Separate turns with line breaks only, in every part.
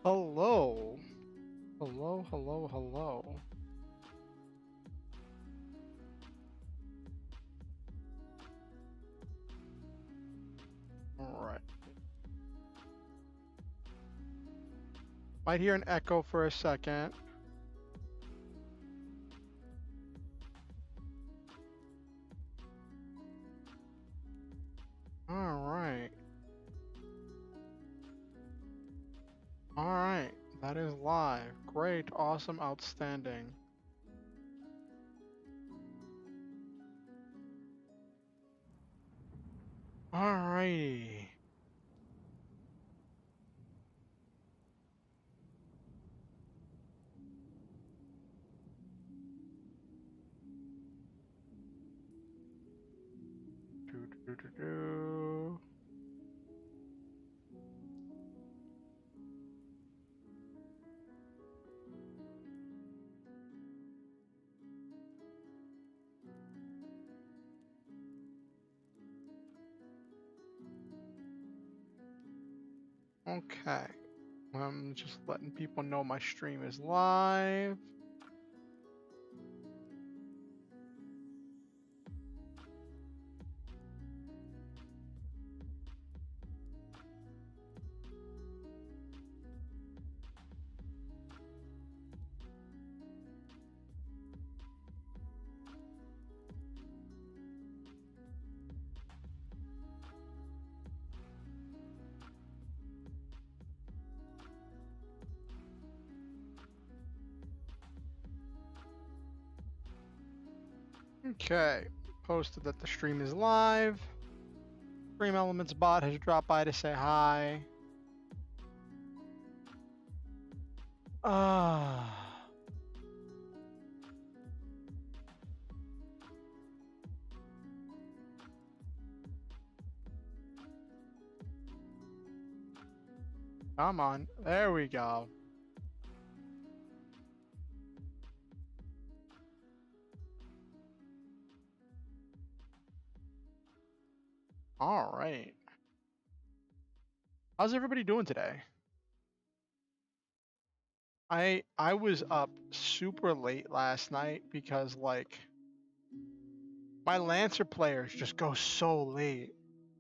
Hello. Hello, hello, hello. All right. Might hear an echo for a second. All right. All right. That is live. Great, awesome, outstanding. All righty. Do, do, do, do. Okay. I'm just letting people know my stream is live. Okay. Posted that the stream is live. Stream Elements bot has dropped by to say hi. Ah. Come on. There we go. All right. How's everybody doing today? I was up super late last night because like my Lancer players just go so late.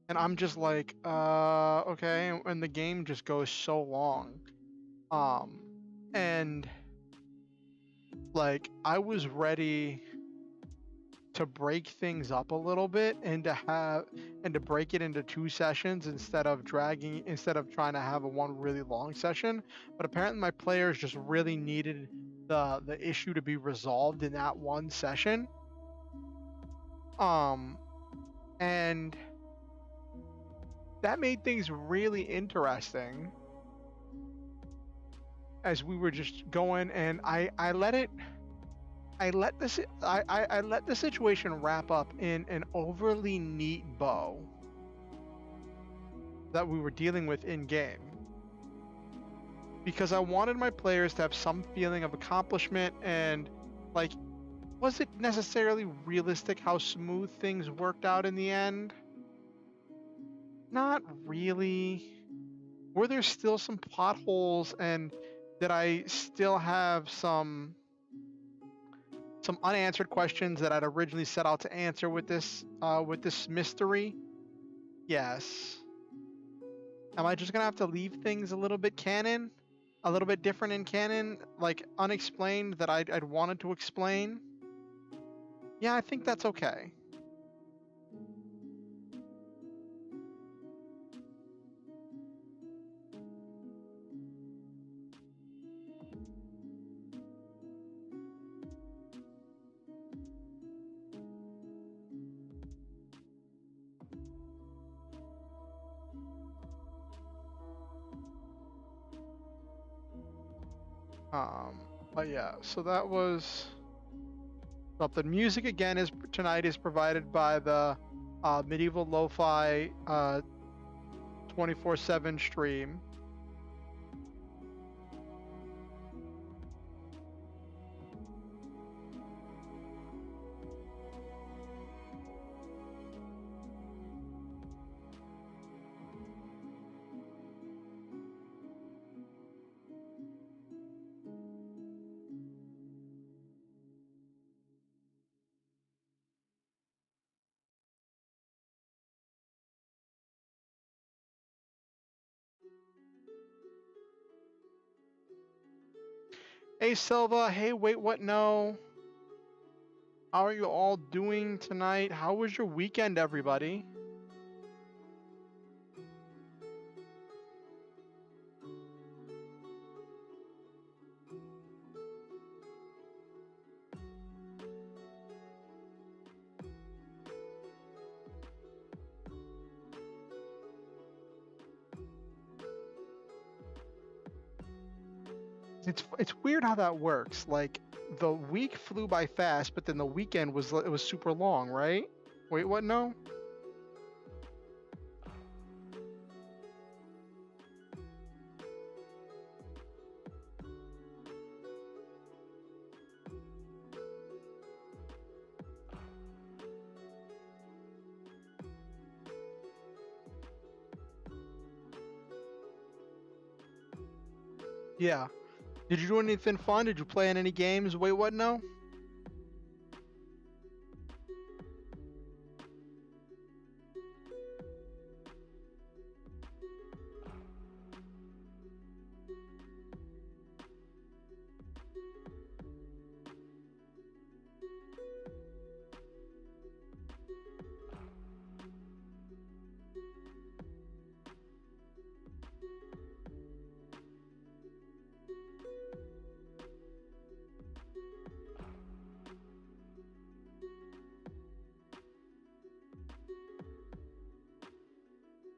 And I'm just like, okay, and the game just goes so long. Um and like I was ready to break things up a little bit and to break it into two sessions instead of trying to have a one really long session, but apparently my players just really needed the issue to be resolved in that one session. um and that made things really interesting as we were just going, and I let the situation wrap up in an overly neat bow that we were dealing with in game, because I wanted my players to have some feeling of accomplishment. And like, was it necessarily realistic how smooth things worked out in the end? Not really. Were there still some plot holes, and did I still have some unanswered questions that I'd originally set out to answer with this mystery? Yes. Am I just gonna have to leave things a little bit canon, a little bit different in canon, like unexplained that I'd wanted to explain? Yeah, I think that's okay. But yeah, so that was something. Music again is tonight is provided by the Medieval Lofi 24/7 stream. Hey Silva, hey wait what no. How are you all doing tonight? How was your weekend, everybody? It's weird how that works. Like the week flew by fast, but then the weekend was super long, right? Wait, what? No. Yeah. Did you do anything fun? Did you play in any games? Wait, what? No.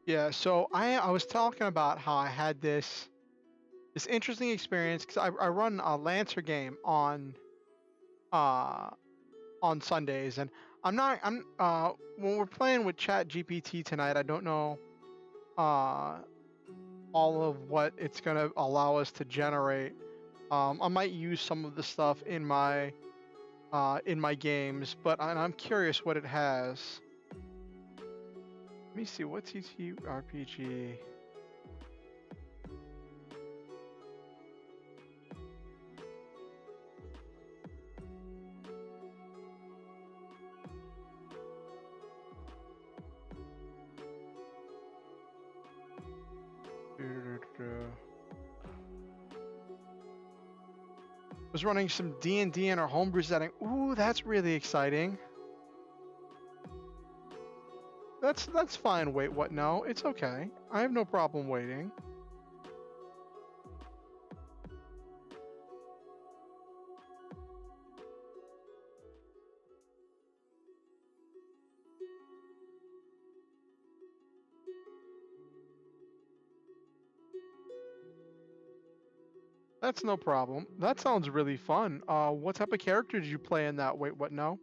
Yeah. So I was talking about how I had this interesting experience because I run a Lancer game uh on Sundays, and I'm when we're playing with Chat GPT tonight, I don't know uh all of what it's gonna allow us to generate. I might use some of the stuff in my games, but I'm curious what it has. Let me see, what's TTRPG? Was running some D&D in our homebrew setting. Ooh, that's really exciting. That's fine. Wait, what? No, it's okay. I have no problem waiting. That's no problem. That sounds really fun. What type of character did you play in that? Wait, what? No.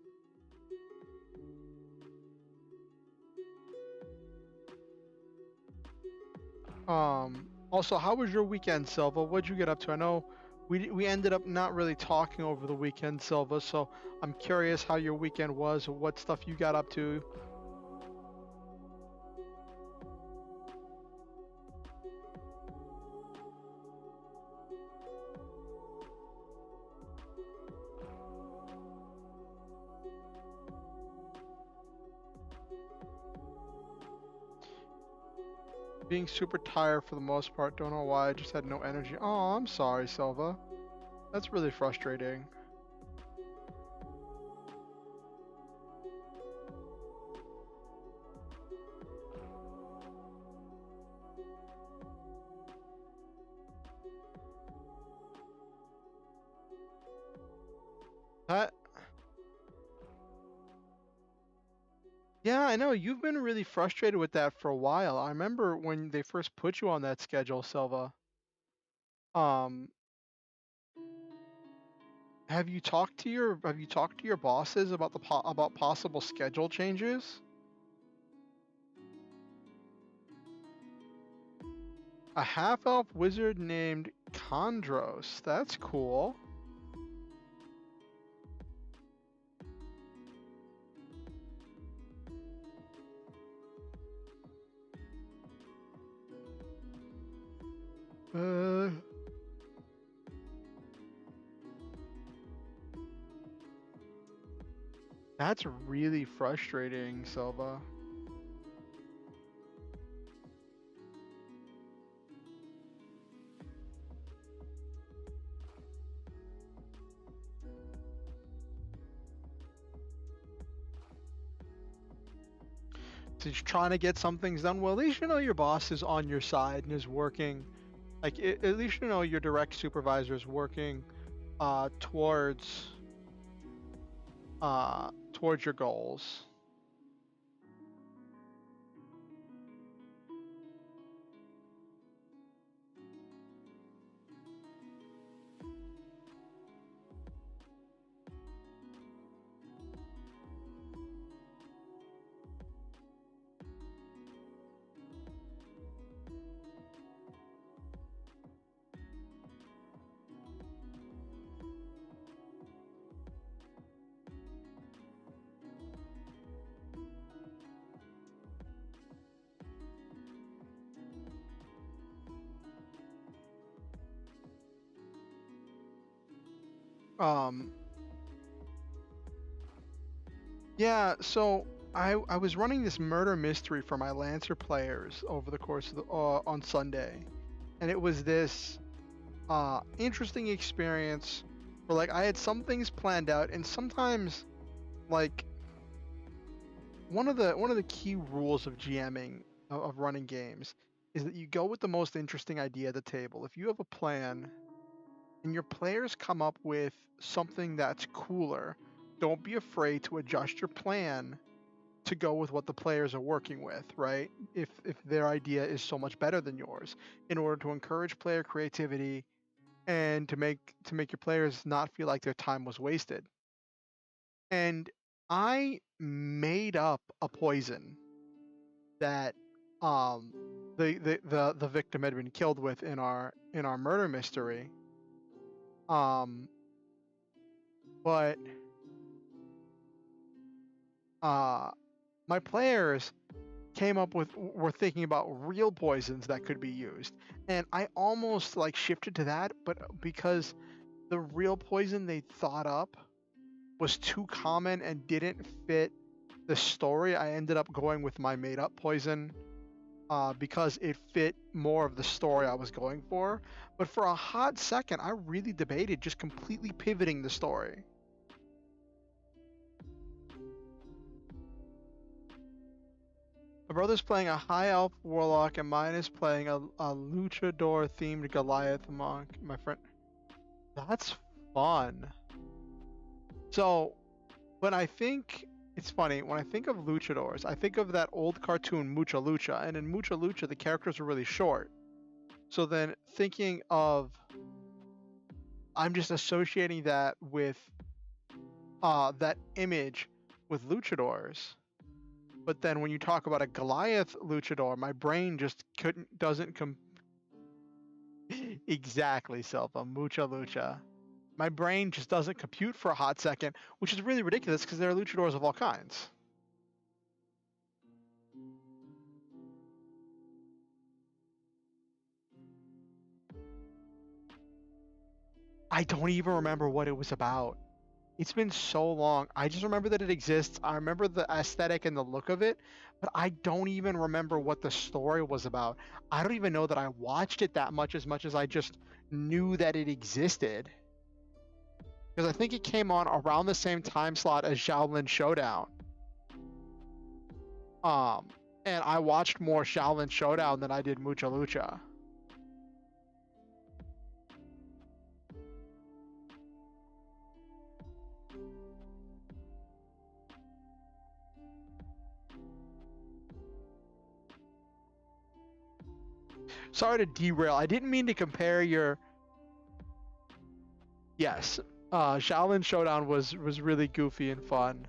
Also, how was your weekend, Silva? What'd you get up to? I know we ended up not really talking over the weekend, Silva. So I'm curious how your weekend was, or what stuff you got up to. Being super tired for the most part. Don't know why. I just had no energy. Oh, I'm sorry, Silva. That's really frustrating. That Yeah, I know. You've been really frustrated with that for a while. I remember when they first put you on that schedule, Silva. Um, have you talked to your bosses about about possible schedule changes? A half-elf wizard named Chondros. That's cool. Uh, that's really frustrating, Silva. just trying to get some things done. Well, at least you know your boss is on your side and is working. Like at least you know your direct supervisor is working towards towards your goals. Um, yeah, so I was running this murder mystery for my Lancer players over the course of the on Sunday, and it was this interesting experience where like I had some things planned out, and sometimes like one of the key rules of GMing of running games is that you go with the most interesting idea at the table. If you have a plan and your players come up with something that's cooler, don't be afraid to adjust your plan to go with what the players are working with, right? If their idea is so much better than yours, in order to encourage player creativity and to make your players not feel like their time was wasted. And I made up a poison that the victim had been killed with in our murder mystery. Um, but my players were thinking about real poisons that could be used, and I almost like shifted to that, but because the real poison they thought up was too common and didn't fit the story, I ended up going with my made up poison because it fit more of the story I was going for. But for a hot second, I really debated just completely pivoting the story. My brother's playing a high elf warlock, and mine is playing a luchador themed Goliath monk. My friend, that's fun. So, when I think it's funny when I think of luchadors, I think of that old cartoon Mucha Lucha, and in Mucha Lucha the characters are really short. So then thinking of, I'm just associating that with that image with luchadors. But then when you talk about a Goliath luchador, my brain just doesn't exactly, Silva, mucha lucha. My brain just doesn't compute for a hot second, which is really ridiculous because there are luchadors of all kinds. I don't even remember what it was about. It's been so long. I just remember that it exists. I remember the aesthetic and the look of it, but I don't even remember what the story was about. I don't even know that I watched it that much as I just knew that it existed. Because I think it came on around the same time slot as Shaolin Showdown. And I watched more Shaolin Showdown than I did Mucha Lucha. Sorry to derail. I didn't mean to compare your. Yes, Shaolin Showdown was really goofy and fun.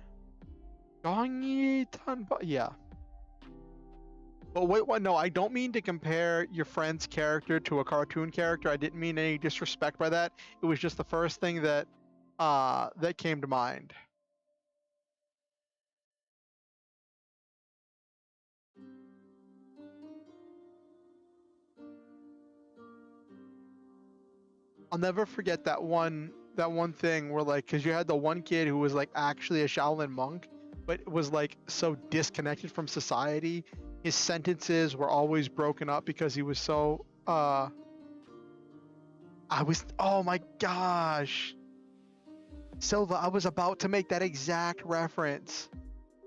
Gongyi Tanpa. Yeah. But wait, what? No, I don't mean to compare your friend's character to a cartoon character. I didn't mean any disrespect by that. It was just the first thing that that came to mind. I'll never forget that one thing where like, because you had the one kid who was like actually a Shaolin monk, but was like so disconnected from society. His sentences were always broken up because he was so oh my gosh. Silva, I was about to make that exact reference.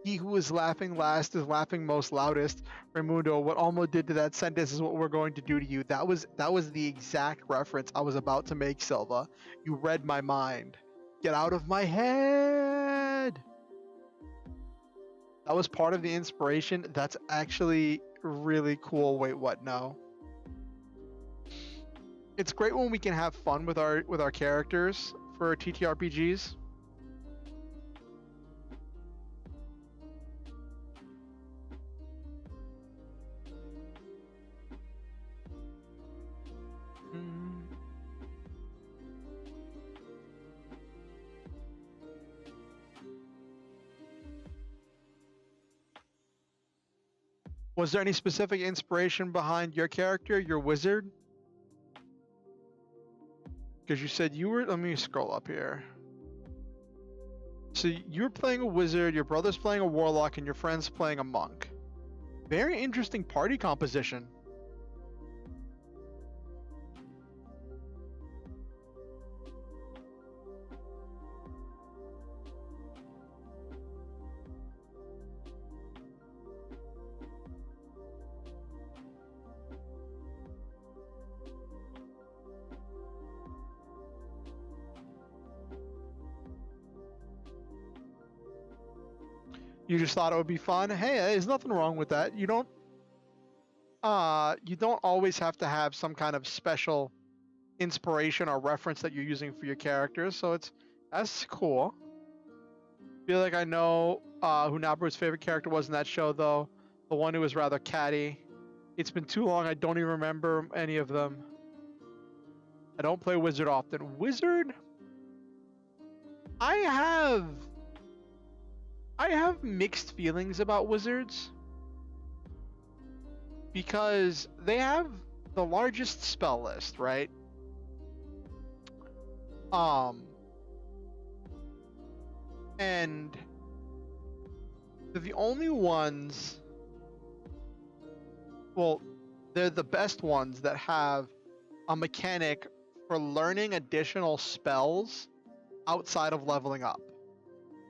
He who is laughing last is laughing most loudest. Raimundo, what Almo did to that sentence is what we're going to do to you. That was the exact reference I was about to make, Silva. You read my mind. Get out of my head. That was part of the inspiration. That's actually really cool. Wait, what? No. It's great when we can have fun with our characters for TTRPGs. Was there any specific inspiration behind your character, your wizard? Because you said you were. Let me scroll up here. So you're playing a wizard, your brother's playing a warlock, and your friend's playing a monk. Very interesting party composition. You just thought it would be fun. Hey, there's nothing wrong with that. You don't always have to have some kind of special inspiration or reference that you're using for your characters, so that's cool. Feel like I know who Nabu's favorite character was in that show, though. The one who was rather catty. It's been too long, I don't even remember any of them. I don't play wizard often. Wizard? I have mixed feelings about wizards because they have the largest spell list, right? And they're the only ones, well, they're the best ones that have a mechanic for learning additional spells outside of leveling up.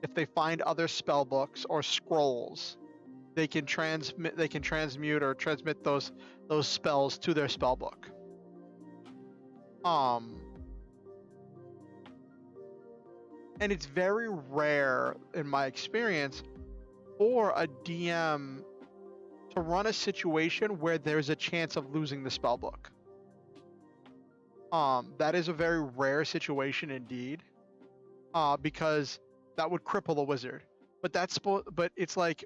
If they find other spell books or scrolls, they can transmute or transmit those spells to their spell book. And it's very rare in my experience for a DM to run a situation where there's a chance of losing the spell book. That is a very rare situation indeed, because that would cripple a wizard. But it's like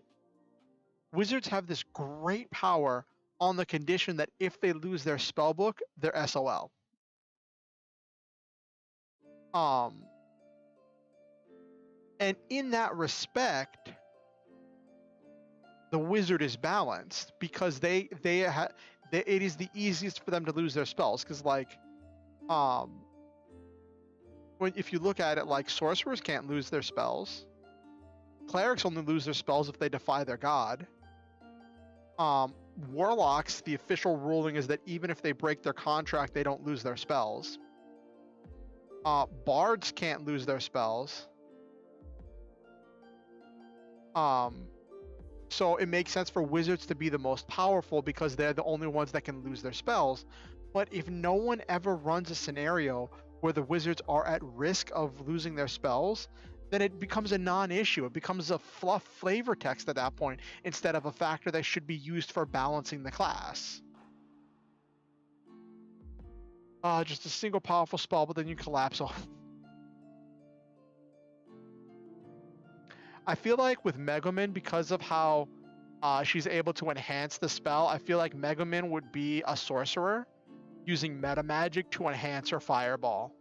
wizards have this great power on the condition that if they lose their spell book, they're SOL. And in that respect, the wizard is balanced because it is the easiest for them to lose their spells, because like if you look at it, like sorcerers can't lose their spells. Clerics only lose their spells if they defy their god. Warlocks, the official ruling is that even if they break their contract, they don't lose their spells. Bards can't lose their spells. So it makes sense for wizards to be the most powerful because they're the only ones that can lose their spells. But if no one ever runs a scenario where the wizards are at risk of losing their spells, then it becomes a non-issue. It becomes a fluff flavor text at that point instead of a factor that should be used for balancing the class. Just a single powerful spell, but then you collapse off. I feel like with Megumin, because of how she's able to enhance the spell, I feel like Megumin would be a sorcerer using meta magic to enhance her fireball,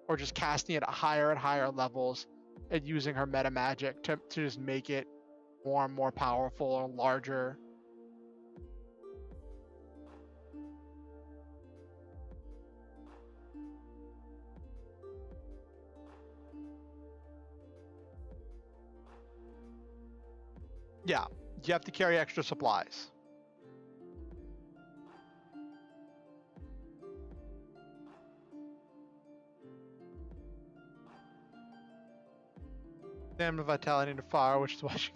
or just casting it at higher levels and using her meta magic to just make it more and more powerful or larger. Yeah, you have to carry extra supplies. Damn the vitality into fire, which is watching.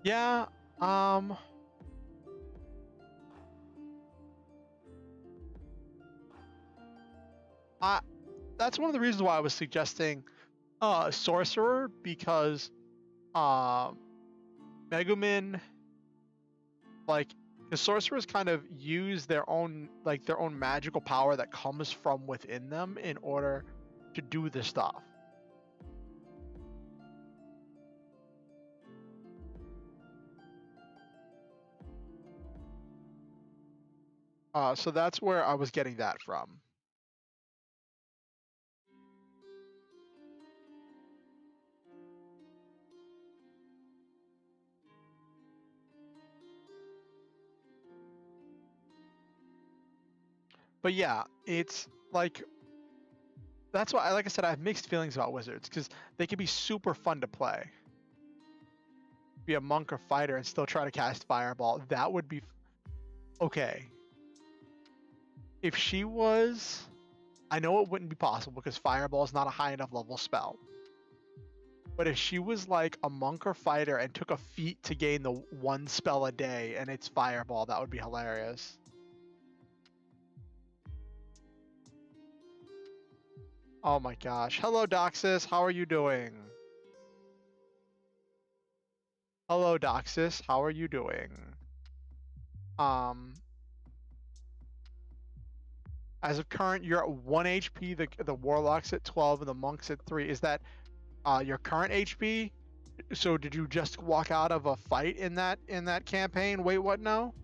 Yeah. I That's one of the reasons why I was suggesting sorcerer, because Megumin, like, the sorcerers kind of use their own magical power that comes from within them in order to do this stuff. So that's where I was getting that from. But yeah, it's like, that's why, like I said, I have mixed feelings about wizards, because they can be super fun to play. Be a monk or fighter and still try to cast fireball. That would be okay. If she was, I know it wouldn't be possible because fireball is not a high enough level spell. But if she was like a monk or fighter and took a feat to gain the one spell a day and it's fireball, that would be hilarious. Oh my gosh. Hello, Doxus. How are you doing? Hello, Doxus. How are you doing? As of current, you're at 1 HP. The warlock's at 12 and the monk's at 3. Is that your current HP? So did you just walk out of a fight in that campaign? Wait, what now?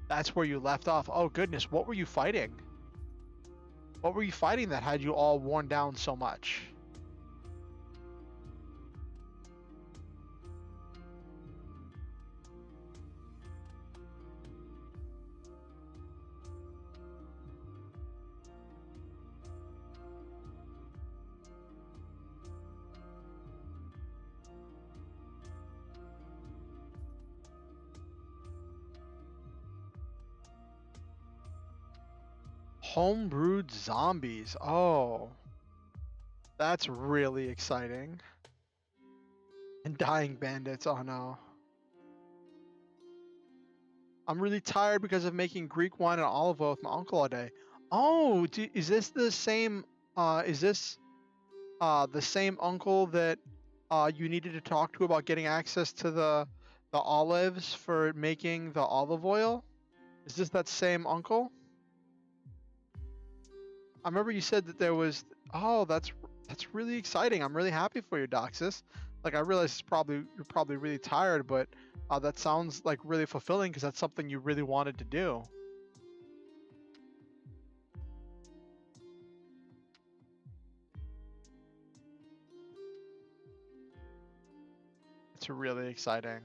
That's where you left off. Oh goodness, what were you fighting? What were you fighting that had you all worn down so much? Homebrewed zombies. Oh, that's really exciting. And dying bandits. Oh no. I'm really tired because of making Greek wine and olive oil with my uncle all day. Oh, is this the same? Is this the same uncle that you needed to talk to about getting access to the olives for making the olive oil? Is this that same uncle? I remember you said that there was. Oh, that's really exciting. I'm really happy for you, Doxus. Like, I realize you're probably really tired, but that sounds like really fulfilling because that's something you really wanted to do. It's really exciting.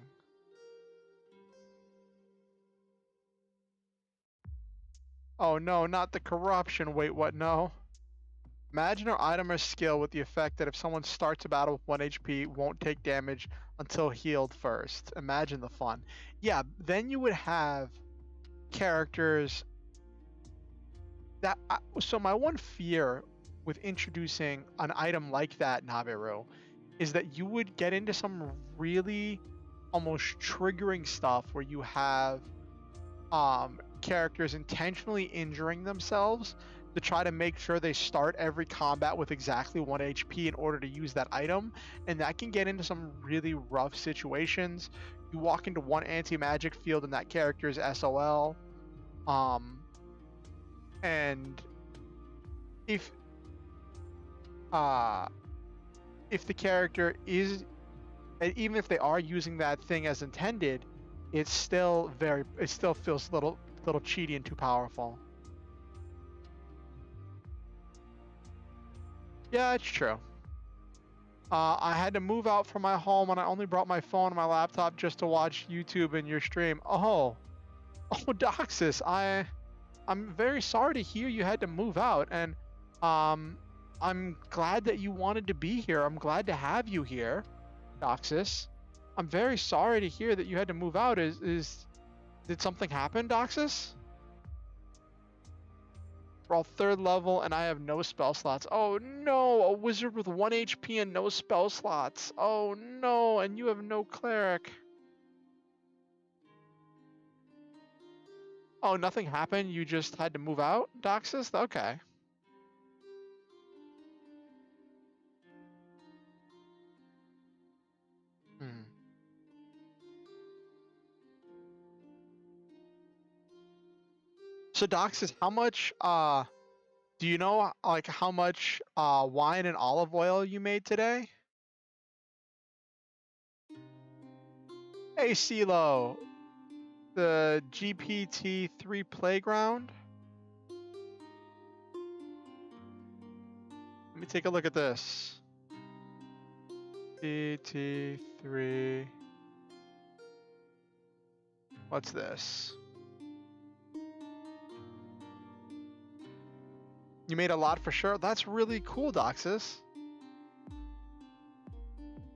Oh no, not the corruption. Wait, what? No. Imagine our item or skill with the effect that if someone starts a battle with 1 HP, won't take damage until healed first. Imagine the fun. Yeah, then you would have characters that. So my one fear with introducing an item like that, Naviru, is that you would get into some really almost triggering stuff where you have characters intentionally injuring themselves to try to make sure they start every combat with exactly 1 HP in order to use that item, and that can get into some really rough situations. You walk into one anti-magic field and that character is SOL, and if the character is, even if they are using that thing as intended, it still feels a little cheaty and too powerful. Yeah, it's true. I had to move out from my home and I only brought my phone and my laptop just to watch YouTube and your stream. Oh, Doxus, I'm very sorry to hear you had to move out, and I'm glad that you wanted to be here. I'm glad to have you here, Doxus. I'm very sorry to hear that you had to move out. Did something happen, Doxus? We're all 3rd level and I have no spell slots. Oh no, a wizard with 1 HP and no spell slots. Oh no, and you have no cleric. Oh, nothing happened? You just had to move out, Doxus? Okay. Hmm. So Doxus, how much do you know like how much wine and olive oil you made today? Hey CeeLo, the GPT-3 playground. Let me take a look at this. GPT-3. What's this? You made a lot for sure. That's really cool, Doxus.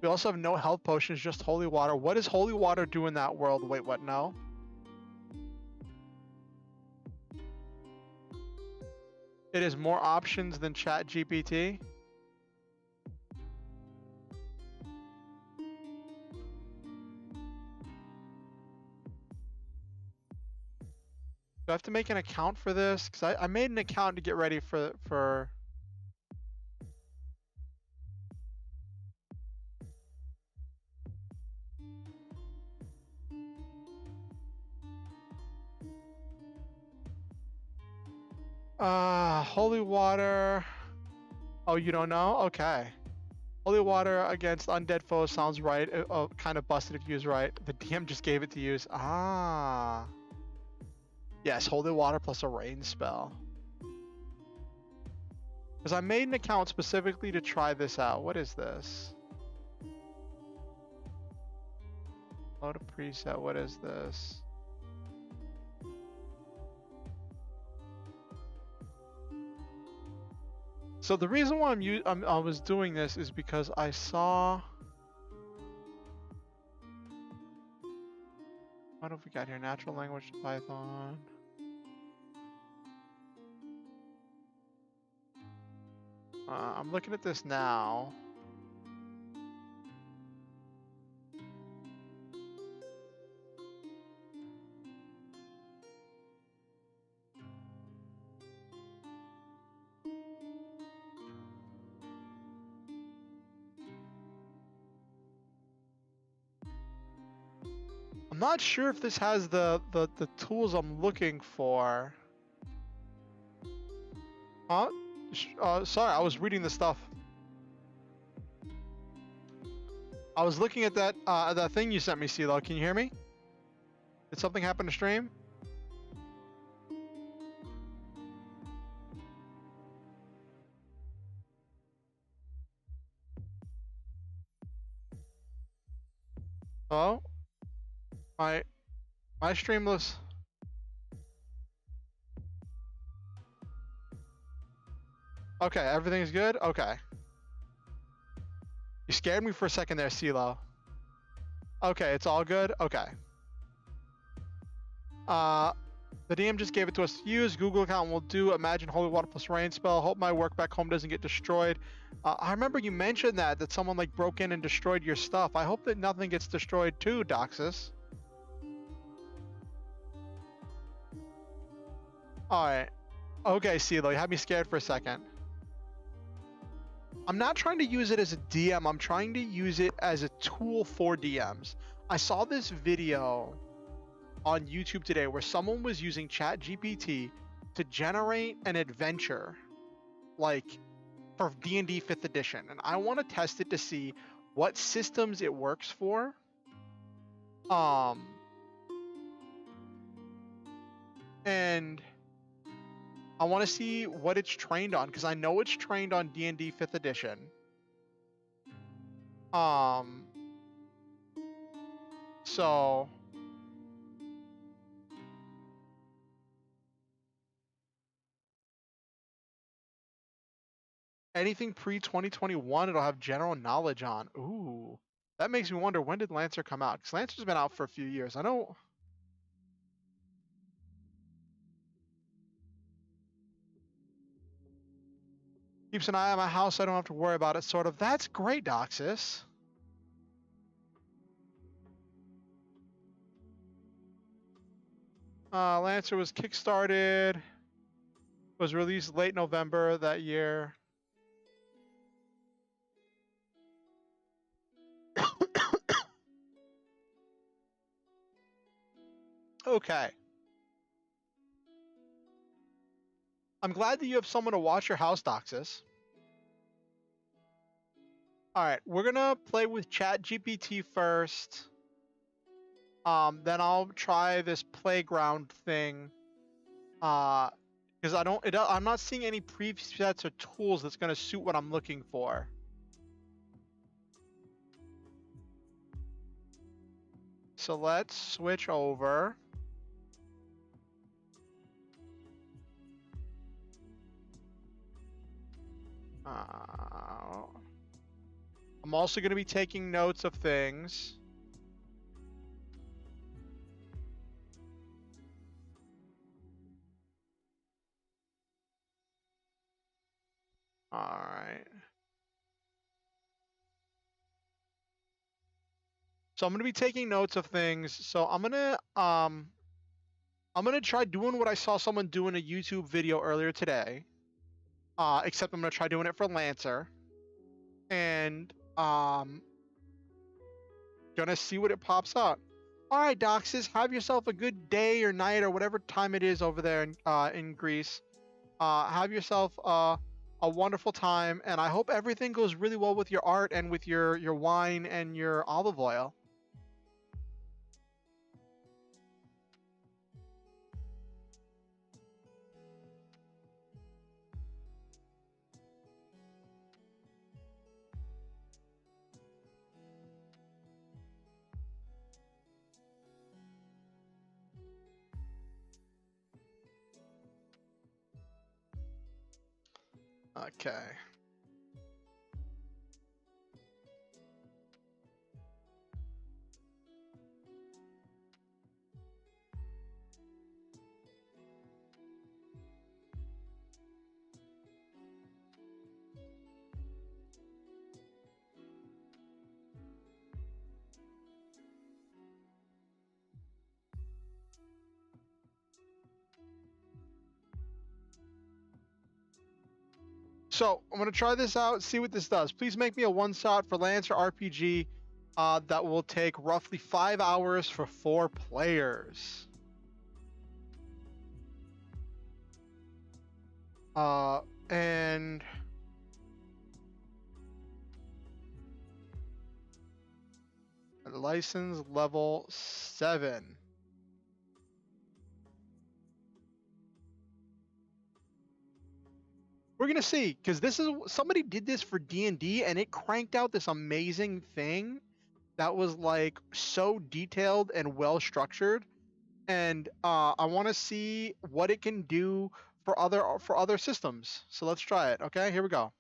We also have no health potions, just holy water. What does holy water do in that world? Wait, what? No. It has more options than Chat GPT. Do I have to make an account for this? Because I made an account to get ready for... Holy water. Oh, you don't know? Okay. Holy water against undead foes sounds right. Kind of busted if used right. The DM just gave it to use. Ah. Yes, holy water plus a rain spell. Because I made an account specifically to try this out. What is this? Load a preset. What is this? So the reason why I was doing this is because I saw... What have we got here? Natural language to Python. I'm looking at this now. I'm not sure if this has the tools I'm looking for. Huh? Sorry, I was reading the stuff. I was looking at that thing you sent me, CeeLo. Can you hear me? Did something happen to stream? Oh? My stream looks... Okay, everything's good? Okay. You scared me for a second there, CeeLo. Okay, it's all good? Okay. The DM just gave it to us to use. Google account will do. Imagine holy water plus rain spell. Hope my work back home doesn't get destroyed. I remember you mentioned that someone like broke in and destroyed your stuff. I hope that nothing gets destroyed too, Doxus. Alright. Okay, CeeLo, you had me scared for a second. I'm not trying to use it as a DM. I'm trying to use it as a tool for DMs. I saw this video on YouTube today where someone was using Chat GPT to generate an adventure like for D&D 5th edition, and I want to test it to see what systems it works for. And I want to see what it's trained on, because I know it's trained on D&D 5th edition. So anything pre-2021, it'll have general knowledge on. Ooh, That makes me wonder, when did Lancer come out? Because Lancer's been out for a few years. I know. Keeps an eye on my house. I don't have to worry about it, sort of. That's great, Doxus. Lancer was kickstarted. Was released late November that year. Okay. I'm glad that you have someone to watch your house, Doxus. All right, we're gonna play with Chat GPT first. Then I'll try this playground thing. Because I'm not seeing any presets or tools that's gonna suit what I'm looking for. So let's switch over. I'm also going to be taking notes of things. All right. So I'm going to be taking notes of things. So I'm going to try doing what I saw someone do in a YouTube video earlier today. Except I'm going to try doing it for Lancer. And gonna see what it pops out. All right, Doxus, have yourself a good day or night or whatever time it is over there in Greece. Have yourself a wonderful time, and I hope everything goes really well with your art and with your wine and your olive oil. Okay. So I'm gonna try this out, see what this does. Please make me a one-shot for Lancer RPG that will take roughly 5 hours for 4 players. And license level 7. We're gonna see, because this is somebody did this for D&D and it cranked out this amazing thing that was like so detailed and well structured, and I want to see what it can do for other systems. So let's try it. Okay, here we go.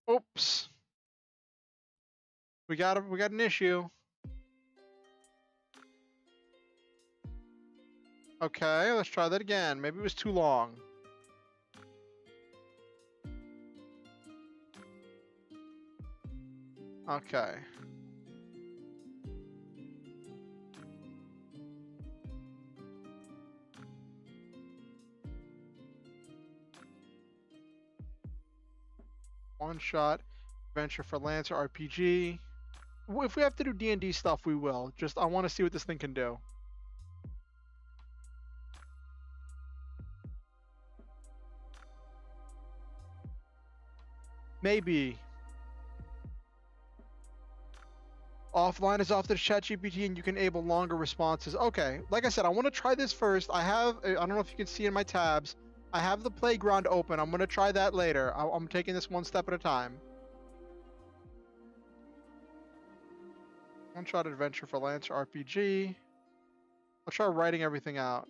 Oops, we got an issue. Okay, let's try that again. Maybe it was too long. Okay. One shot adventure for Lancer RPG. If we have to do D&D stuff, we will. Just I want to see what this thing can do. Maybe. Offline is off the Chat GPT and you can enable longer responses. Okay, like I said, I want to try this first. I don't know if you can see in my tabs, I have the playground open. I'm going to try that later. I'm taking this one step at a time. One shot adventure for Lancer RPG. I'll try writing everything out.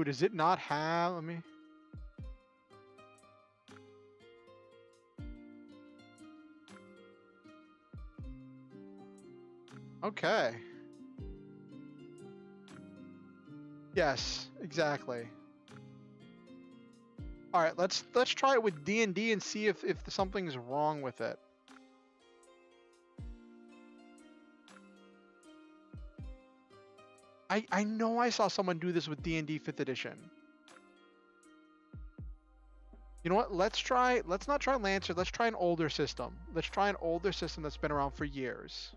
Ooh, does it not have? Let me. Okay. Yes, exactly. All right, let's try it with D&D and see if something's wrong with it. I know I saw someone do this with D&D 5th edition. You know what? Let's not try Lancer. Let's try an older system. Let's try an older system that's been around for years.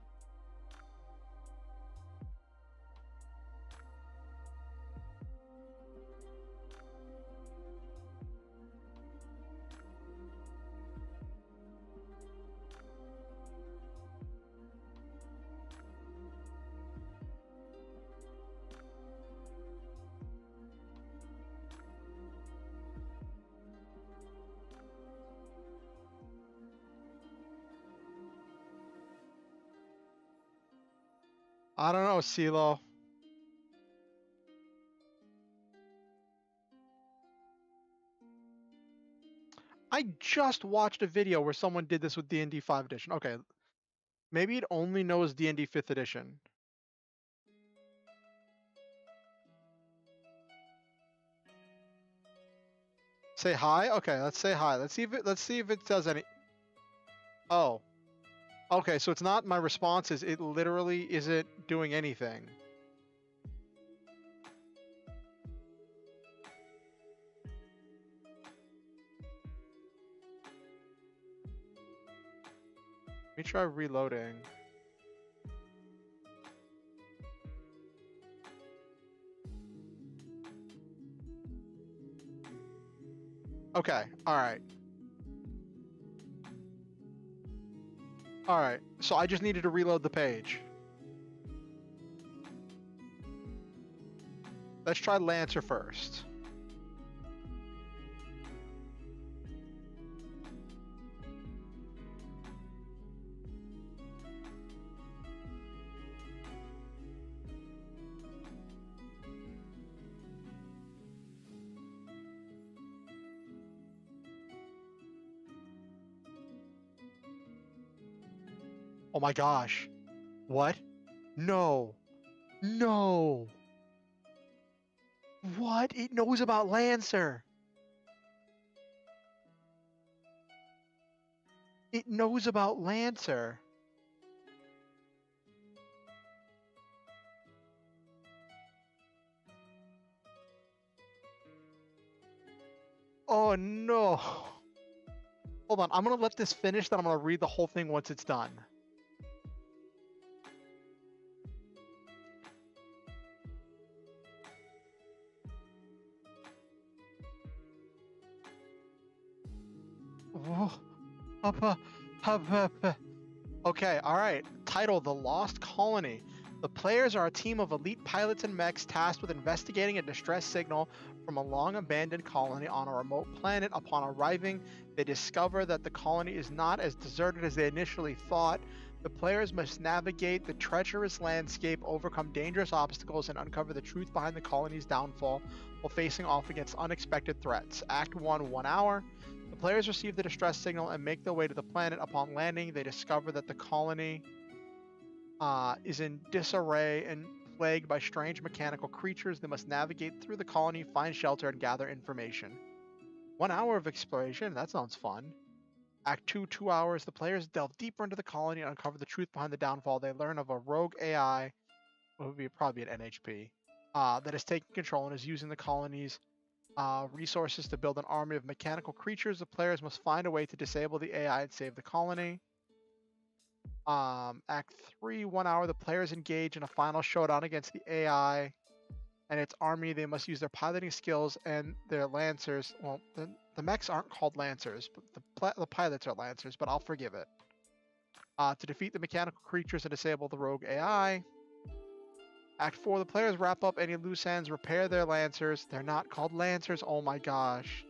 I don't know, CeeLo. I just watched a video where someone did this with D&D 5th edition. Okay, maybe it only knows D&D 5th edition. Say hi? Okay, let's say hi. Let's see if it does any. Oh. Okay, so it's not my responses. It literally isn't doing anything. Let me try reloading. Okay, alright. Alright, so I just needed to reload the page. Let's try Lancer first. Oh my gosh. What? No. No. What? It knows about Lancer. It knows about Lancer. Oh no. Hold on, I'm gonna let this finish, then I'm gonna read the whole thing once it's done. Okay, alright. Title, The Lost Colony. The players are a team of elite pilots and mechs tasked with investigating a distress signal from a long-abandoned colony on a remote planet. Upon arriving, they discover that the colony is not as deserted as they initially thought. The players must navigate the treacherous landscape, overcome dangerous obstacles, and uncover the truth behind the colony's downfall while facing off against unexpected threats. Act 1, 1 hour. The players receive the distress signal and make their way to the planet. Upon landing, they discover that the colony is in disarray and plagued by strange mechanical creatures. They must navigate through the colony, find shelter, and gather information. 1 hour of exploration. That sounds fun. Act 2, 2 hours. The players delve deeper into the colony and uncover the truth behind the downfall. They learn of a rogue AI, what would probably an NHP, that is taking control and is using the colony's resources to build an army of mechanical creatures. The players must find a way to disable the AI and save the colony. Act 3, 1 hour. The players engage in a final showdown against the AI and its army. They must use their piloting skills and their lancers. Well, the mechs aren't called lancers, but the pilots are lancers, but I'll forgive it. To defeat the mechanical creatures and disable the rogue AI. Act 4, the players wrap up any loose ends, repair their lancers. They're not called lancers. Oh my gosh.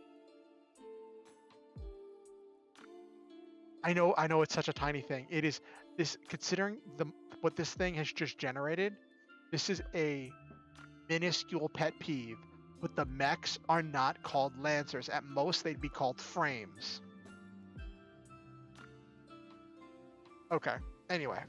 I know it's such a tiny thing. It is this, considering what this thing has just generated, this is a minuscule pet peeve. but the mechs are not called Lancers. At most, they'd be called frames. Okay. Anyway.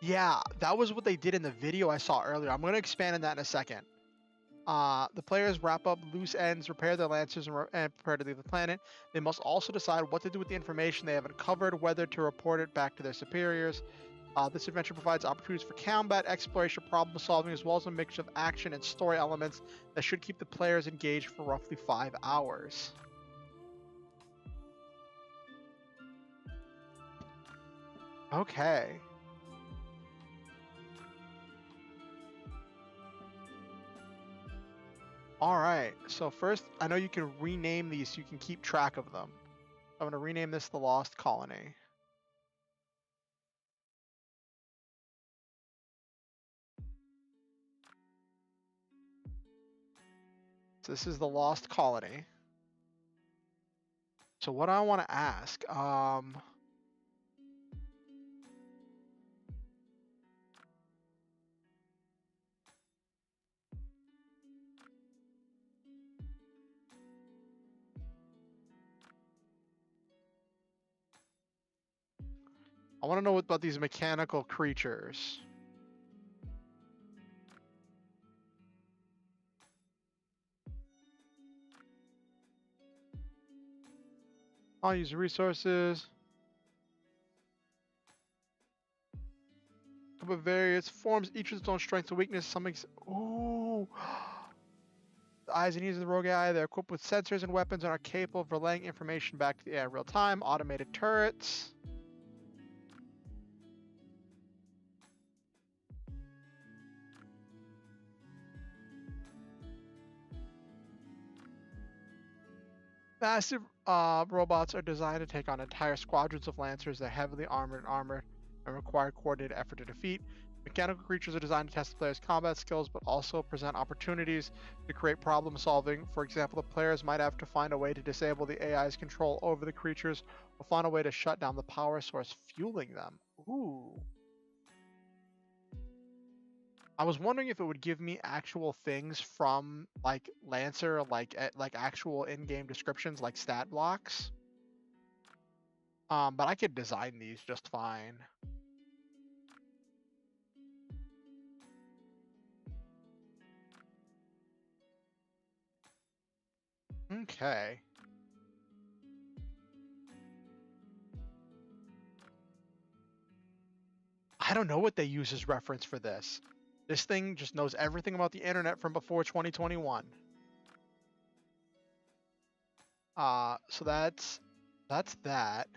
Yeah, that was what they did in the video I saw earlier. I'm going to expand on that in a second. The players wrap up loose ends, repair their lancers, and prepare to leave the planet. They must also decide what to do with the information they have uncovered, whether to report it back to their superiors. This adventure provides opportunities for combat, exploration, problem solving, as well as a mix of action and story elements that should keep the players engaged for roughly 5 hours. Okay. All right, so first, I know you can rename these so you can keep track of them. I'm going to rename this the Lost Colony. So this is the Lost Colony. So what I want to ask, I want to know about these mechanical creatures. I'll use resources. Of various forms, each with its own strengths and weakness. Some ooh. The eyes and ears of the rogue AI, they're equipped with sensors and weapons and are capable of relaying information back to the AI in real time. Automated turrets. Massive robots are designed to take on entire squadrons of lancers. They're heavily armored and require coordinated effort to defeat. Mechanical creatures are designed to test the player's combat skills, but also present opportunities to create problem solving. For example, the players might have to find a way to disable the AI's control over the creatures, or find a way to shut down the power source fueling them. Ooh. I was wondering if it would give me actual things from like Lancer, like actual in-game descriptions, like stat blocks. But I could design these just fine. Okay. I don't know what they use as reference for this. This thing just knows everything about the internet from before 2021. So that's that.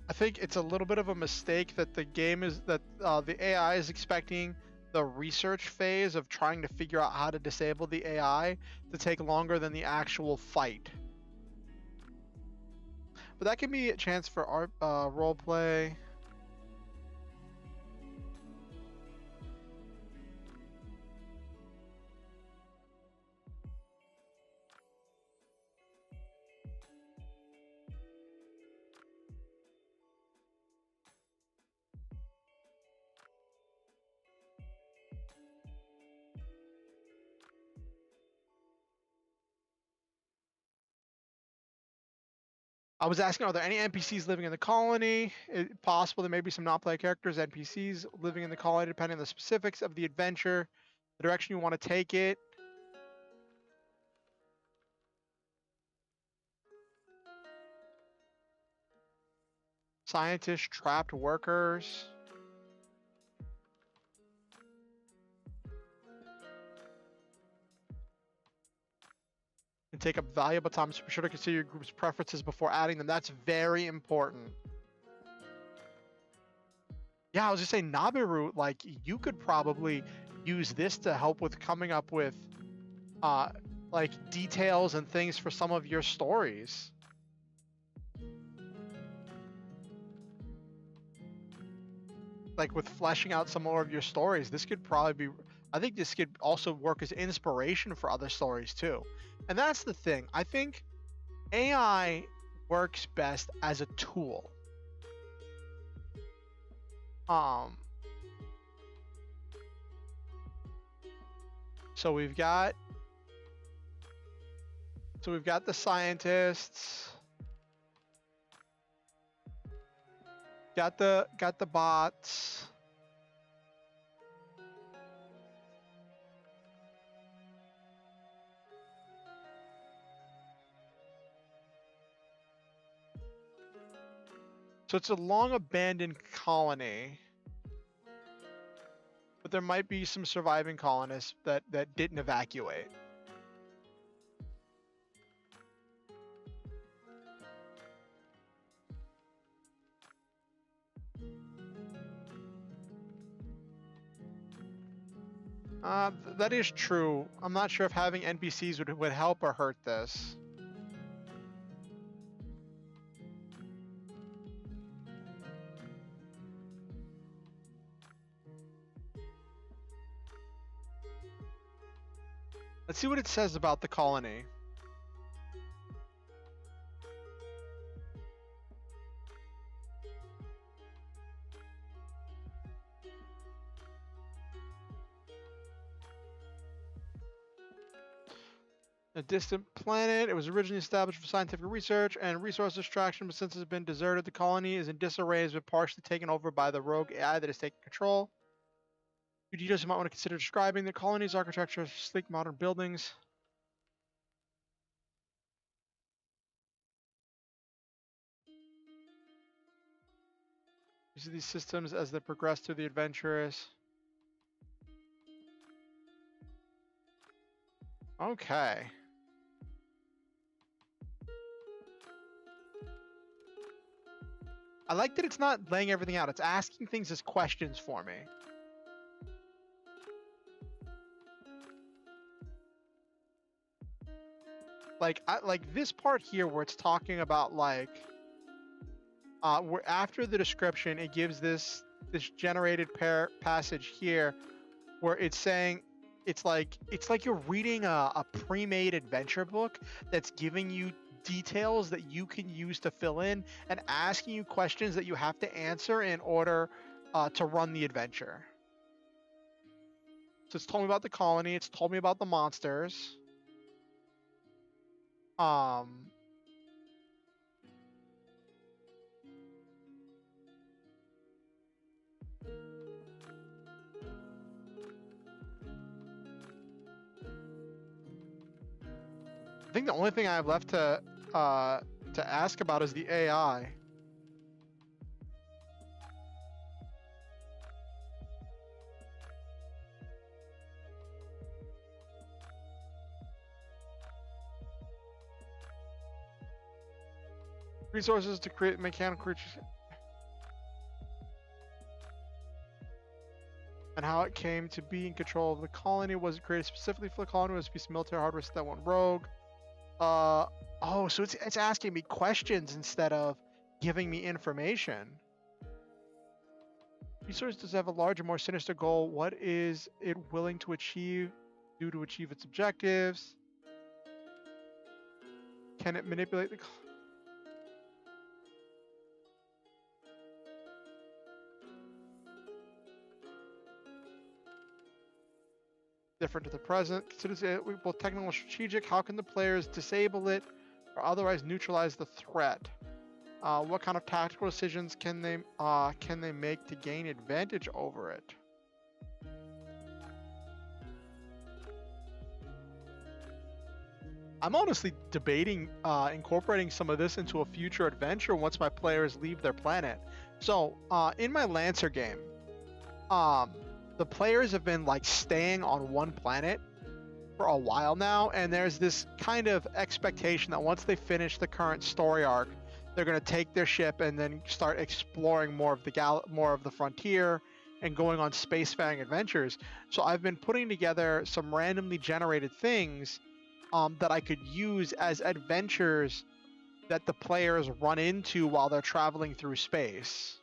I think it's a little bit of a mistake that the game is that the AI is expecting the research phase of trying to figure out how to disable the AI to take longer than the actual fight. But that can be a chance for our role play. I was asking, are there any NPCs living in the colony? It's possible there may be some non-player characters, NPCs living in the colony, depending on the specifics of the adventure, the direction you want to take it. Scientists, trapped workers. And take up valuable time, so be sure to consider your group's preferences before adding them. That's very important. Yeah, I was just saying, Nabiru, like, you could probably use this to help with coming up with, like, details and things for some of your stories. like with fleshing out some more of your stories, this could probably be, I think this could also work as inspiration for other stories too. And that's the thing. I think AI works best as a tool. So we've got the scientists, got the bots. So it's a long abandoned colony, but there might be some surviving colonists that didn't evacuate. That is true. I'm not sure if having NPCs would help or hurt this. Let's see what it says about the colony. A distant planet. It was originally established for scientific research and resource extraction, but since it's been deserted, the colony is in disarray, has been partially taken over by the rogue AI that has taken control. Few details you might want to consider describing the colony's architecture, sleek modern buildings. Use these systems as they progress through the adventurous. Okay. I like that it's not laying everything out. It's asking things as questions for me. Like this part here where it's talking about like where after the description it gives this generated passage here where it's saying it's like you're reading a pre-made adventure book that's giving you details that you can use to fill in and asking you questions that you have to answer in order to run the adventure. So it's told me about the colony, it's told me about the monsters. I think the only thing I have left to ask about is the AI. Resources to create mechanical creatures. And how it came to be in control of the colony. Was it created specifically for the colony? Was it a piece of military hardware that went rogue? Oh, so it's asking me questions instead of giving me information. Resource does have a larger, more sinister goal. What is it willing to achieve to achieve its objectives? Can it manipulate the different to the present? Considers it both technical and strategic. How can the players disable it or otherwise neutralize the threat? What kind of tactical decisions can they make to gain advantage over it? I'm honestly debating incorporating some of this into a future adventure once my players leave their planet. So in my Lancer game, the players have been like staying on one planet for a while now, and there's this kind of expectation that once they finish the current story arc, they're going to take their ship and then start exploring more of the frontier and going on spacefaring adventures. So I've been putting together some randomly generated things that I could use as adventures that the players run into while they're traveling through space.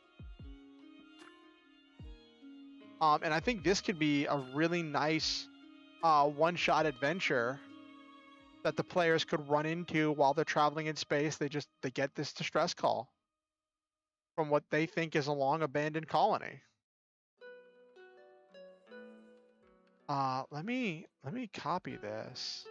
And I think this could be a really nice one-shot adventure that the players could run into while they're traveling in space. They get this distress call from what they think is a long abandoned colony. Let me copy this.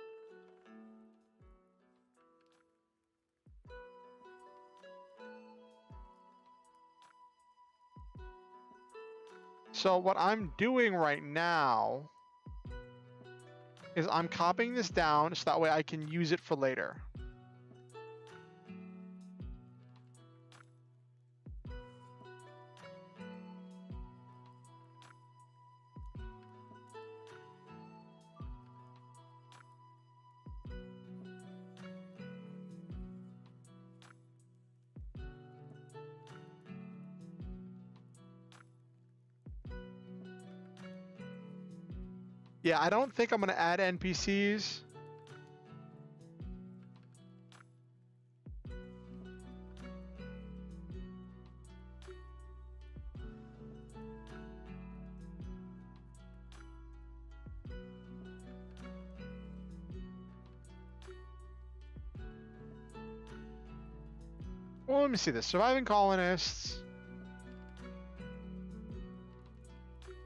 So what I'm doing right now is I'm copying this down so that way I can use it for later. Yeah, I don't think I'm going to add NPCs. Well, let me see this. Surviving colonists.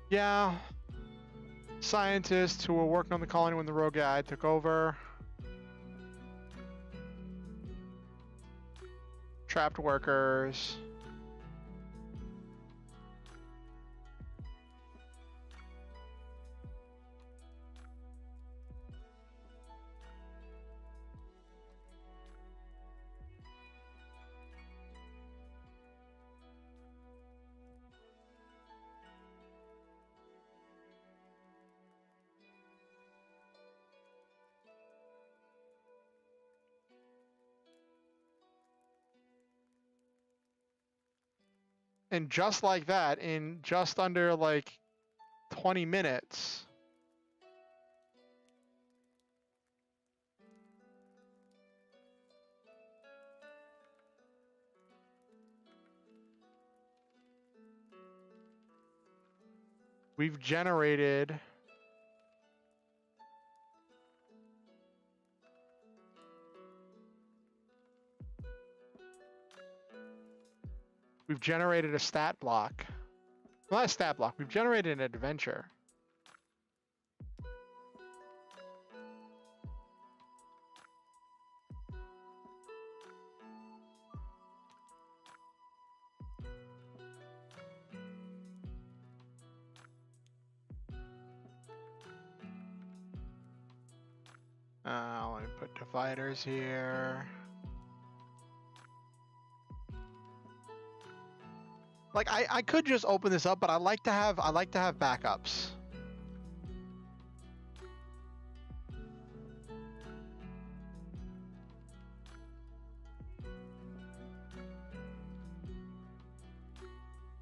Yeah. Scientists who were working on the colony when the rogue guy took over. Trapped workers. And just like that, in just under like 20 minutes, we've generated a stat block. Well, not a stat block. We've generated an adventure. Let me put dividers here. Like I could just open this up, but I like to have backups.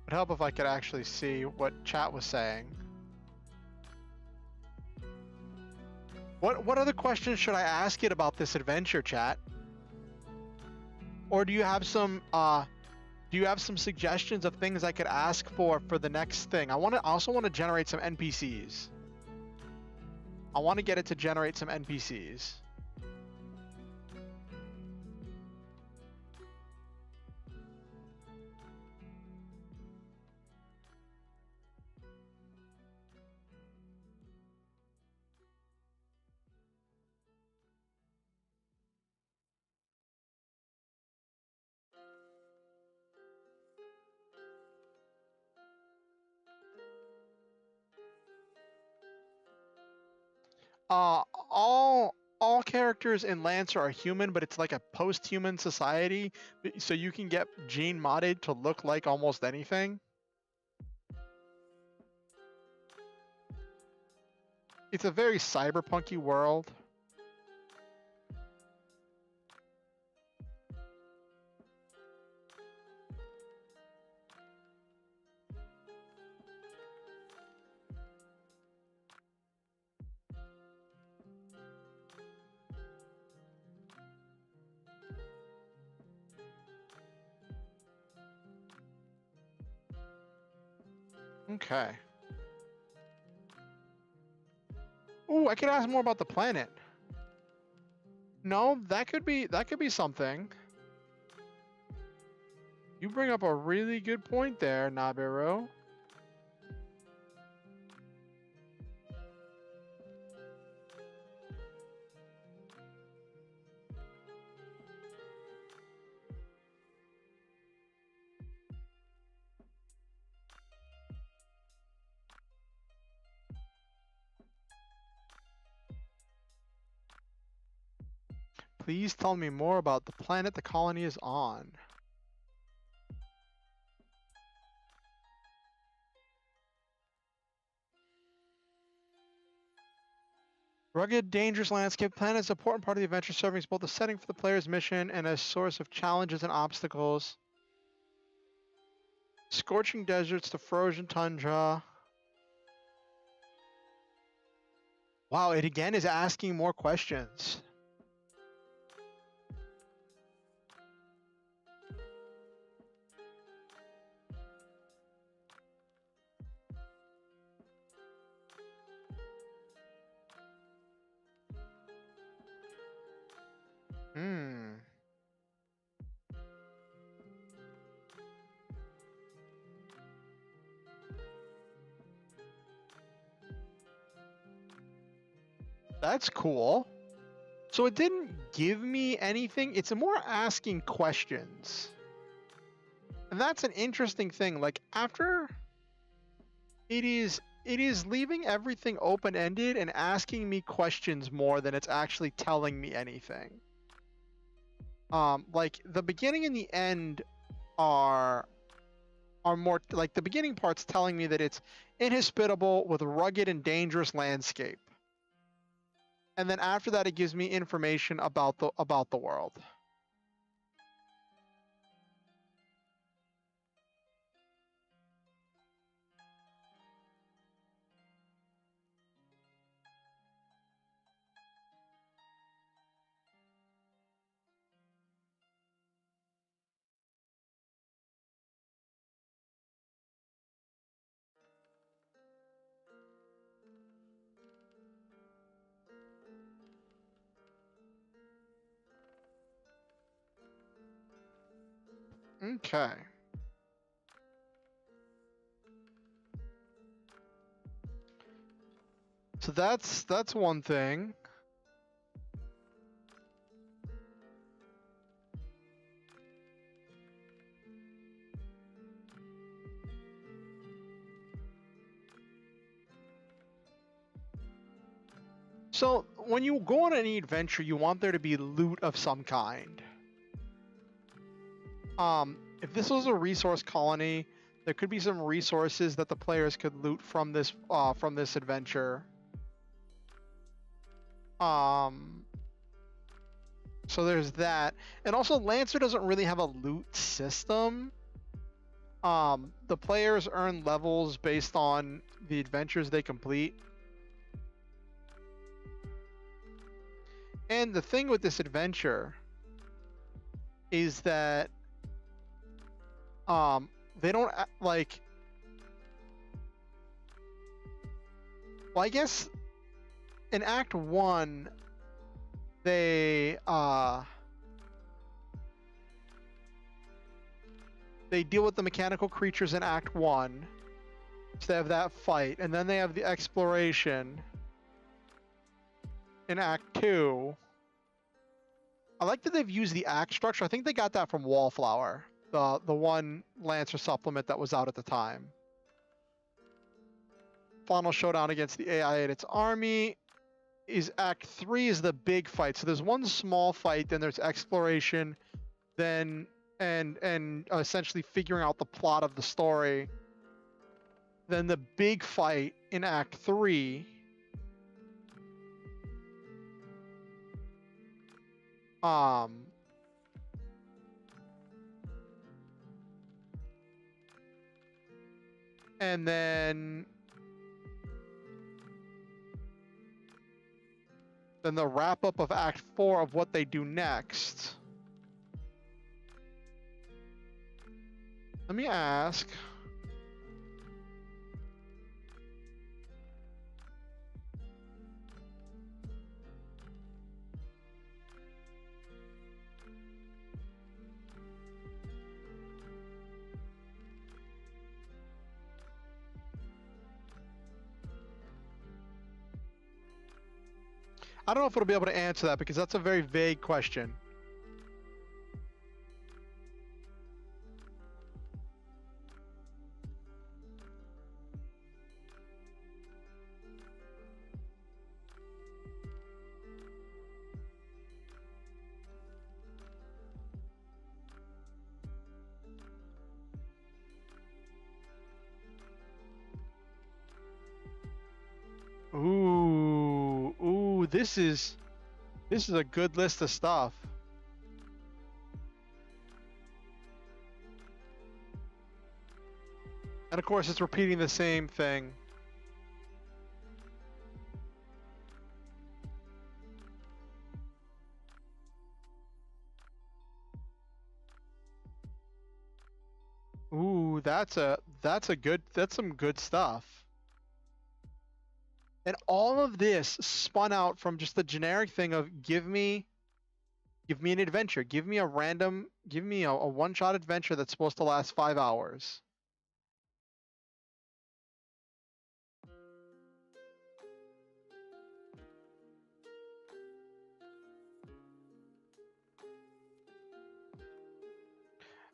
It'd help if I could actually see what chat was saying. What other questions should I ask it about this adventure, chat? Or do you have some suggestions of things I could ask for the next thing? I also want to generate some NPCs. I want to get it to generate some NPCs. All characters in Lancer are human, but it's like a post-human society, so you can get gene modded to look like almost anything. It's a very cyberpunky world. Okay. Ooh, I could ask more about the planet. No, that could be something. You bring up a really good point there, Nabiru. Please tell me more about the planet the colony is on. Rugged, dangerous landscape. Planet is an important part of the adventure, serving as both a setting for the player's mission and a source of challenges and obstacles. Scorching deserts to frozen tundra. Wow, it again is asking more questions. That's cool. So it didn't give me anything. It's more asking questions. And that's an interesting thing. Like after it is leaving everything open-ended and asking me questions more than it's actually telling me anything. Like the beginning and the end are more like the beginning part's telling me that it's inhospitable with rugged and dangerous landscape. And then after that it gives me information about the world. Okay. So that's one thing. So when you go on any adventure, you want there to be loot of some kind. If this was a resource colony, there could be some resources that the players could loot from this adventure. So there's that, and also Lancer doesn't really have a loot system. The players earn levels based on the adventures they complete. And the thing with this adventure is that they don't like, well, I guess in Act 1 they deal with the mechanical creatures in Act 1. So they have that fight, and then they have the exploration in Act 2. I like that they've used the act structure. I think they got that from Wallflower, the one Lancer supplement that was out at the time. Final showdown against the AI and its army is Act 3 is the big fight. So there's one small fight, then there's exploration, then and essentially figuring out the plot of the story. Then the big fight in Act 3. And then the wrap up of Act 4 of what they do next. Let me ask. I don't know if it'll be able to answer that because that's a very vague question. Ooh, this is a good list of stuff. And of course, it's repeating the same thing. Ooh, that's some good stuff. And all of this spun out from just the generic thing of give me an adventure. Give me a one-shot adventure that's supposed to last 5 hours.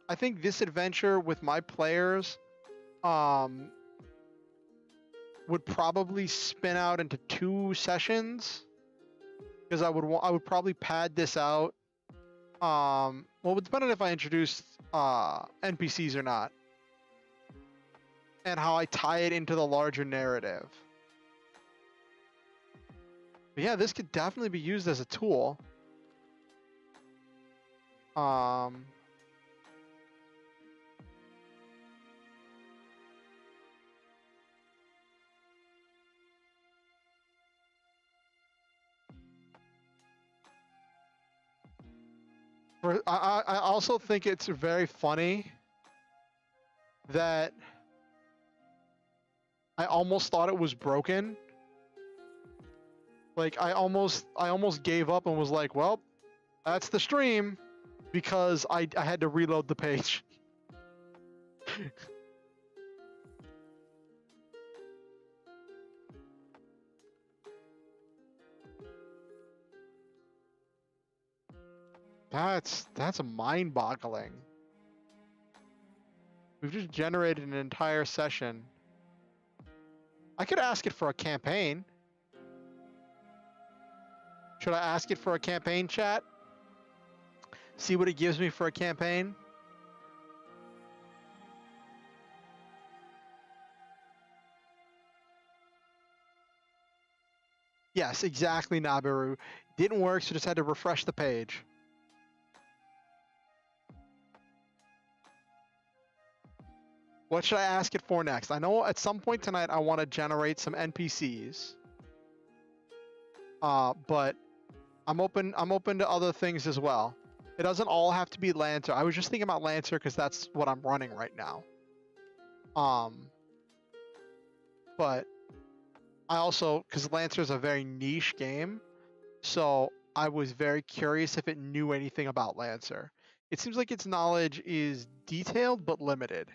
I think this adventure with my players would probably spin out into 2 sessions because I would probably pad this out. Well, it would depend on if I introduced NPCs or not, and how I tie it into the larger narrative. But yeah, this could definitely be used as a tool. I also think it's very funny that I almost thought it was broken. Like I almost gave up and was like, well, that's the stream, because I had to reload the page. That's mind-boggling. We've just generated an entire session. I could ask it for a campaign. Should I ask it for a campaign, chat? See what it gives me for a campaign? Yes, exactly, Nabiru. Didn't work, so just had to refresh the page. What should I ask it for next? I know at some point tonight I want to generate some NPCs. But I'm open to other things as well. It doesn't all have to be Lancer. I was just thinking about Lancer because that's what I'm running right now. But I also, because Lancer is a very niche game, so I was very curious if it knew anything about Lancer. It seems like its knowledge is detailed but limited.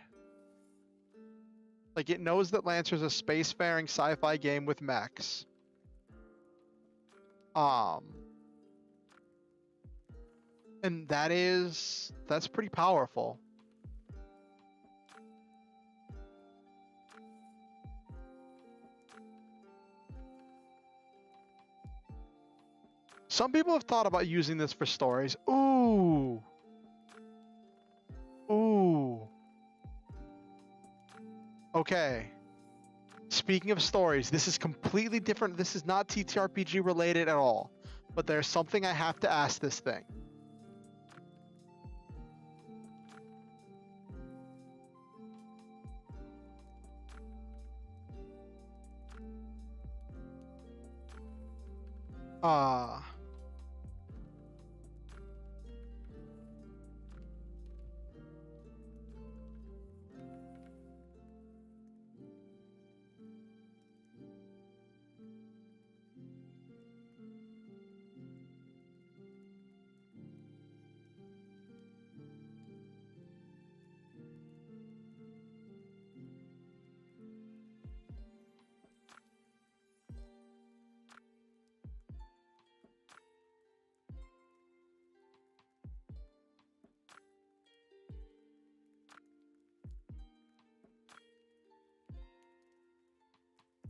Like, it knows that Lancer is a spacefaring sci-fi game with mechs. And that's pretty powerful. Some people have thought about using this for stories. Ooh. Okay. Speaking of stories, this is completely different. This is not TTRPG related at all. But there's something I have to ask this thing.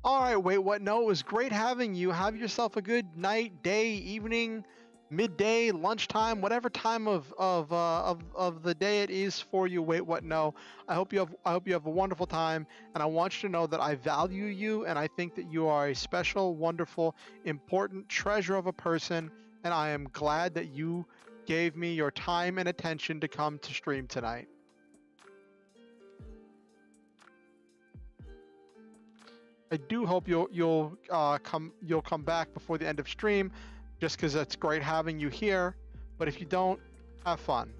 All right, wait, what? No, it was great having you. Have yourself a good night, day, evening, midday, lunchtime, whatever time of the day it is for you. Wait, what? No. I hope you have a wonderful time, and I want you to know that I value you, and I think that you are a special, wonderful, important treasure of a person, and I am glad that you gave me your time and attention to come to stream tonight. I do hope you'll come back before the end of stream, just because it's great having you here. But if you don't, have fun.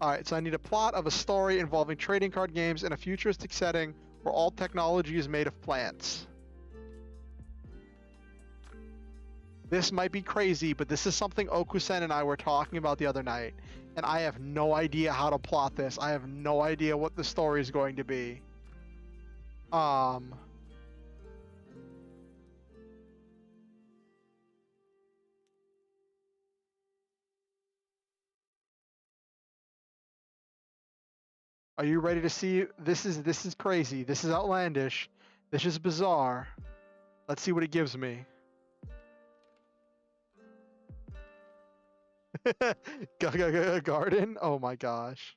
All right, so I need a plot of a story involving trading card games in a futuristic setting where all technology is made of plants. This might be crazy, but this is something Okusen and I were talking about the other night, and I have no idea how to plot this. I have no idea what the story is going to be. Are you ready to see? This is crazy. This is outlandish. This is bizarre. Let's see what it gives me. Garden? Oh my gosh.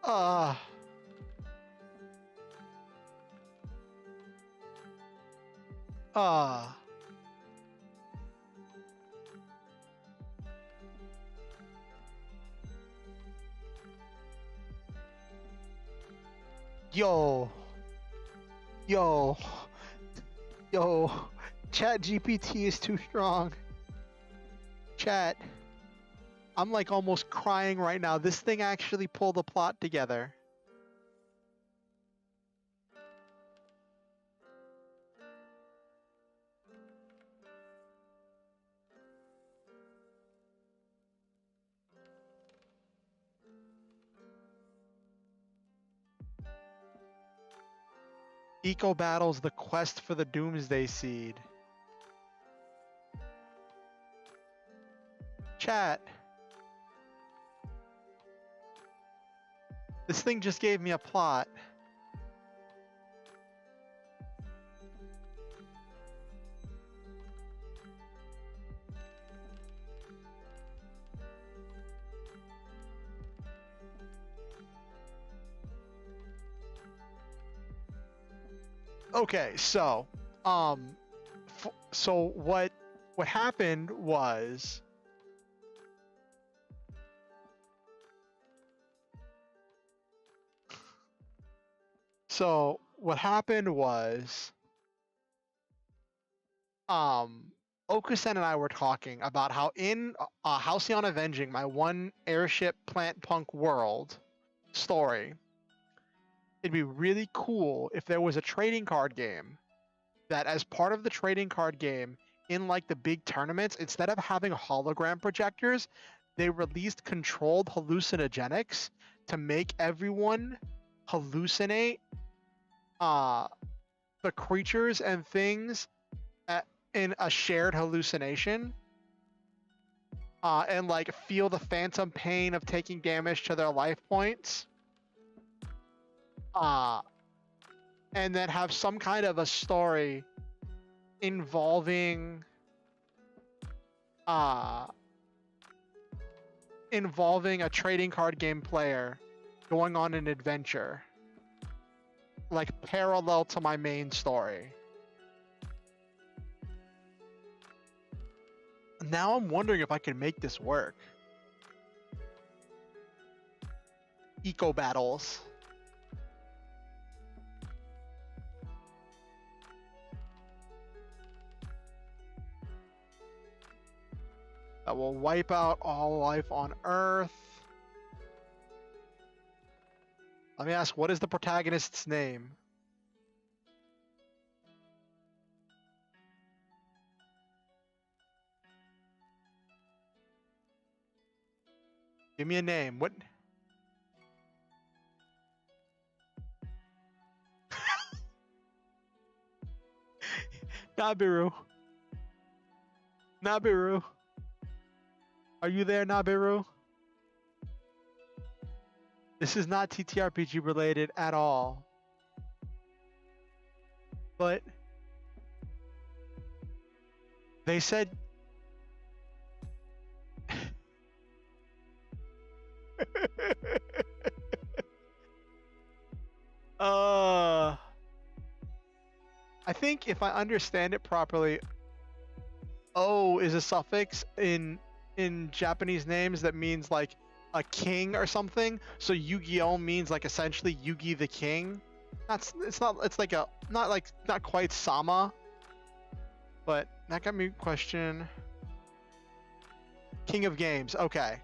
Uh uh yo yo yo Chat GPT is too strong. Chat, I'm like almost crying right now. This thing actually pulled the plot together. Eco Battles, the quest for the Doomsday Seed. Chat. This thing just gave me a plot. Okay, so what happened was Okusen and I were talking about how in Halcyon Avenging, my one airship plant punk world story, it'd be really cool if there was a trading card game that, as part of the trading card game, in like the big tournaments, instead of having hologram projectors, they released controlled hallucinogenics to make everyone hallucinate the creatures and things in a shared hallucination, and like feel the phantom pain of taking damage to their life points, and then have some kind of a story involving a trading card game player going on an adventure, like parallel to my main story. Now I'm wondering if I can make this work. Eco Battles. that will wipe out all life on Earth. Let me ask, what is the protagonist's name? Give me a name. What? Nabiru. Nabiru. Are you there, Nabiru? This is not TTRPG related at all. But they said I think if I understand it properly, O is a suffix in Japanese names that means like a king or something. So Yu-Gi-Oh means like essentially Yugi the king. It's like a not quite Sama. But that got me question. King of Games, okay.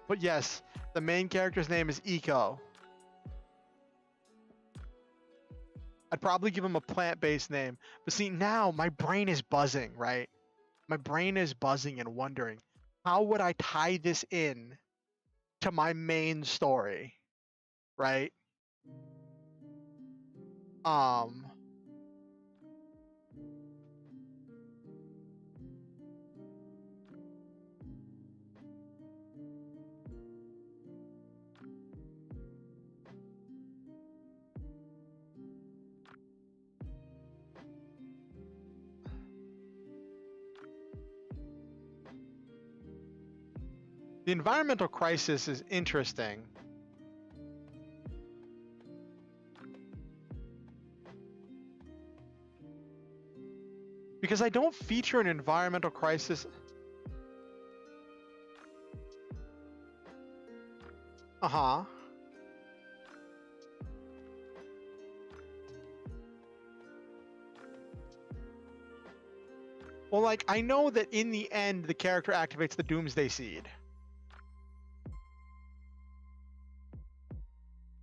But yes, the main character's name is Iko. I'd probably give him a plant-based name. But see, now my brain is buzzing, right? My brain is buzzing and wondering, how would I tie this in to my main story, right? The environmental crisis is interesting. Because I don't feature an environmental crisis. Uh-huh. Well, like, I know that in the end, the character activates the Doomsday Seed.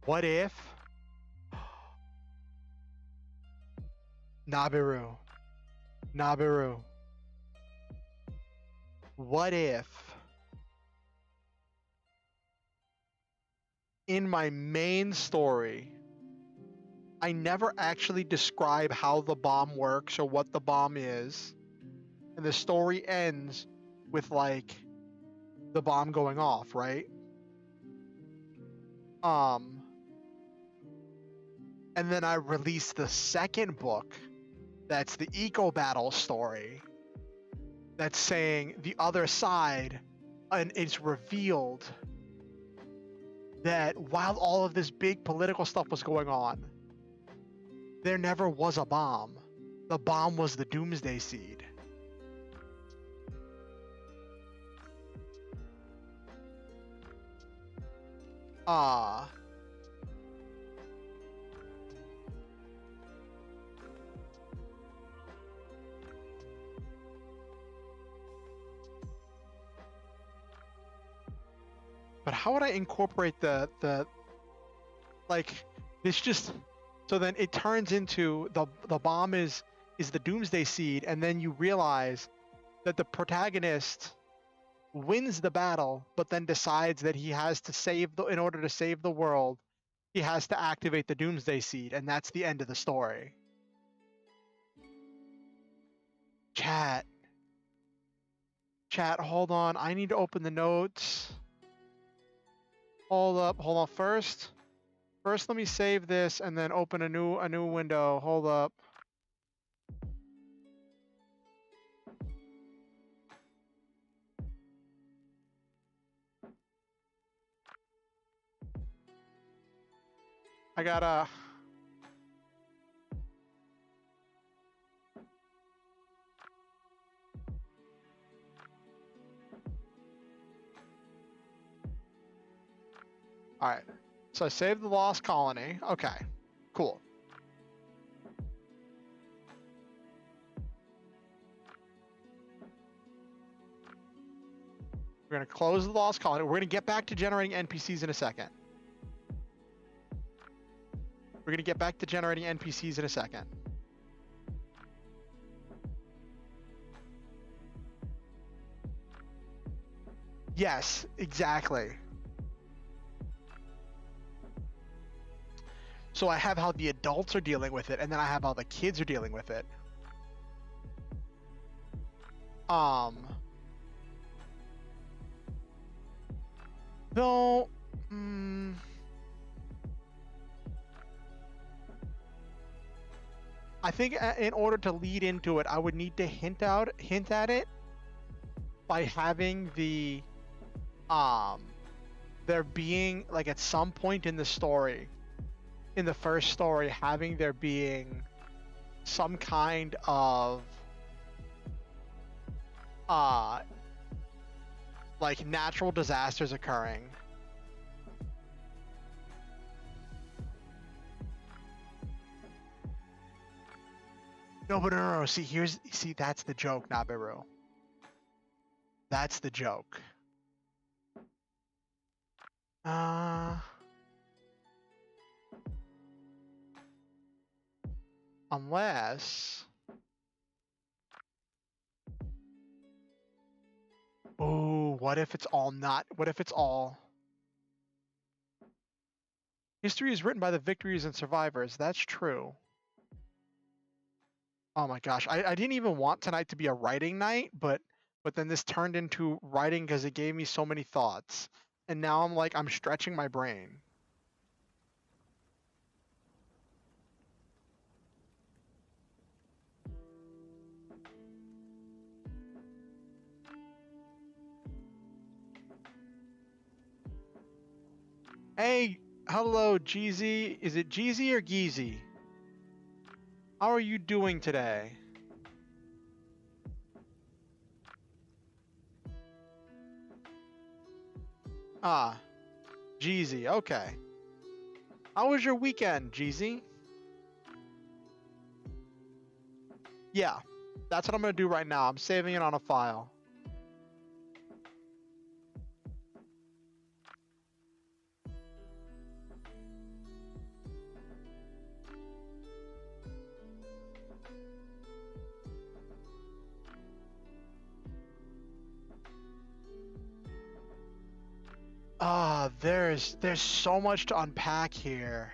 What if? Nabiru. Nabiru. What if in my main story I never actually describe how the bomb works or what the bomb is, and the story ends with like the bomb going off, right? And then I release the second book that's the eco battle story that's saying the other side, and it's revealed that while all of this big political stuff was going on, there never was a bomb. The bomb was the Doomsday Seed. But how would I incorporate the like this just so then it turns into the bomb is the Doomsday Seed, and then you realize that the protagonist wins the battle, but then decides that he has to in order to save the world, he has to activate the Doomsday Seed, and that's the end of the story. Chat, hold on. I need to open the notes. Hold on. First, let me save this and then open a new window. Hold up. I gotta. All right. So I saved the Lost Colony. Okay, cool. We're going to close the lost colony. We're going to get back to generating NPCs in a second. We're going to get back to generating NPCs in a second. Yes, exactly. So I have how the adults are dealing with it, and then I have how the kids are dealing with it. Though, I think in order to lead into it, I would need to hint at it by having the, there being, like, at some point in the story, in the first story, having there being some kind of, like, natural disasters occurring. No, but no. See, that's the joke, Nabiru. That's the joke. Unless... Oh, what if it's all not... What if it's all... History is written by the victories and survivors. That's true. Oh my gosh. I didn't even want tonight to be a writing night, but then this turned into writing because it gave me so many thoughts. And now I'm like, I'm stretching my brain. Hey, hello, Jeezy. Is it Jeezy or Geezy? How are you doing today? Ah, Jeezy, okay. How was your weekend, Jeezy? Yeah, that's what I'm gonna do right now. I'm saving it on a file. Ah, there's so much to unpack here.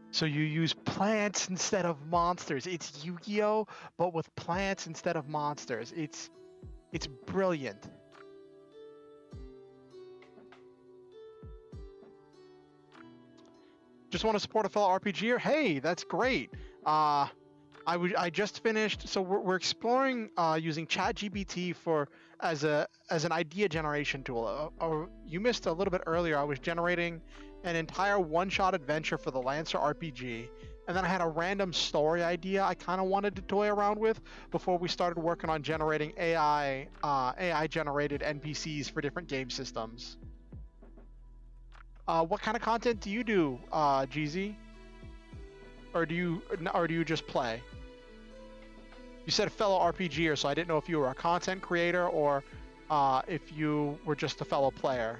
So you use plants instead of monsters. It's Yu-Gi-Oh, but with plants instead of monsters. It's brilliant. Just want to support a fellow RPGer? Hey, that's great. I just finished. So we're exploring using Chat GPT as an idea generation tool. You missed a little bit earlier. I was generating an entire one-shot adventure for the Lancer RPG, and then I had a random story idea I kind of wanted to toy around with before we started working on generating AI generated NPCs for different game systems. What kind of content do you do, GZ? Or do you just play? You said a fellow RPGer, so I didn't know if you were a content creator or if you were just a fellow player.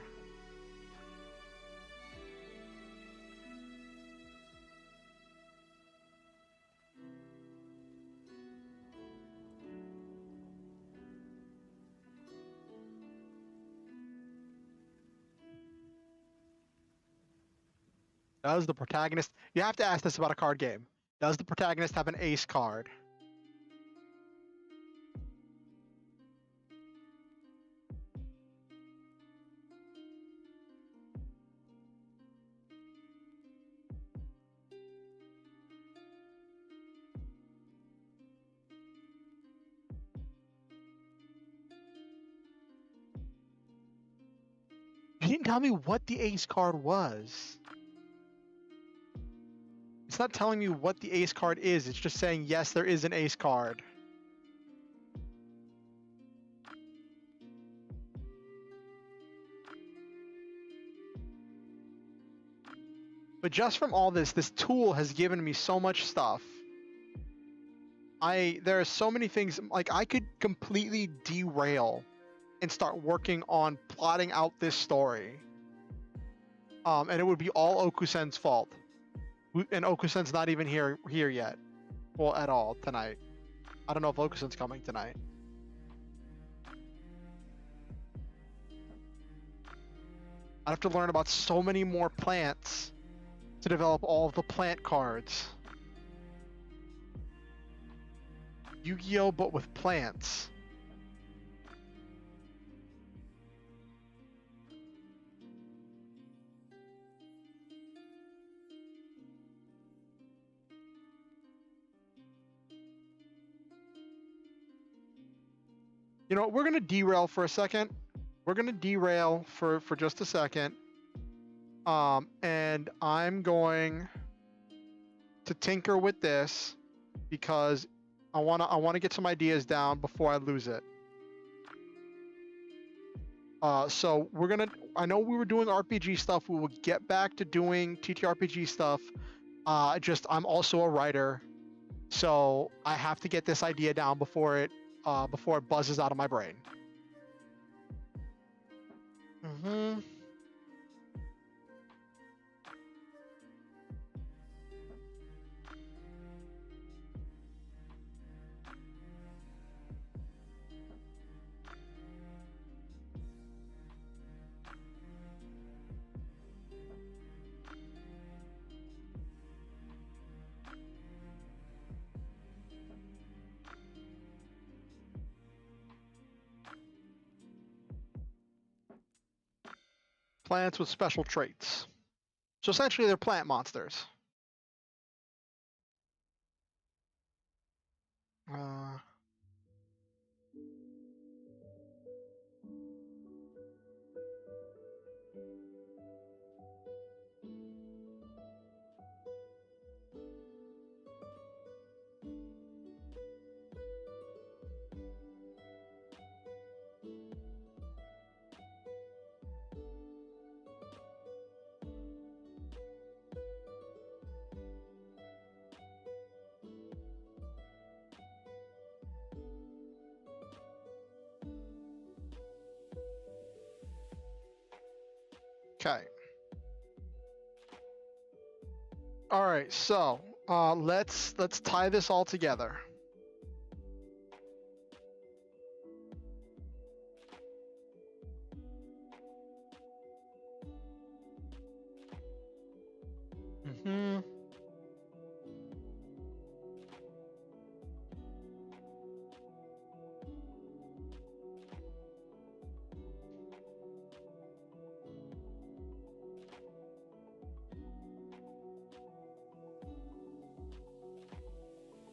Does the protagonist... You have to ask this about a card game. Does the protagonist have an ace card? You didn't tell me what the ace card was. It's not telling me what the ace card is. It's just saying, yes, there is an ace card. But just from all this tool has given me so much stuff. There are so many things, like I could completely derail and start working on plotting out this story. And it would be all Okusen's fault. And Okusen's not even here yet. Well, at all tonight. I don't know if Okusen's coming tonight. I have to learn about so many more plants to develop all of the plant cards. Yu-Gi-Oh, but with plants. You know, we're gonna derail for a second. We're gonna derail for just a second. And I'm going to tinker with this because I wanna get some ideas down before I lose it. So we're gonna. I know we were doing RPG stuff. We will get back to doing TTRPG stuff. I'm also a writer, so I have to get this idea down before it buzzes out of my brain. Plants with special traits. So essentially they're plant monsters. Okay. All right, so let's tie this all together.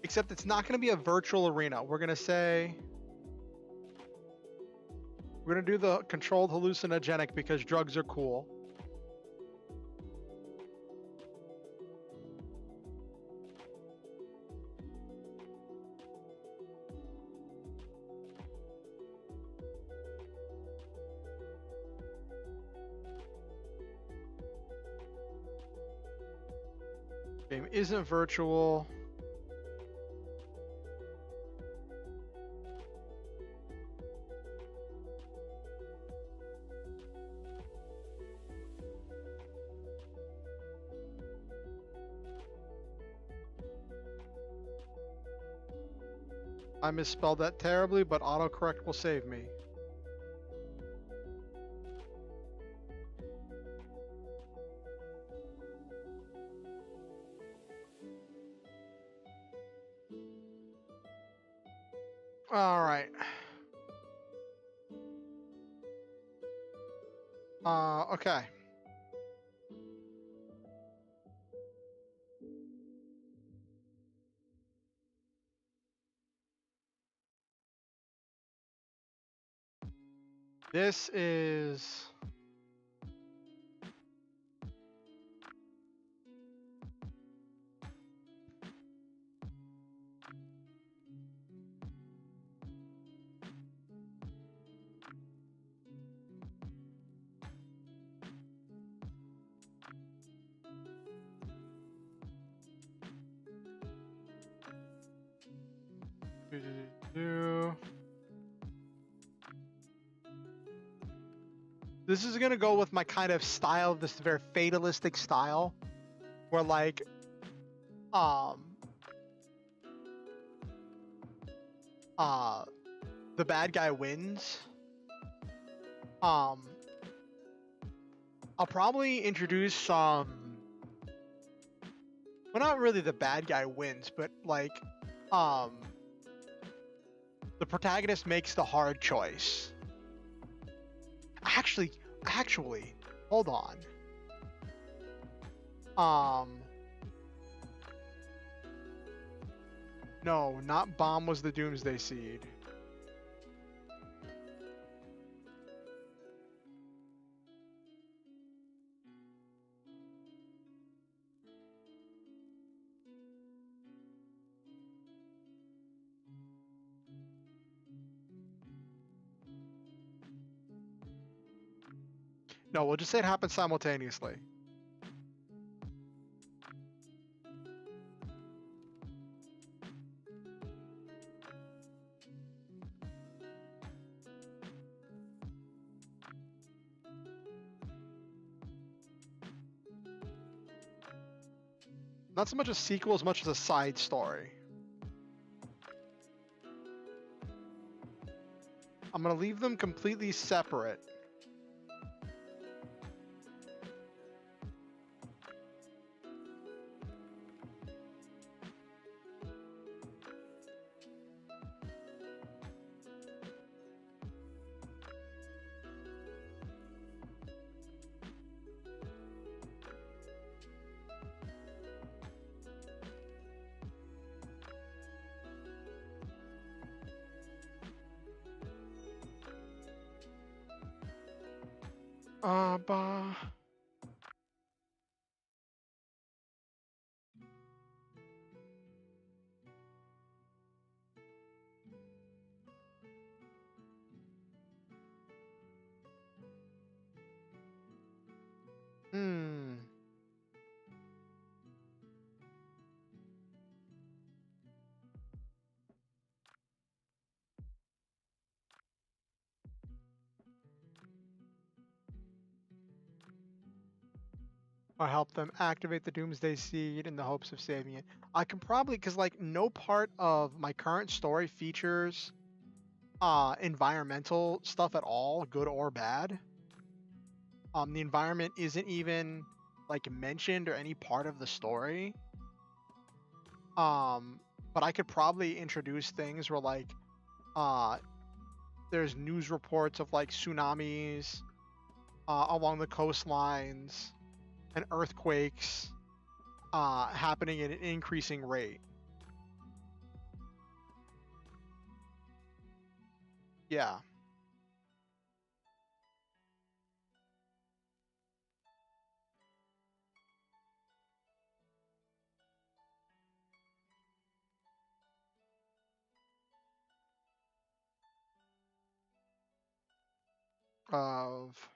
Except it's not going to be a virtual arena. We're going to say... We're going to do the controlled hallucinogenic because drugs are cool. Game isn't virtual. I misspelled that terribly, but autocorrect will save me. All right. Okay. This is this is gonna go with my kind of style, this very fatalistic style, where like, um, the bad guy wins. I'll probably introduce some. Well, not really the bad guy wins, but like, the protagonist makes the hard choice. Actually, hold on. No, not Bomb was the Doomsday Seed. No, we'll just say it happened simultaneously. Not so much a sequel as much as a side story. I'm gonna leave them completely separate. Bah. Or help them activate the Doomsday Seed in the hopes of saving it. I can probably, because like no part of my current story features environmental stuff at all, good or bad. The environment isn't even like mentioned or any part of the story. But I could probably introduce things where like there's news reports of like tsunamis along the coastlines and earthquakes happening at an increasing rate. Yeah. Of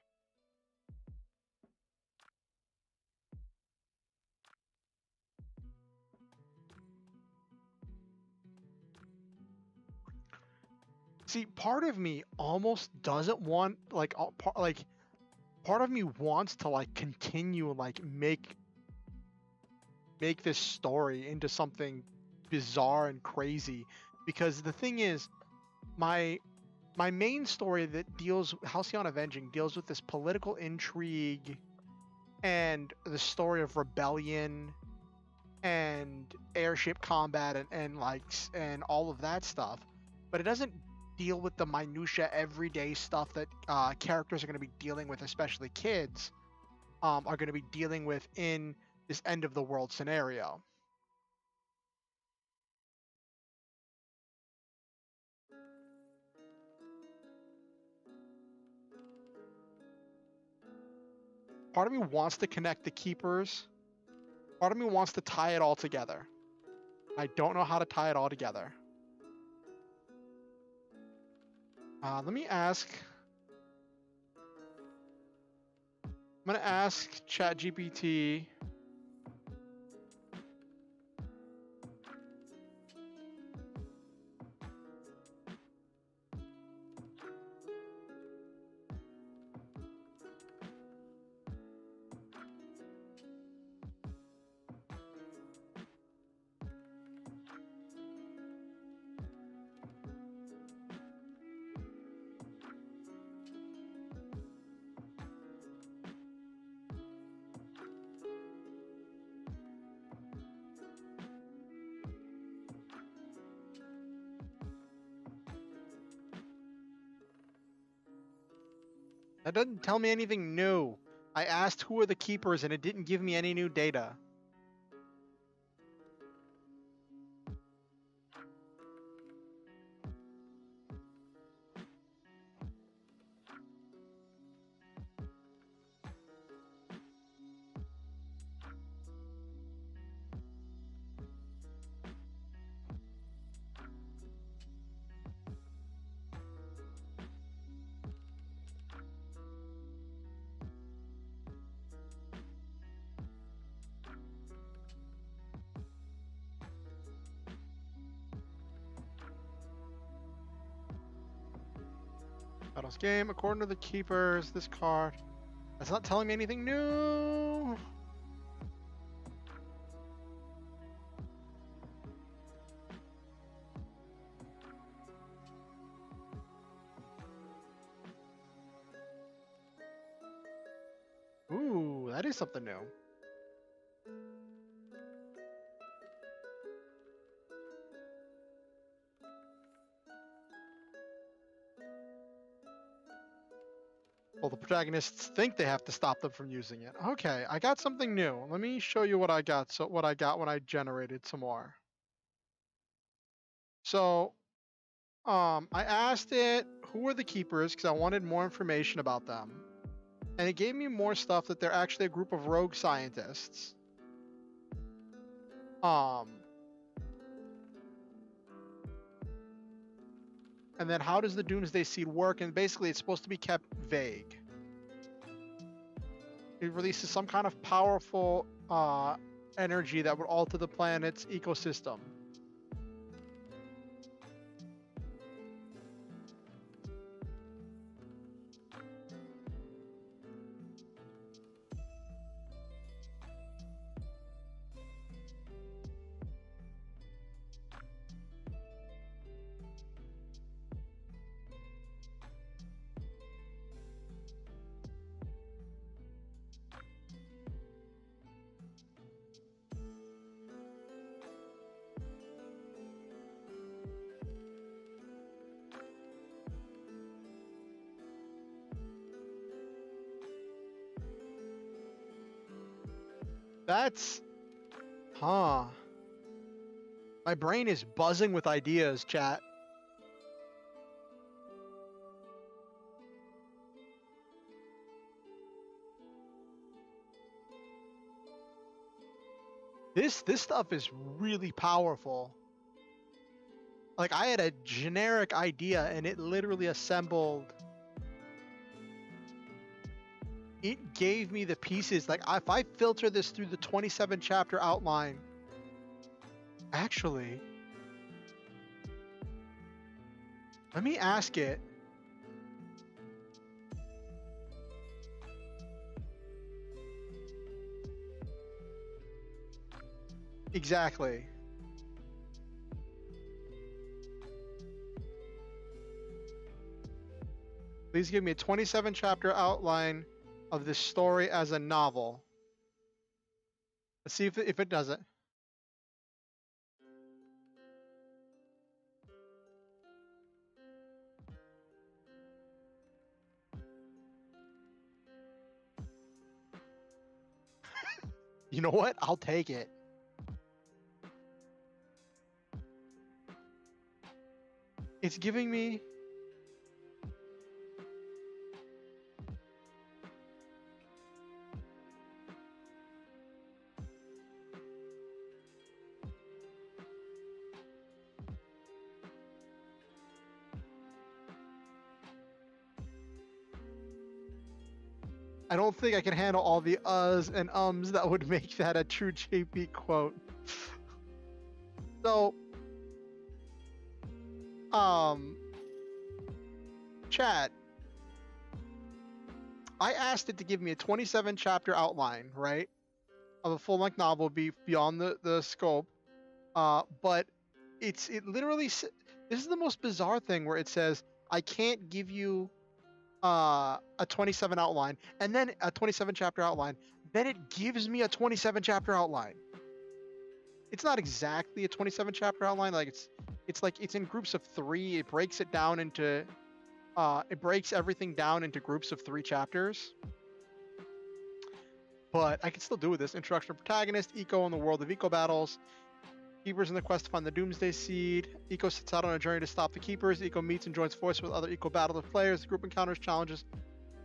See, part of me almost doesn't want like part of me wants to like continue like make this story into something bizarre and crazy, because the thing is, my main story that deals Halcyon Avenging deals with this political intrigue and the story of rebellion and airship combat and all of that stuff. but it doesn't deal with the minutia everyday stuff that characters are going to be dealing with, especially kids are going to be dealing with in this end of the world scenario. Part of me wants to connect the keepers. Part of me wants to tie it all together. I don't know how to tie it all together. Let me ask. I'm going to ask Chat GPT. That doesn't tell me anything new. I asked who are the keepers and it didn't give me any new data. Battles game, according to the keepers, this card. That's not telling me anything new. Ooh, that is something new. Well, the protagonists think they have to stop them from using it. Okay, I got something new. Let me show you what I got. So what I got when I generated some more. So, I asked it who are the keepers because I wanted more information about them, and it gave me more stuff that they're actually a group of rogue scientists. And then how does the Doomsday Seed work? And basically, it's supposed to be kept vague. It releases some kind of powerful energy that would alter the planet's ecosystem. That's... Huh. My brain is buzzing with ideas, chat. This stuff is really powerful. Like, I had a generic idea and it literally assembled. It gave me the pieces. Like, if I filter this through the 27 chapter outline, actually, let me ask it. Exactly. Please give me a 27 chapter outline of this story as a novel. Let's see if it does it. You know what? I'll take it. It's giving me... I don't think I can handle all the uhs and ums that would make that a true JP quote. So, chat, I asked it to give me a 27 chapter outline, right, of a full length novel beyond the scope. But it literally, this is the most bizarre thing where it says, I can't give you a 27 outline and then a 27 chapter outline. Then it gives me a 27 chapter outline. It's not exactly a 27 chapter outline. Like it's like it's in groups of 3. It breaks it down into it breaks everything down into groups of 3 chapters. But I can still do with this. Introduction of protagonist, Eco in the world of Eco battles, Keepers in the quest to find the Doomsday Seed. Eco sets out on a journey to stop the Keepers. Eco meets and joins forces with other Eco battler players. The group encounters challenges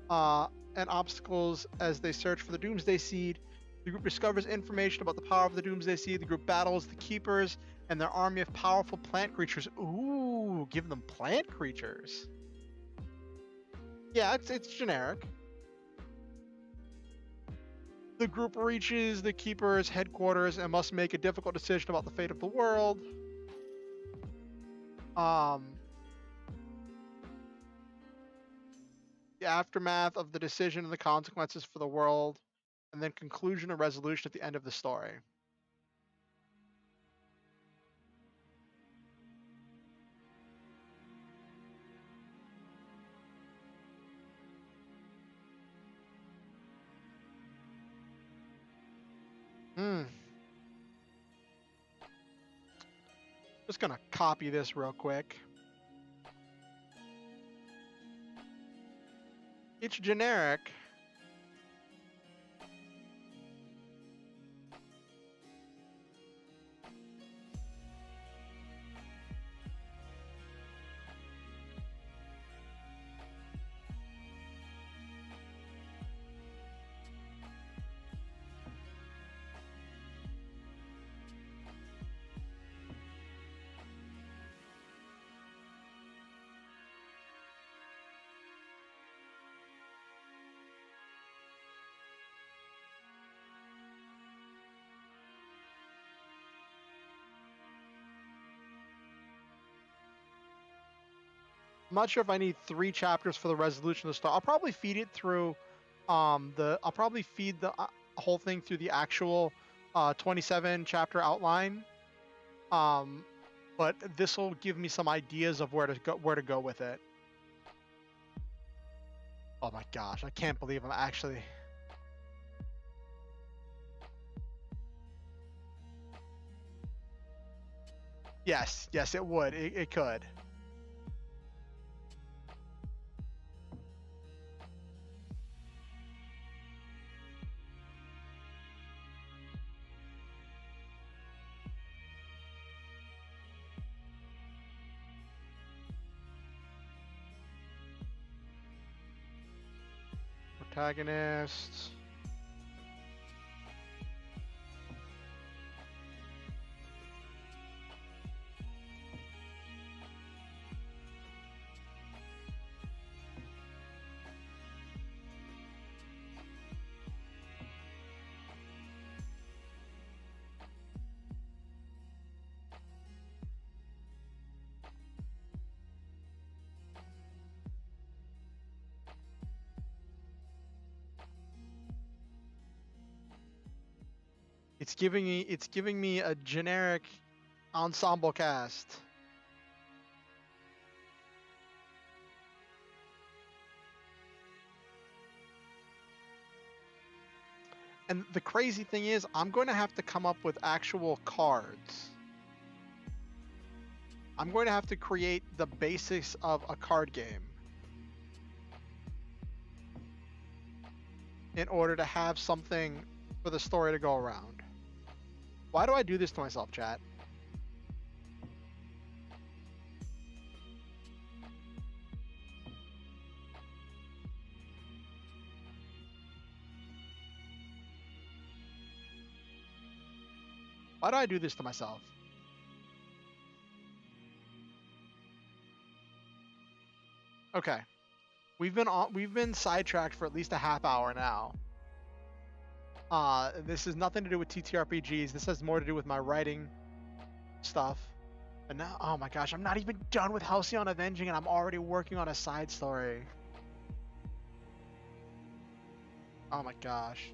and obstacles as they search for the Doomsday Seed. The group discovers information about the power of the Doomsday Seed. The group battles the Keepers and their army of powerful plant creatures. Ooh, give them plant creatures. Yeah, it's generic. The group reaches the Keeper's headquarters and must make a difficult decision about the fate of the world. The aftermath of the decision and the consequences for the world, and then conclusion and resolution at the end of the story. Just gonna copy this real quick. It's generic. I'm not sure if I need 3 chapters for the resolution of the story. I'll probably feed it through I'll probably feed the whole thing through the actual 27 chapter outline. But this will give me some ideas of where to go with it. Oh my gosh, I can't believe I'm actually... Yes, it would. It could. Protagonist. It's giving me a generic ensemble cast. And the crazy thing is, I'm going to have to come up with actual cards. I'm going to have to create the basics of a card game in order to have something for the story to go around. Why do I do this to myself, chat? Why do I do this to myself? Okay. We've been sidetracked for at least a half hour now. This has nothing to do with TTRPGs. This has more to do with my writing stuff. And now, oh my gosh, I'm not even done with Halcyon Avenging and I'm already working on a side story. Oh my gosh.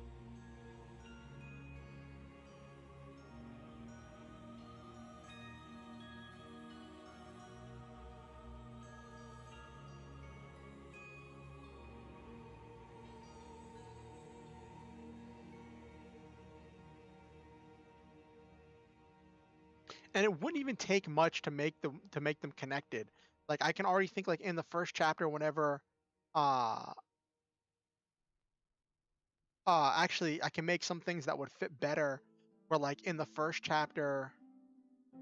And it wouldn't even take much to make them connected. Like I can already think like in the first chapter whenever actually I can make some things that would fit better where like in the first chapter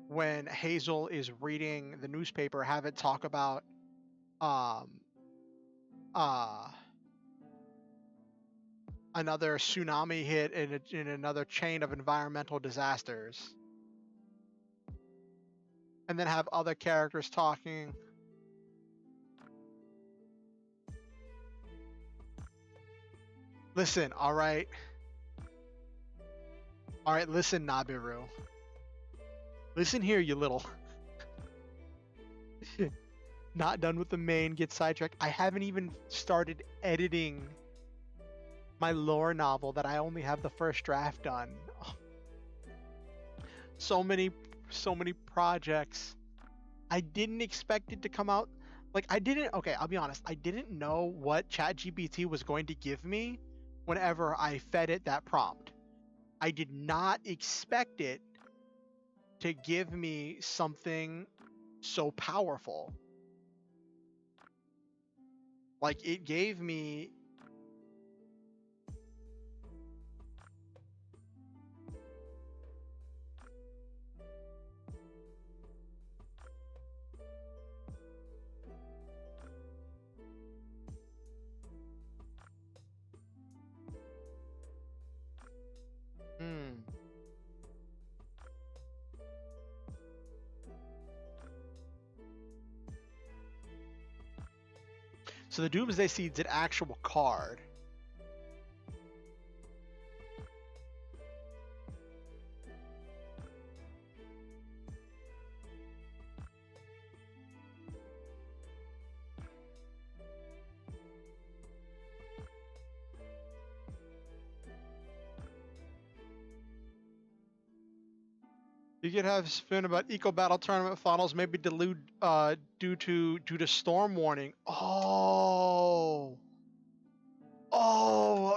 when Hazel is reading the newspaper, have it talk about another tsunami hit in another chain of environmental disasters. And then have other characters talking. Listen, all right. All right, listen, Nabiru. Listen here, you little. Not done with the main, get sidetracked. I haven't even started editing my lore novel that I only have the first draft done. So many projects. I didn't expect it to come out. Like okay, I'll be honest. I didn't know what Chat GPT was going to give me whenever I fed it that prompt. I did not expect it to give me something so powerful. Like it gave me So the Doomsday Seed's an actual card. You could have spin about Eco Battle Tournament finals, maybe delude due to storm warning. Oh,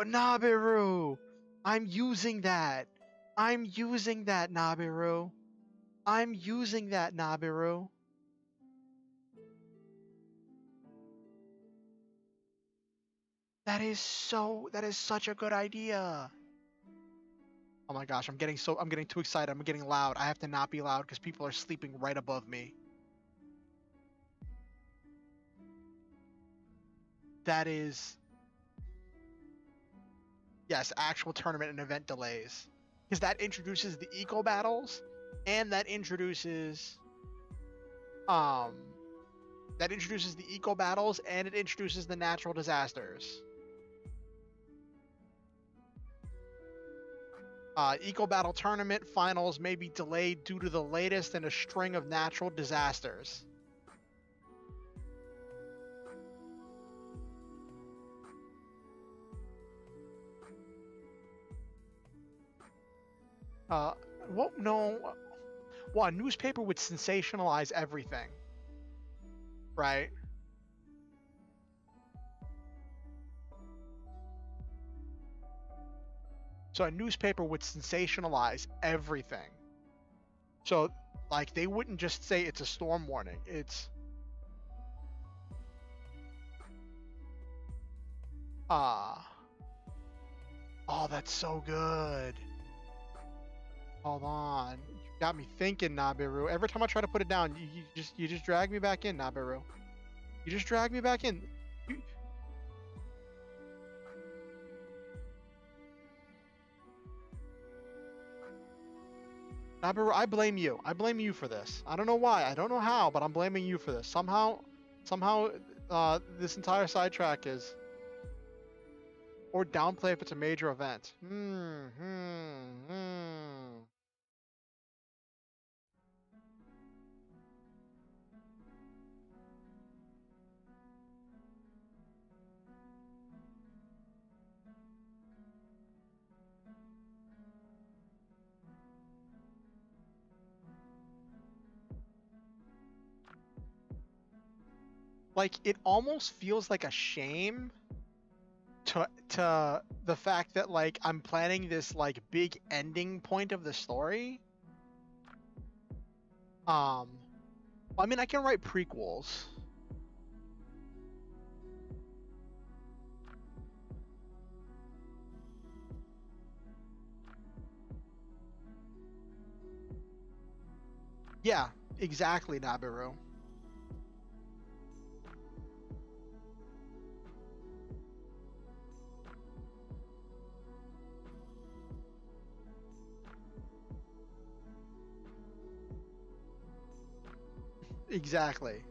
Nabiru, I'm using that. I'm using that, Nabiru. I'm using that, Nabiru. That is such a good idea. Oh my gosh, I'm getting too excited. I'm getting loud. I have to not be loud because people are sleeping right above me. That is... Yes, actual tournament and event delays. Because that introduces the eco battles and that introduces the eco battles and it introduces the natural disasters. Eco Battle Tournament finals may be delayed due to the latest in a string of natural disasters. Well, no. Well, a newspaper would sensationalize everything, right? So a newspaper would sensationalize everything. So, like, they wouldn't just say it's a storm warning. It's... Oh, that's so good. Hold on. You got me thinking, Nabiru. Every time I try to put it down, you just drag me back in, Nabiru. You just drag me back in. You... Nabiru, I blame you. I blame you for this. I don't know why. I don't know how, but I'm blaming you for this. Somehow, this entire sidetrack is... Or downplay if it's a major event. Like, it almost feels like a shame to the fact that, like, I'm planning this, like, big ending point of the story. I mean, I can write prequels. Yeah, exactly, Nabiru. Exactly.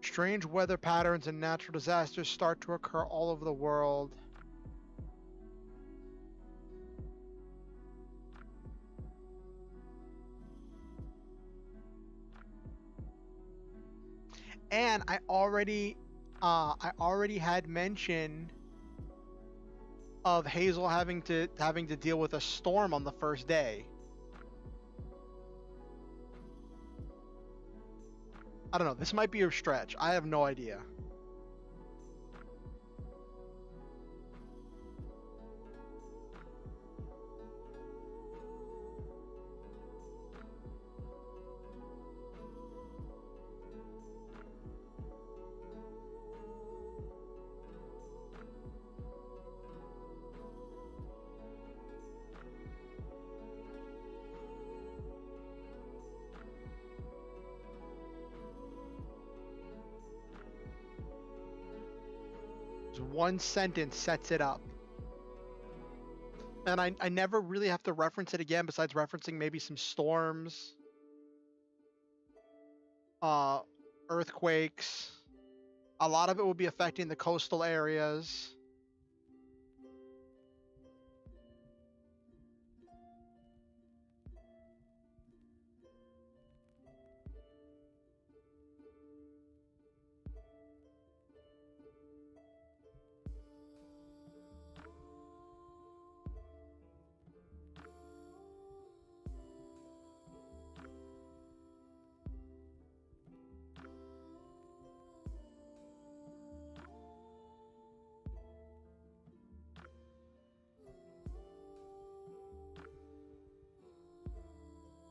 Strange weather patterns and natural disasters start to occur all over the world. And I already had mention of Hazel having to deal with a storm on the first day. I don't know. This might be a stretch. I have no idea. One sentence sets it up. And I never really have to reference it again besides referencing maybe some storms, earthquakes. A lot of it will be affecting the coastal areas.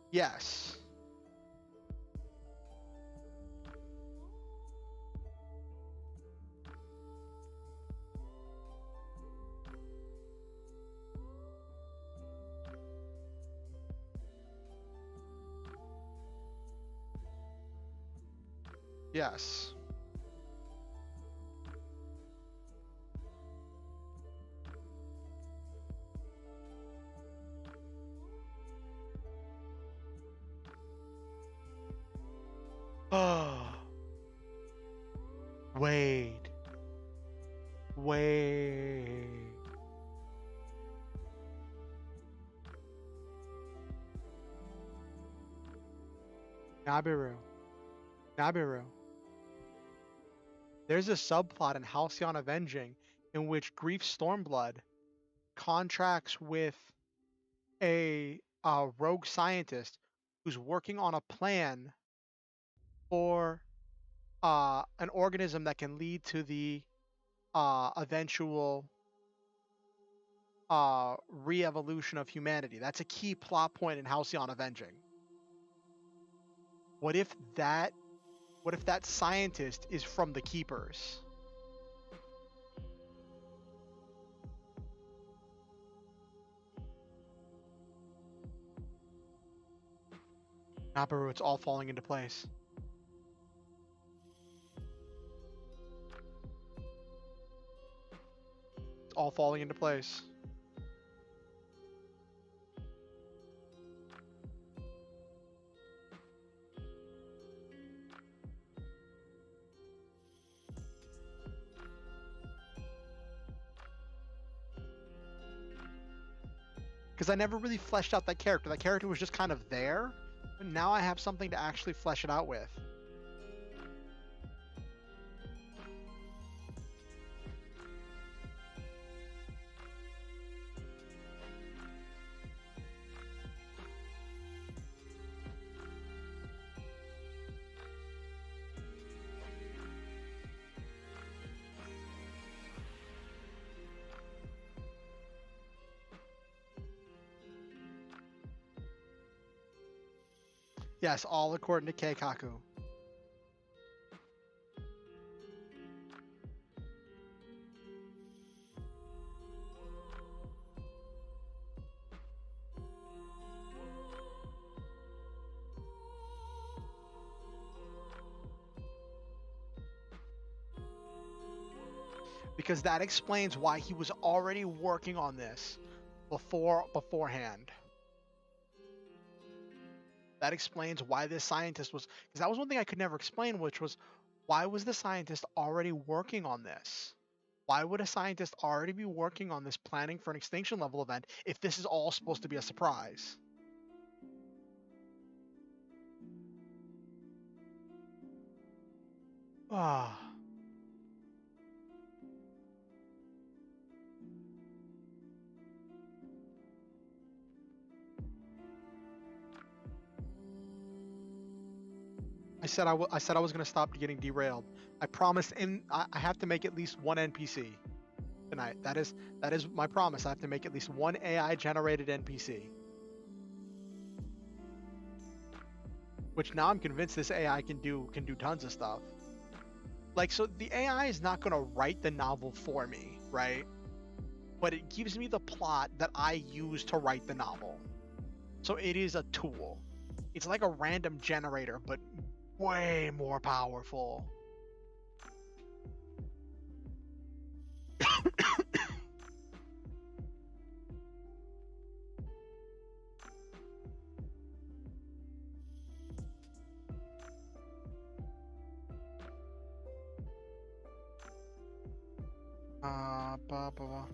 Yes. Yes. Oh. Wait. Wait. Nabiru. Nabiru. There's a subplot in Halcyon Avenging in which Grief Stormblood contracts with a rogue scientist who's working on a plan for an organism that can lead to the eventual re-evolution of humanity. That's a key plot point in Halcyon Avenging. What if that scientist is from the Keepers? Nabaru, it's all falling into place. It's all falling into place. Because I never really fleshed out that character. That character was just kind of there, but now I have something to actually flesh it out with. Yes, all according to Keikaku. Because that explains why he was already working on this beforehand. That explains why this scientist was, because that was one thing I could never explain, which was why was the scientist already working on this? Why would a scientist already be working on this, planning for an extinction level event, if this is all supposed to be a surprise? Ah. I said I was gonna stop getting derailed. I promised, and I have to make at least one NPC tonight. That is my promise. I have to make at least one AI generated NPC. Which now I'm convinced this AI can do tons of stuff. Like, so the AI is not gonna write the novel for me, right? But it gives me the plot that I use to write the novel. So it is a tool. It's like a random generator, but way more powerful. Blah, blah, blah.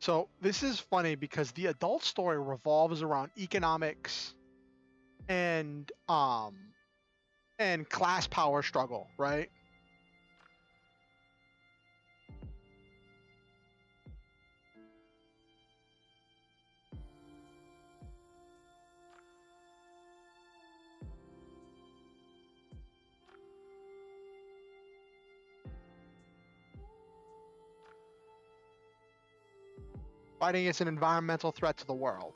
So this is funny because the adult story revolves around economics and class power struggle, right? Fighting against an environmental threat to the world.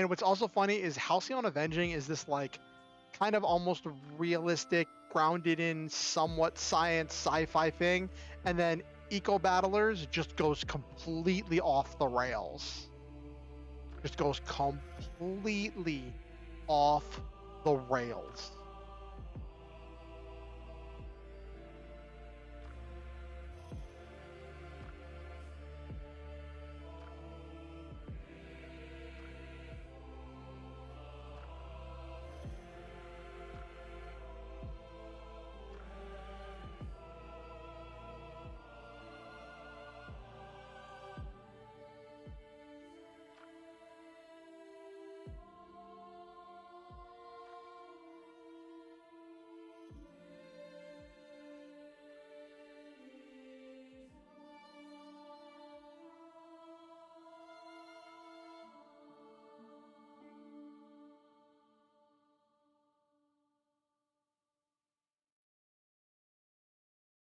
And what's also funny is Halcyon Avenging is this like kind of almost realistic, grounded in somewhat science sci-fi thing, and then Eco Battlers just goes completely off the rails. Just goes completely off the rails.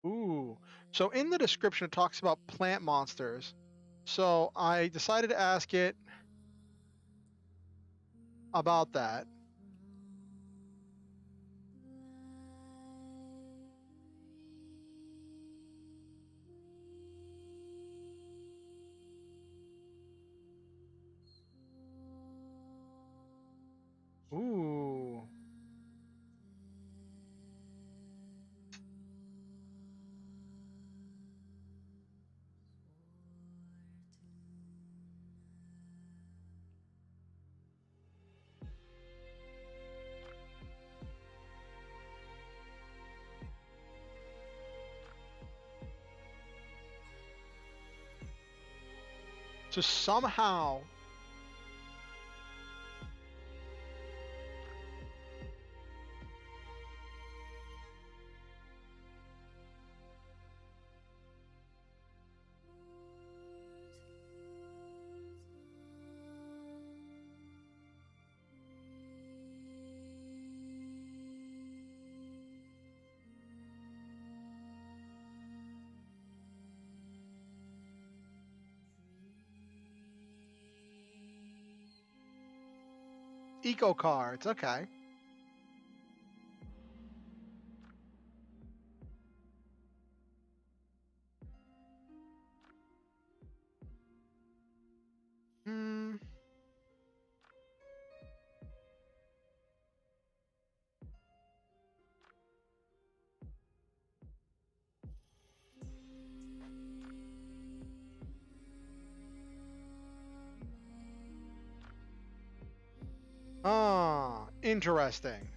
Ooh. So in the description, it talks about plant monsters. So I decided to ask it about that. Ooh. So somehow eco cards, okay. Hmm. Ah, interesting.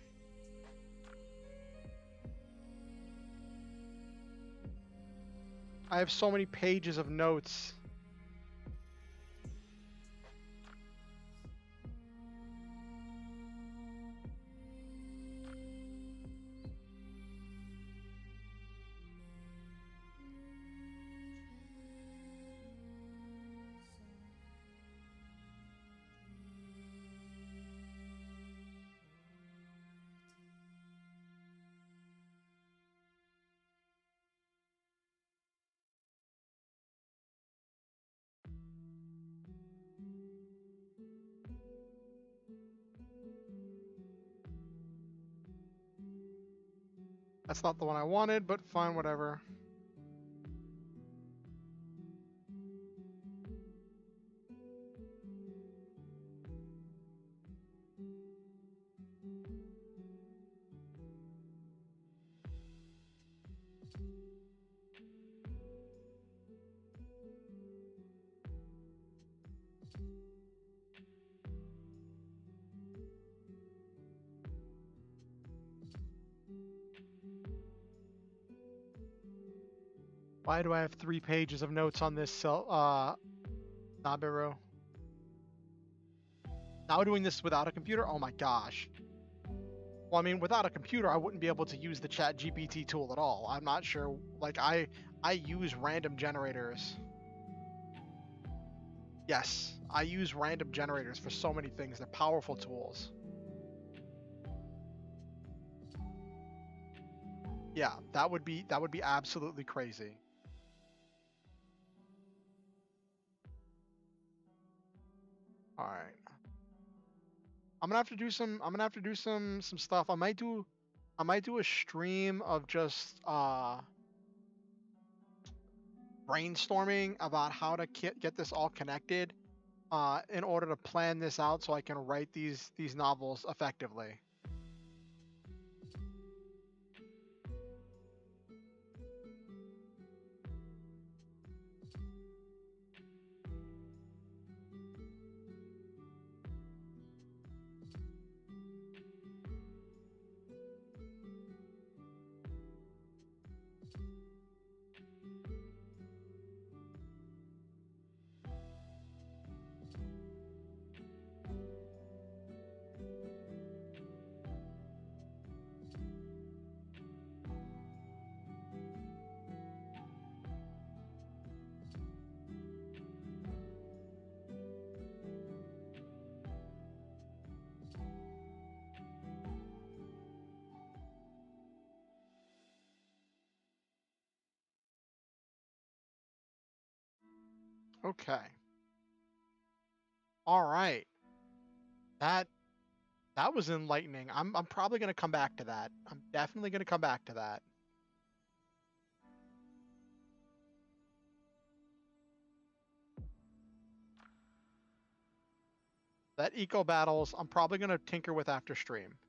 I have so many pages of notes. That's not the one I wanted, but fine, whatever. Why do I have 3 pages of notes on this Nabiru? Now doing this without a computer? Oh my gosh. Well, I mean, without a computer, I wouldn't be able to use the Chat GPT tool at all. I'm not sure. Like, I use random generators. Yes, I use random generators for so many things. They're powerful tools. Yeah, that would be absolutely crazy. All right. I'm gonna have to do some. I'm gonna have to do some stuff. I might do a stream of just brainstorming about how to get this all connected in order to plan this out so I can write these novels effectively. Okay. All right. That that was enlightening. I'm probably gonna come back to that. I'm definitely gonna come back to that. That eco battles, I'm probably gonna tinker with after stream.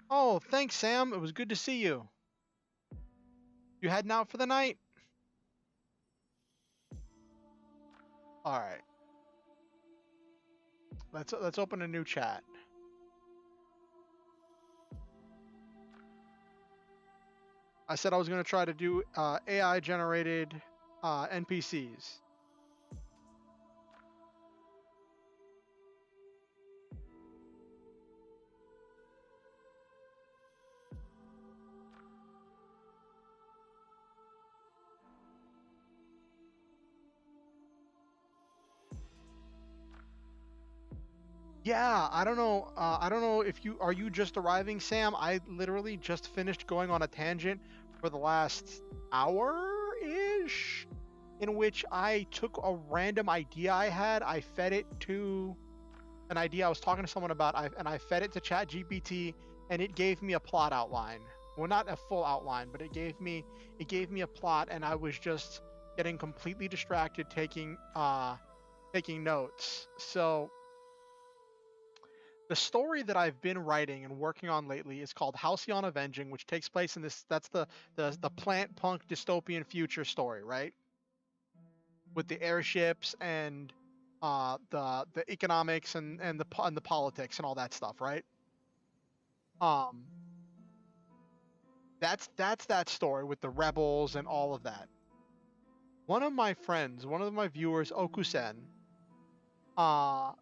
Oh, thanks, Sam. It was good to see you. You heading out for the night? All right. Let's open a new chat. I said I was gonna try to do AI generated NPCs. Yeah, I don't know. I don't know if you are you just arriving, Sam. I literally just finished going on a tangent for the last hour-ish, in which I took a random idea I had. I fed it to an idea I was talking to someone about, and I fed it to Chat GPT, and it gave me a plot outline. Well, not a full outline, but it gave me a plot, and I was just getting completely distracted taking notes. So the story that I've been writing and working on lately is called Halcyon Avenging, which takes place in this. That's the plant punk dystopian future story, right? With the airships and the economics and the politics and all that stuff, right? Um, that's that story with the rebels and all of that. One of my friends, one of my viewers, Okusen, uh,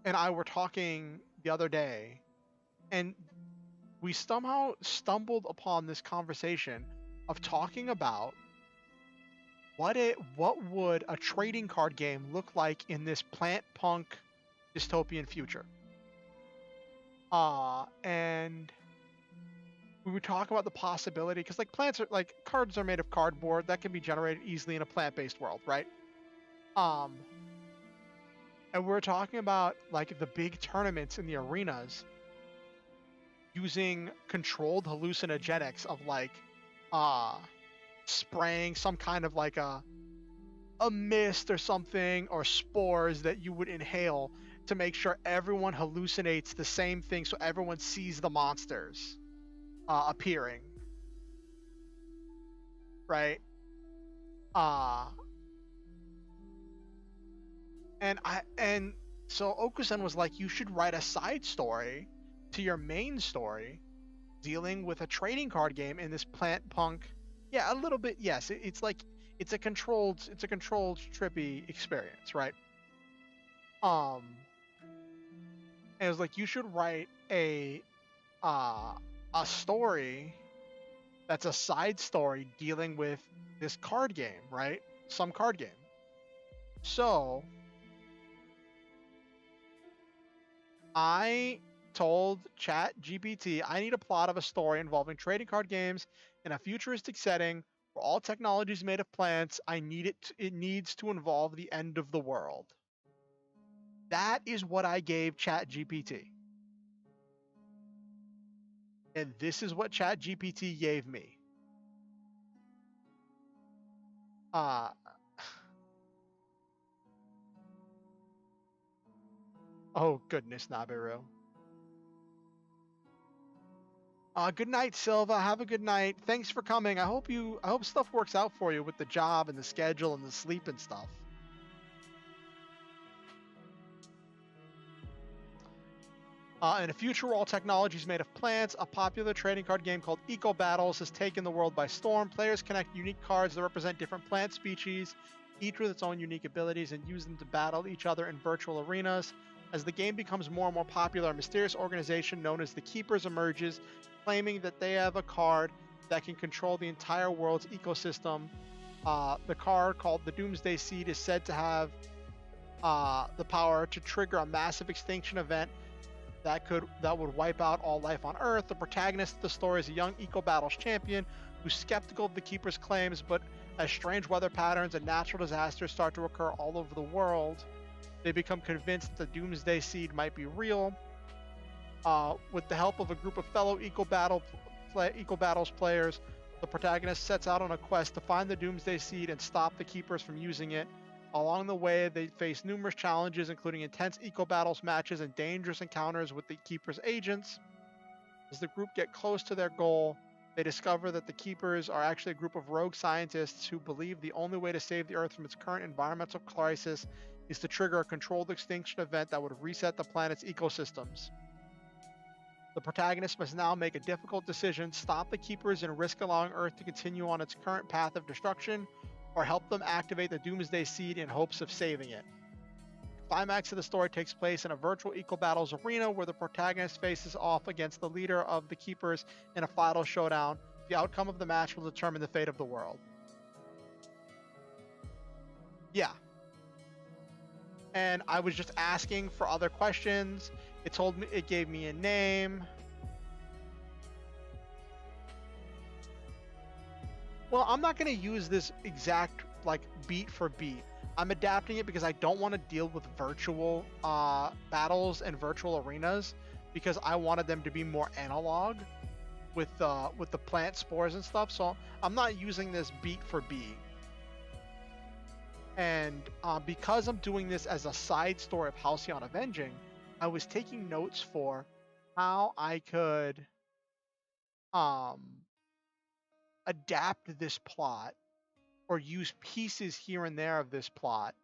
and I were talking the other day, and we somehow stumbled upon this conversation of talking about what would a trading card game look like in this plant punk dystopian future. And we would talk about the possibility because like plants are like cards are made of cardboard that can be generated easily in a plant-based world, right? Um, and we're talking about like the big tournaments in the arenas using controlled hallucinogenics of like uh spraying some kind of like a mist or something or spores that you would inhale to make sure everyone hallucinates the same thing so everyone sees the monsters appearing, right? uh and so Okusen was like, you should write a side story to your main story dealing with a trading card game in this plant punk. Yeah, a little bit, yes. It's like it's a controlled trippy experience, right? um and it was like, you should write uh a story that's a side story dealing with this card game, right? Some card game. So I told Chat GPT I need a plot of a story involving trading card games in a futuristic setting For all technologies made of plants, it needs to involve the end of the world. That is what I gave Chat GPT. And this is what Chat GPT gave me. Oh goodness, Nabiru. Good night, Silva. Have a good night. Thanks for coming. I hope stuff works out for you with the job and the schedule and the sleep and stuff. In a future where all technology is made of plants, a popular trading card game called Eco Battles has taken the world by storm. Players connect unique cards that represent different plant species, each with its own unique abilities, and use them to battle each other in virtual arenas. As the game becomes more and more popular, a mysterious organization known as the Keepers emerges, claiming that they have a card that can control the entire world's ecosystem. The card, called the Doomsday Seed, is said to have the power to trigger a massive extinction event that would wipe out all life on Earth. The protagonist of the story is a young Eco Battles champion who's skeptical of the Keeper's claims, but as strange weather patterns and natural disasters start to occur all over the world, they become convinced that the Doomsday Seed might be real. With the help of a group of fellow Eco Battles players, the protagonist sets out on a quest to find the Doomsday Seed and stop the Keepers from using it. Along the way, they face numerous challenges, including intense Eco Battles matches and dangerous encounters with the Keepers' agents. As the group get close to their goal, they discover that the Keepers are actually a group of rogue scientists who believe the only way to save the Earth from its current environmental crisis is to trigger a controlled extinction event that would reset the planet's ecosystems. The protagonist must now make a difficult decision: stop the Keepers and risk allowing Earth to continue on its current path of destruction, or help them activate the Doomsday Seed in hopes of saving it. The climax of the story takes place in a virtual Eco Battles arena where the protagonist faces off against the leader of the Keepers in a final showdown. The outcome of the match will determine the fate of the world. Yeah. And I was just asking for other questions. It gave me a name. Well, I'm not going to use this exact beat for beat. I'm adapting it because I don't want to deal with virtual battles and virtual arenas, because I wanted them to be more analog with the plant spores and stuff. So I'm not using this beat for beat. And because I'm doing this as a side story of Halcyon Avenging, I was taking notes for how I could adapt this plot or use pieces here and there of this plot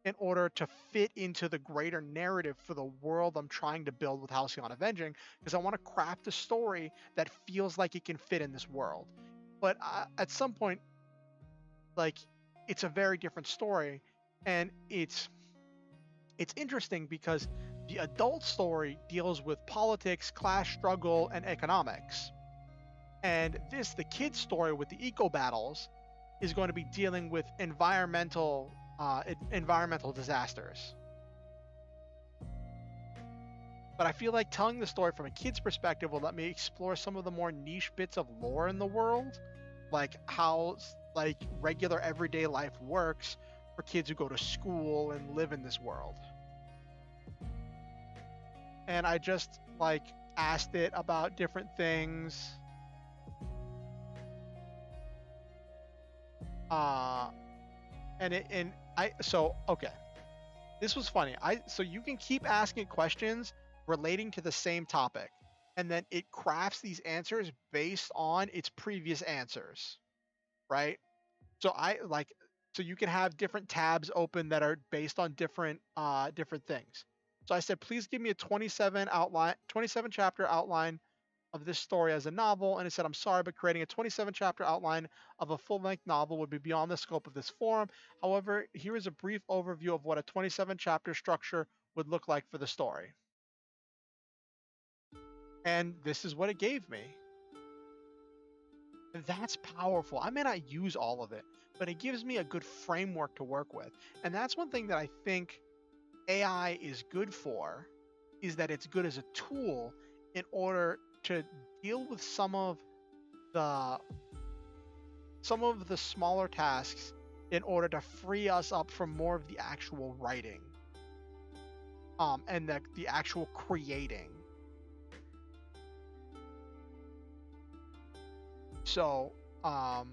in order to fit into the greater narrative for the world I'm trying to build with Halcyon Avenging, because I want to craft a story that feels like it can fit in this world. But at some point, it's a very different story, and it's interesting because the adult story deals with politics, class struggle, and economics. And the kid's story with the Eco Battles is going to be dealing with environmental disasters. But I feel like telling the story from a kid's perspective will let me explore some of the more niche bits of lore in the world, like how regular everyday life works for kids who go to school and live in this world. And I just asked it about different things. Okay. This was funny. So you can keep asking questions relating to the same topic, and then it crafts these answers based on its previous answers, right? So so you can have different tabs open that are based on different things. So I said, please give me a 27 chapter outline of this story as a novel, and it said, I'm sorry, but creating a 27 chapter outline of a full-length novel would be beyond the scope of this forum. However, here is a brief overview of what a 27 chapter structure would look like for the story. And this is what it gave me. That's powerful. I may not use all of it, but it gives me a good framework to work with. And that's one thing that I think AI is good for, is that it's good as a tool in order to deal with some of the some of the smaller tasks in order to free us up from more of the actual writing, and the actual creating. So, and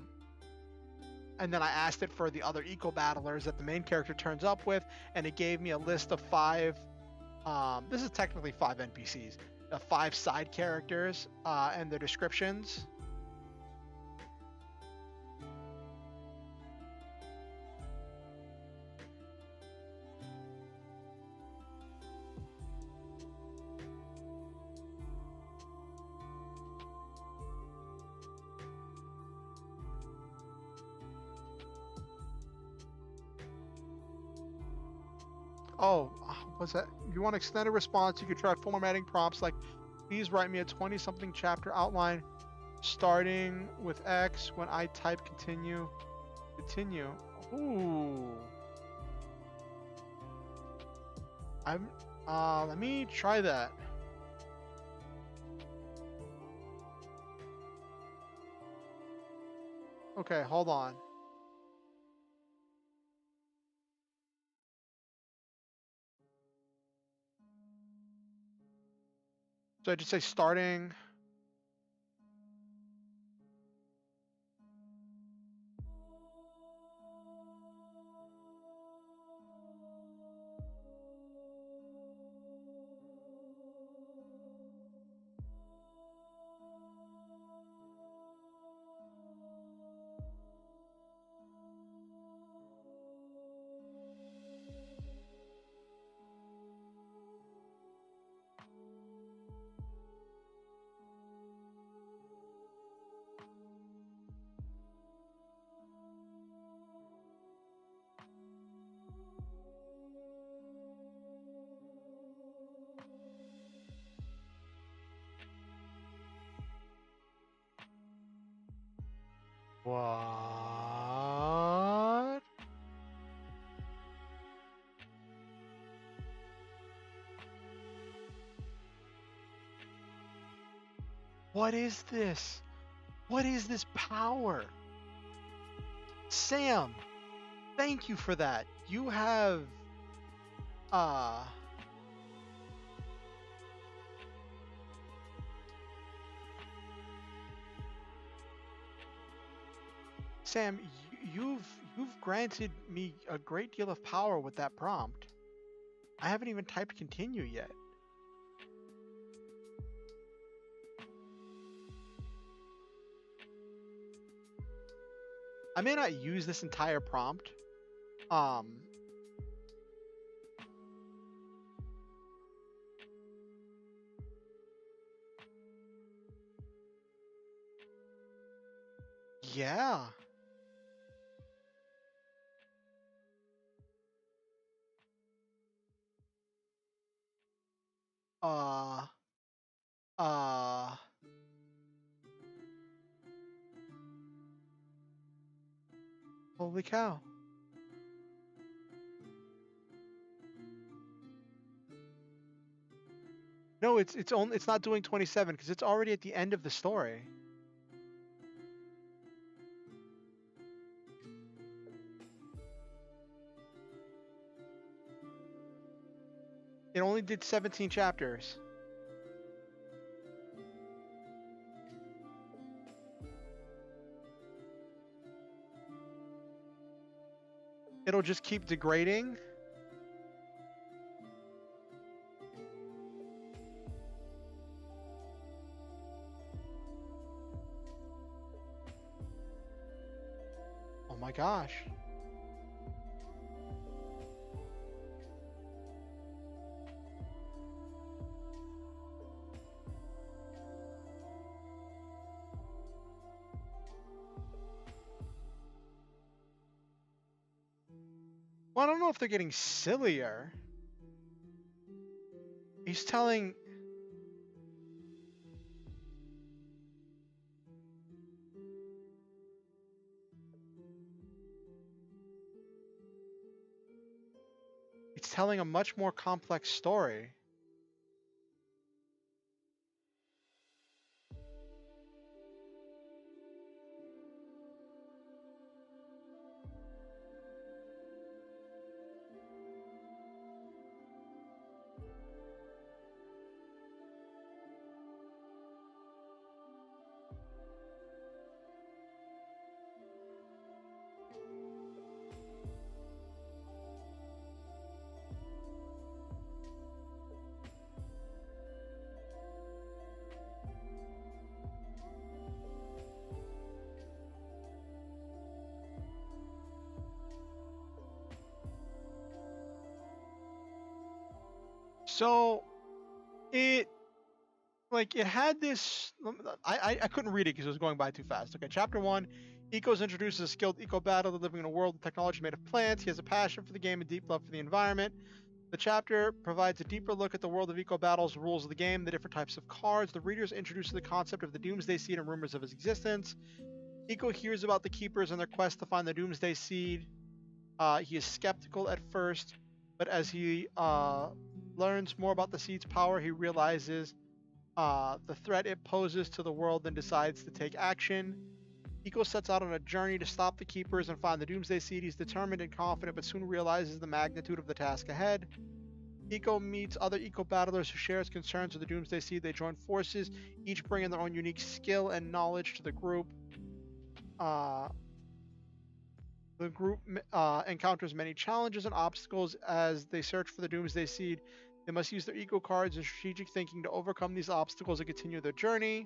then I asked it for the other eco battlers that the main character turns up with, and it gave me a list of 5. This is technically 5 NPCs, 5 side characters, and their descriptions. Oh, what's that? You want extended response? You could try formatting prompts like, please write me a 20-something chapter outline starting with X when I type continue. Continue. Ooh. Let me try that. Okay, hold on. So I just say starting. What? What is this? What is this power? Sam, thank you for that. You have Sam, you've granted me a great deal of power with that prompt. I haven't even typed continue yet. I may not use this entire prompt. Yeah. Holy cow. No, it's not doing 27 because it's already at the end of the story. It only did 17 chapters. It'll just keep degrading. Oh my gosh. Well, I don't know if they're getting sillier. He's telling... It's telling a much more complex story. So it it had this. I couldn't read it because it was going by too fast. Okay, chapter 1. Eco's introduces a skilled eco battler living in a world with technology made of plants. He has a passion for the game and deep love for the environment. The chapter provides a deeper look at the world of eco battles, rules of the game, the different types of cards. The reader is introduced to the concept of the Doomsday Seed and rumors of its existence. Eco hears about the Keepers and their quest to find the Doomsday Seed. He is skeptical at first, but as he learns more about the seed's power, he realizes the threat it poses to the world and decides to take action. Eco sets out on a journey to stop the Keepers and find the Doomsday Seed. He's determined and confident, but soon realizes the magnitude of the task ahead. Eco meets other eco battlers who share his concerns with the Doomsday Seed. They join forces, each bringing their own unique skill and knowledge to the group. The group encounters many challenges and obstacles as they search for the Doomsday Seed. They must use their eco cards and strategic thinking to overcome these obstacles and continue their journey.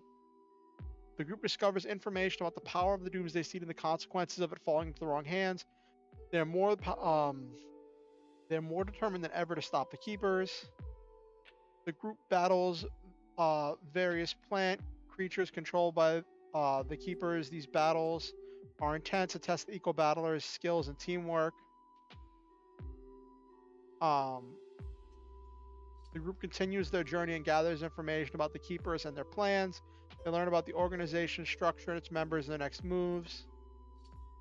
The group discovers information about the power of the Doomsday Seed and the consequences of it falling into the wrong hands. They're more determined than ever to stop the Keepers. The group battles various plant creatures controlled by the Keepers. These battles are intense to test the eco battlers' skills and teamwork. The group continues their journey and gathers information about the Keepers and their plans. They learn about the organization structure and its members and their next moves.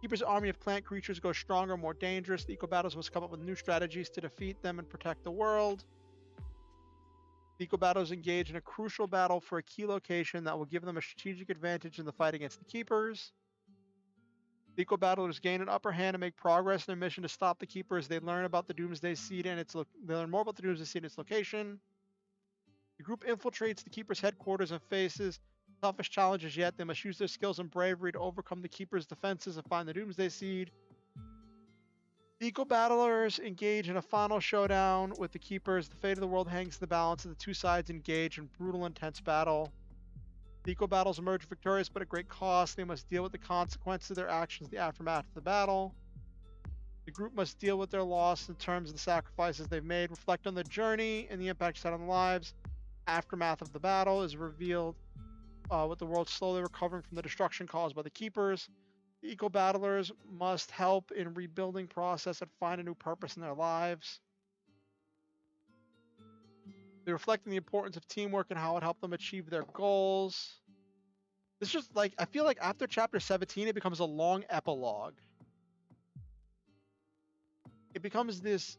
Keeper's army of plant creatures grows stronger, more dangerous. The eco battles must come up with new strategies to defeat them and protect the world. The eco battles engage in a crucial battle for a key location that will give them a strategic advantage in the fight against the Keepers. The eco battlers gain an upper hand and make progress in their mission to stop the Keepers. They learn about the Doomsday Seed and they learn more about the Doomsday Seed and its location. The group infiltrates the Keepers' headquarters and faces the toughest challenges yet. They must use their skills and bravery to overcome the Keepers' defenses and find the Doomsday Seed. The eco battlers engage in a final showdown with the Keepers. The fate of the world hangs in the balance, and the two sides engage in brutal, intense battle. The eco battles emerge victorious, but at great cost. They must deal with the consequences of their actions in the aftermath of the battle. The group must deal with their loss in terms of the sacrifices they've made, reflect on the journey and the impact it's had on their lives. Aftermath of the battle is revealed with the world slowly recovering from the destruction caused by the Keepers. The eco battlers must help in rebuilding process and find a new purpose in their lives. They reflect on the importance of teamwork and how it helped them achieve their goals. It's just I feel like after chapter 17, it becomes a long epilogue. It becomes this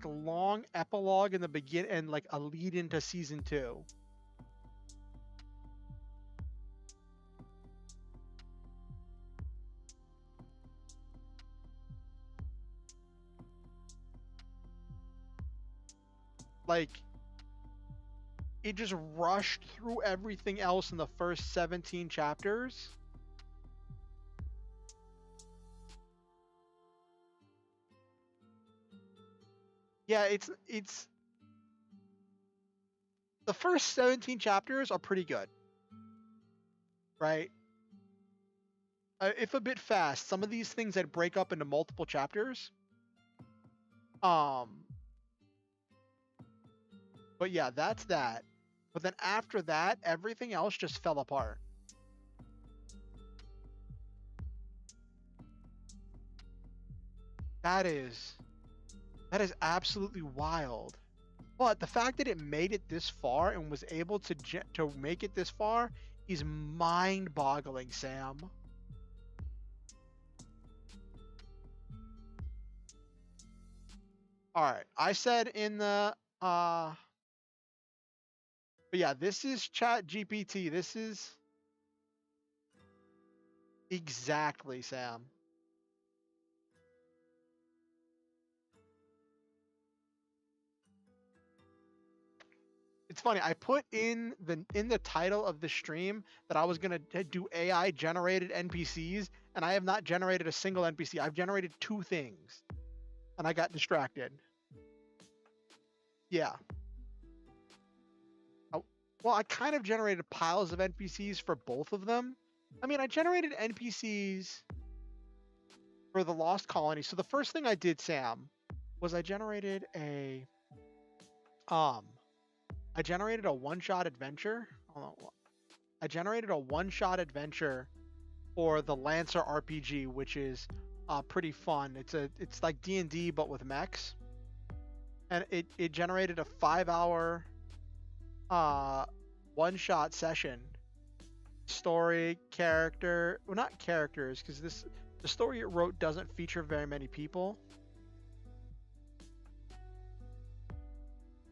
long epilogue in the beginning and a lead into season 2. It just rushed through everything else in the first 17 chapters. Yeah, it's the first 17 chapters are pretty good, right? If a bit fast. Some of these things that break up into multiple chapters. But yeah, that's that. But then after that, everything else just fell apart. That is absolutely wild. But the fact that it made it this far and was able to make it this far is mind-boggling, Sam. All right, I said in the but yeah, this is Chat GPT. This is exactly, Sam. It's funny. I put in the title of the stream that I was gonna do AI generated NPCs, and I have not generated a single NPC. I've generated 2 things, and I got distracted. Yeah. Well, I kind of generated piles of NPCs for both of them. I mean, I generated NPCs for the Lost Colony. So the first thing I did, Sam, was I generated a I generated a one-shot adventure. Hold on. I generated a one-shot adventure for the Lancer RPG, which is pretty fun. It's like D&D but with mechs, and it generated a 5-hour one-shot session. Story, character, well, not characters, because the story it wrote doesn't feature very many people.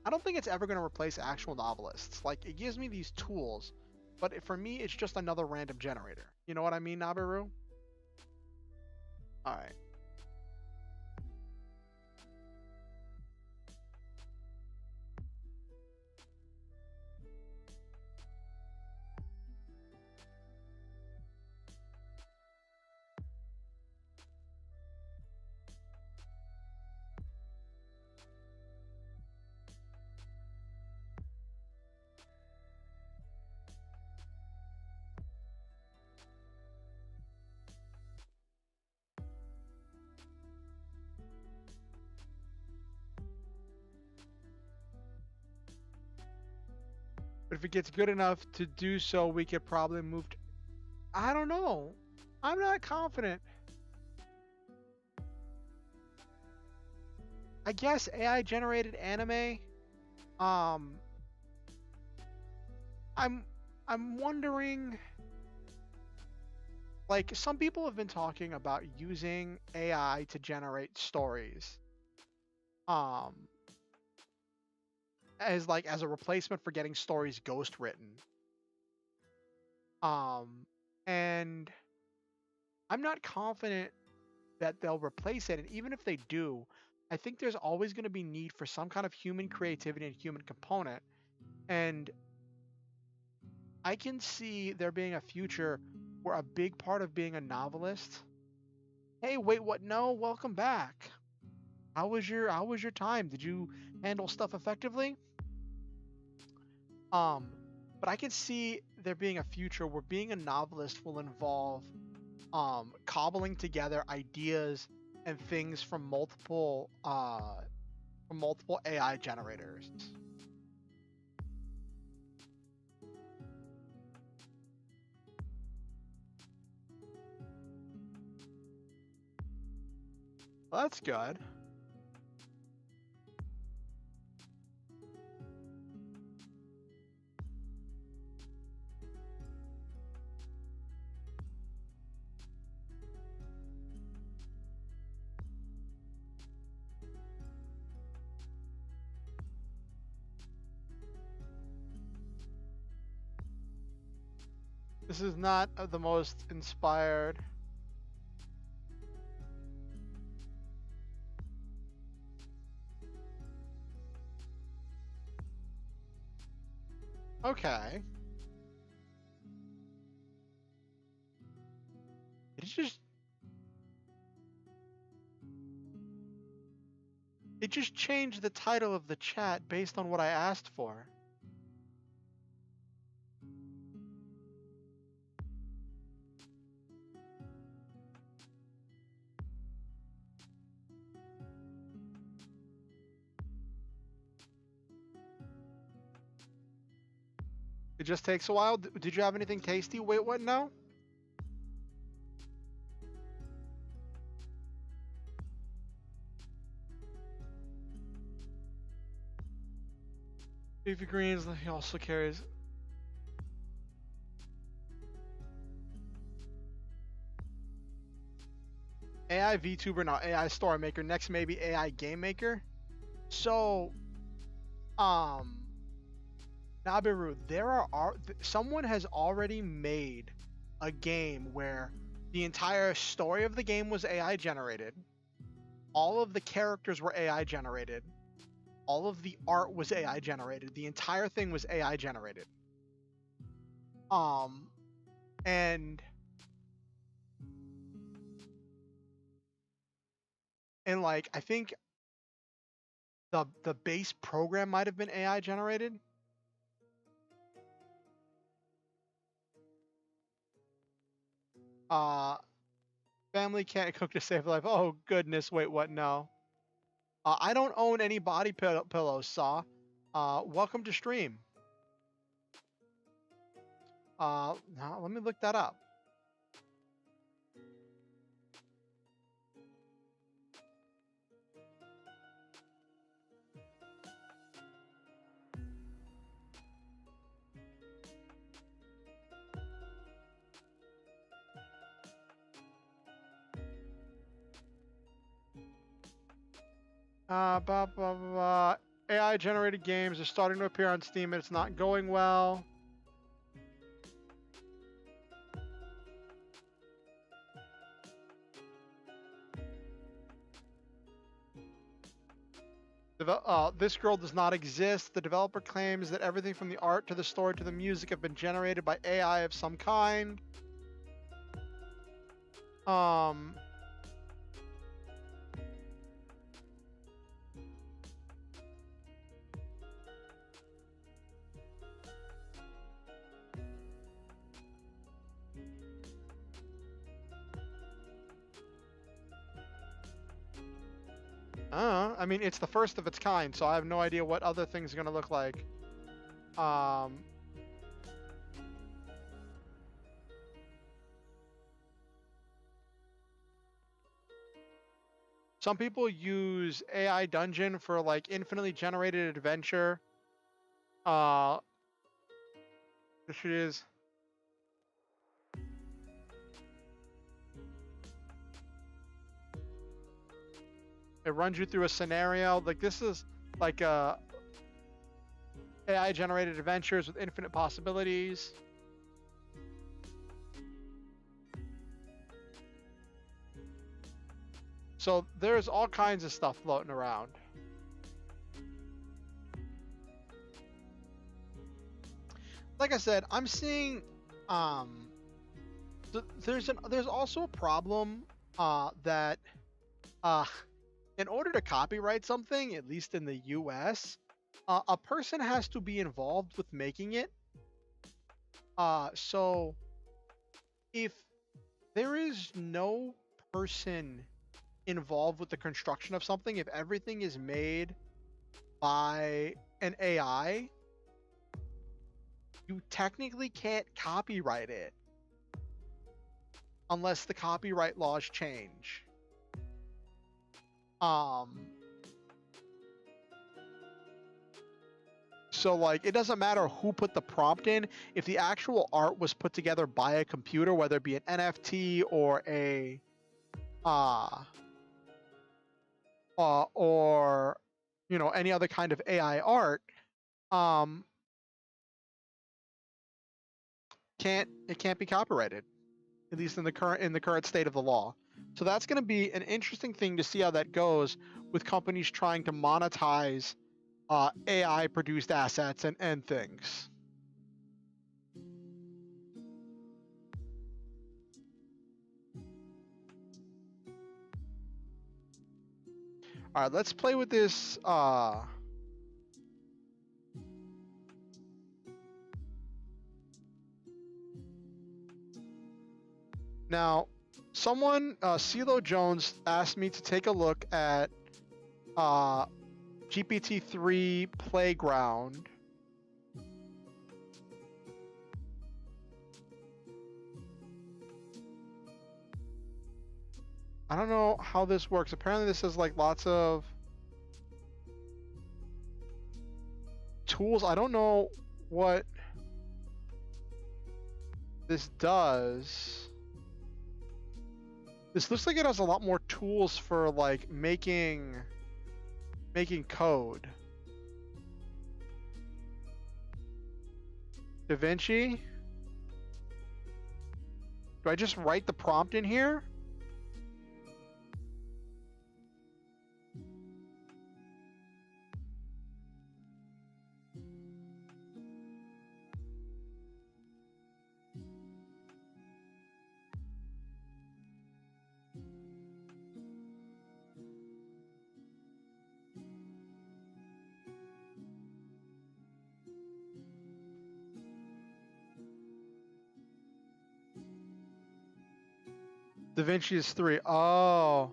I don't think it's ever going to replace actual novelists. Like, it gives me these tools, but for me, it's just another random generator. You know what I mean, Nabiru? All right. But if it gets good enough to do so, we could probably move to... I don't know. I'm not confident. I guess AI generated anime. I'm wondering, like, some people have been talking about using AI to generate stories. As a replacement for getting stories ghost written. And I'm not confident that they'll replace it. And even if they do, I think there's always going to be need for some kind of human creativity and human component. And I can see there being a future where a big part of being a novelist. Hey, wait, what? No, welcome back. How was your time? Did you handle stuff effectively? But I can see there being a future where being a novelist will involve cobbling together ideas and things from multiple AI generators. Well, that's good. This is not the most inspired. Okay. It just changed the title of the chat based on what I asked for. It just takes a while. Did you have anything tasty? Wait, what? No? Leafy greens, he also carries. AI VTuber, now AI store maker, next maybe AI game maker. So, Nabiru, someone has already made a game where the entire story of the game was AI generated. All of the characters were AI generated. All of the art was AI generated. The entire thing was AI generated. And like, I think the base program might have been AI generated. Family can't cook to save life. Oh goodness, wait, what? No. I don't own any body pillows, Saw. Welcome to stream. Now let me look that up. Blah, blah, blah, blah. AI generated games are starting to appear on Steam and it's not going well. This girl does not exist. The developer claims that everything from the art to the story to the music have been generated by AI of some kind. I mean, it's the first of its kind, so I have no idea what other things are going to look like. Some people use AI Dungeon for like infinitely generated adventure. This is. It runs you through a scenario. Like this is like AI generated adventures with infinite possibilities. So there's all kinds of stuff floating around. Like I said, I'm seeing there's also a problem that in order to copyright something, at least in the US, a person has to be involved with making it. So if there is no person involved with the construction of something, if everything is made by an AI, you technically can't copyright it unless the copyright laws change. So like it doesn't matter who put the prompt in. If the actual art was put together by a computer, whether it be an NFT or a or you know, any other kind of AI art, it can't be copyrighted, at least in the current state of the law. So that's going to be an interesting thing to see how that goes with companies trying to monetize AI produced assets and things. All right, let's play with this. Now, someone, CeeLo Jones, asked me to take a look at GPT-3 Playground. I don't know how this works. Apparently this has like lots of tools. I don't know what this does. This looks like it has a lot more tools for like making code. DaVinci? Do I just write the prompt in here? DaVinci is 3. Oh.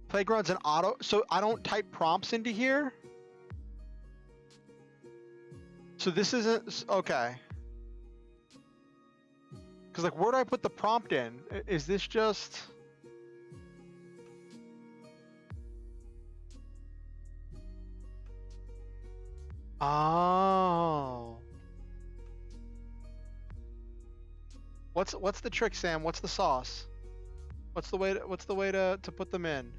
Playground's an auto. So I don't type prompts into here? So this isn't okay. Because like, where do I put the prompt in? Is this just? Oh. What's the trick, Sam? What's the sauce? What's the way to put them in?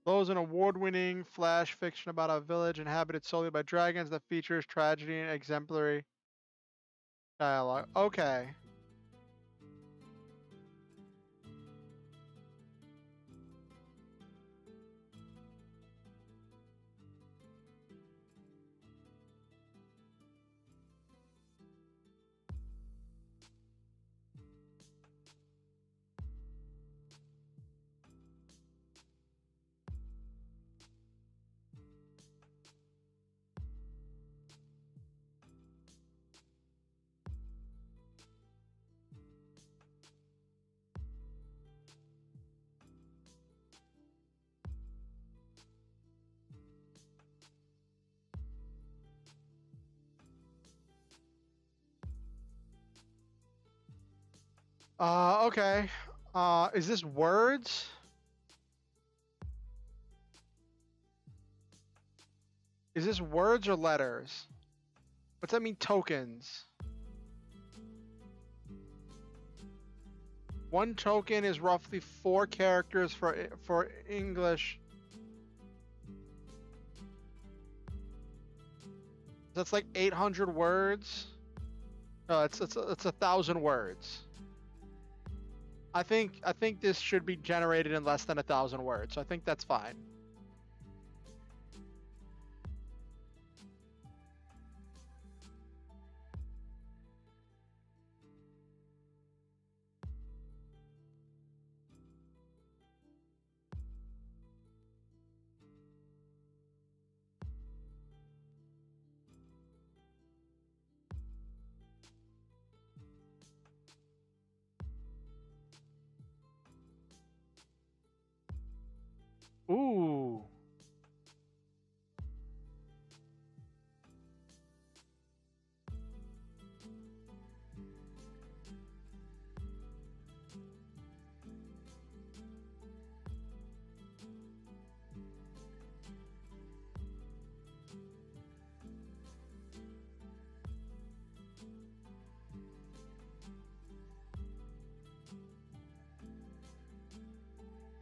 Lo is an award-winning flash fiction about a village inhabited solely by dragons that features tragedy and exemplary dialogue. Okay. Okay. Is this words? Is this words or letters? What's that mean, tokens? One token is roughly 4 characters for English. That's like 800 words. No, it's 1,000 words. I think this should be generated in less than 1,000 words. So I think that's fine. Ooh.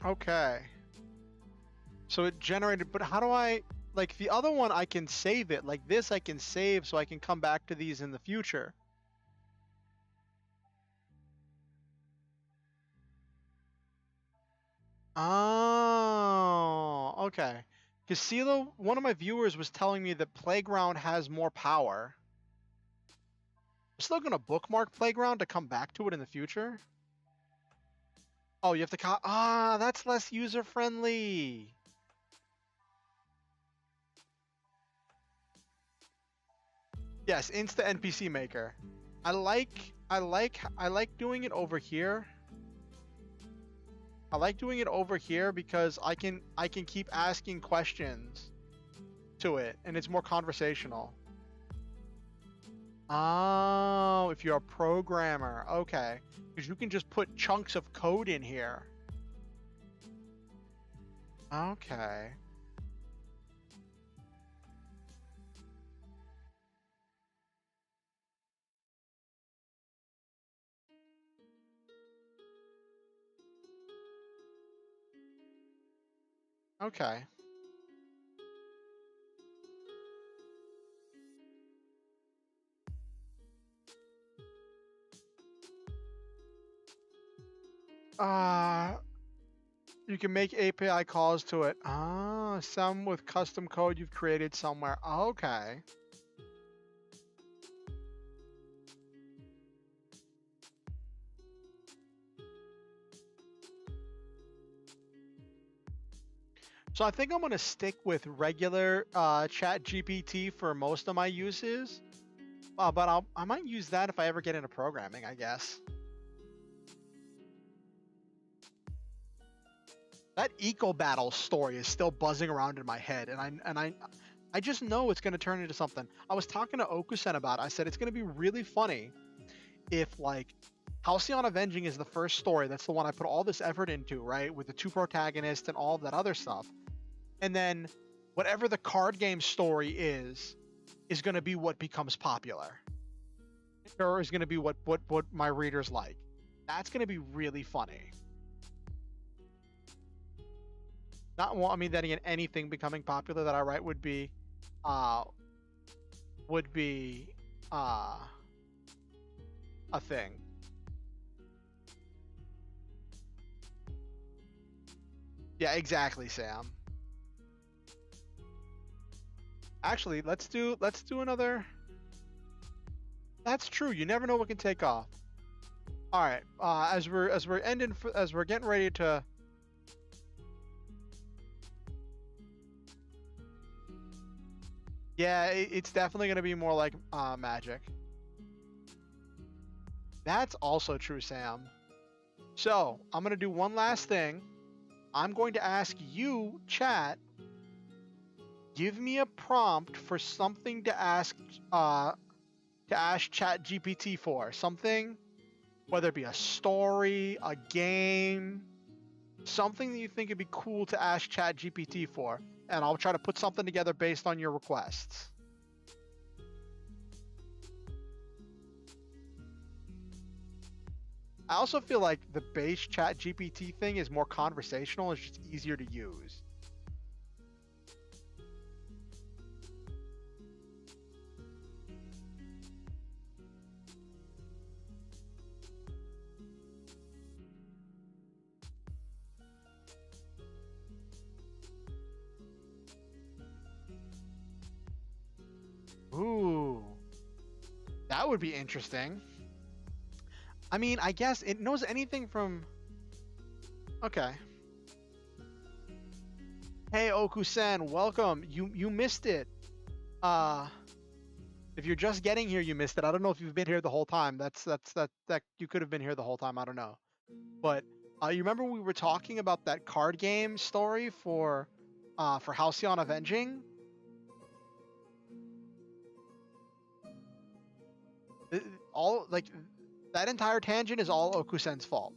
Okay. So it generated, but how do I, like the other one I can save it, like this I can save so I can come back to these in the future. Oh, okay. Casilo, one of my viewers was telling me that Playground has more power. I'm still gonna bookmark Playground to come back to it in the future. Oh, you have to that's less user friendly. Yes, Insta NPC Maker. I like doing it over here. I like doing it over here because I can keep asking questions to it and it's more conversational. Oh, if you're a programmer, okay. Because you can just put chunks of code in here. Okay. Okay. You can make API calls to it. Some with custom code you've created somewhere. Okay. So I think I'm gonna stick with regular Chat GPT for most of my uses, but I might use that if I ever get into programming, I guess. That Eco Battle story is still buzzing around in my head, and I just know it's gonna turn into something. I was talking to Okusen about it. I said it's gonna be really funny if like Halcyon Avenging is the first story. That's the one I put all this effort into, right? With the 2 protagonists and all of that other stuff. And then whatever the card game story is going to be what becomes popular, or is going to be what my readers like. That's going to be really funny. Not, well, I mean, then again, anything becoming popular that I write would be a thing. Yeah, exactly, Sam. Actually, let's do another. That's true. You never know what can take off. All right. As we're getting ready to. Yeah, it's definitely going to be more like magic. That's also true, Sam. So I'm going to do one last thing. I'm going to ask you, chat, give me a prompt for something to ask Chat GPT for. Something, whether it be a story, a game, something that you think would be cool to ask Chat GPT for, and I'll try to put something together based on your requests. I also feel like the base Chat GPT thing is more conversational. It's just easier to use. Ooh, that would be interesting. I mean, I guess it knows anything from. Okay. Hey, Okusen, welcome. You missed it. If you're just getting here, you missed it. I don't know if you've been here the whole time. That you could have been here the whole time. I don't know. But you remember we were talking about that card game story for Halcyon Avenging? All like that entire tangent is all Okusen's fault.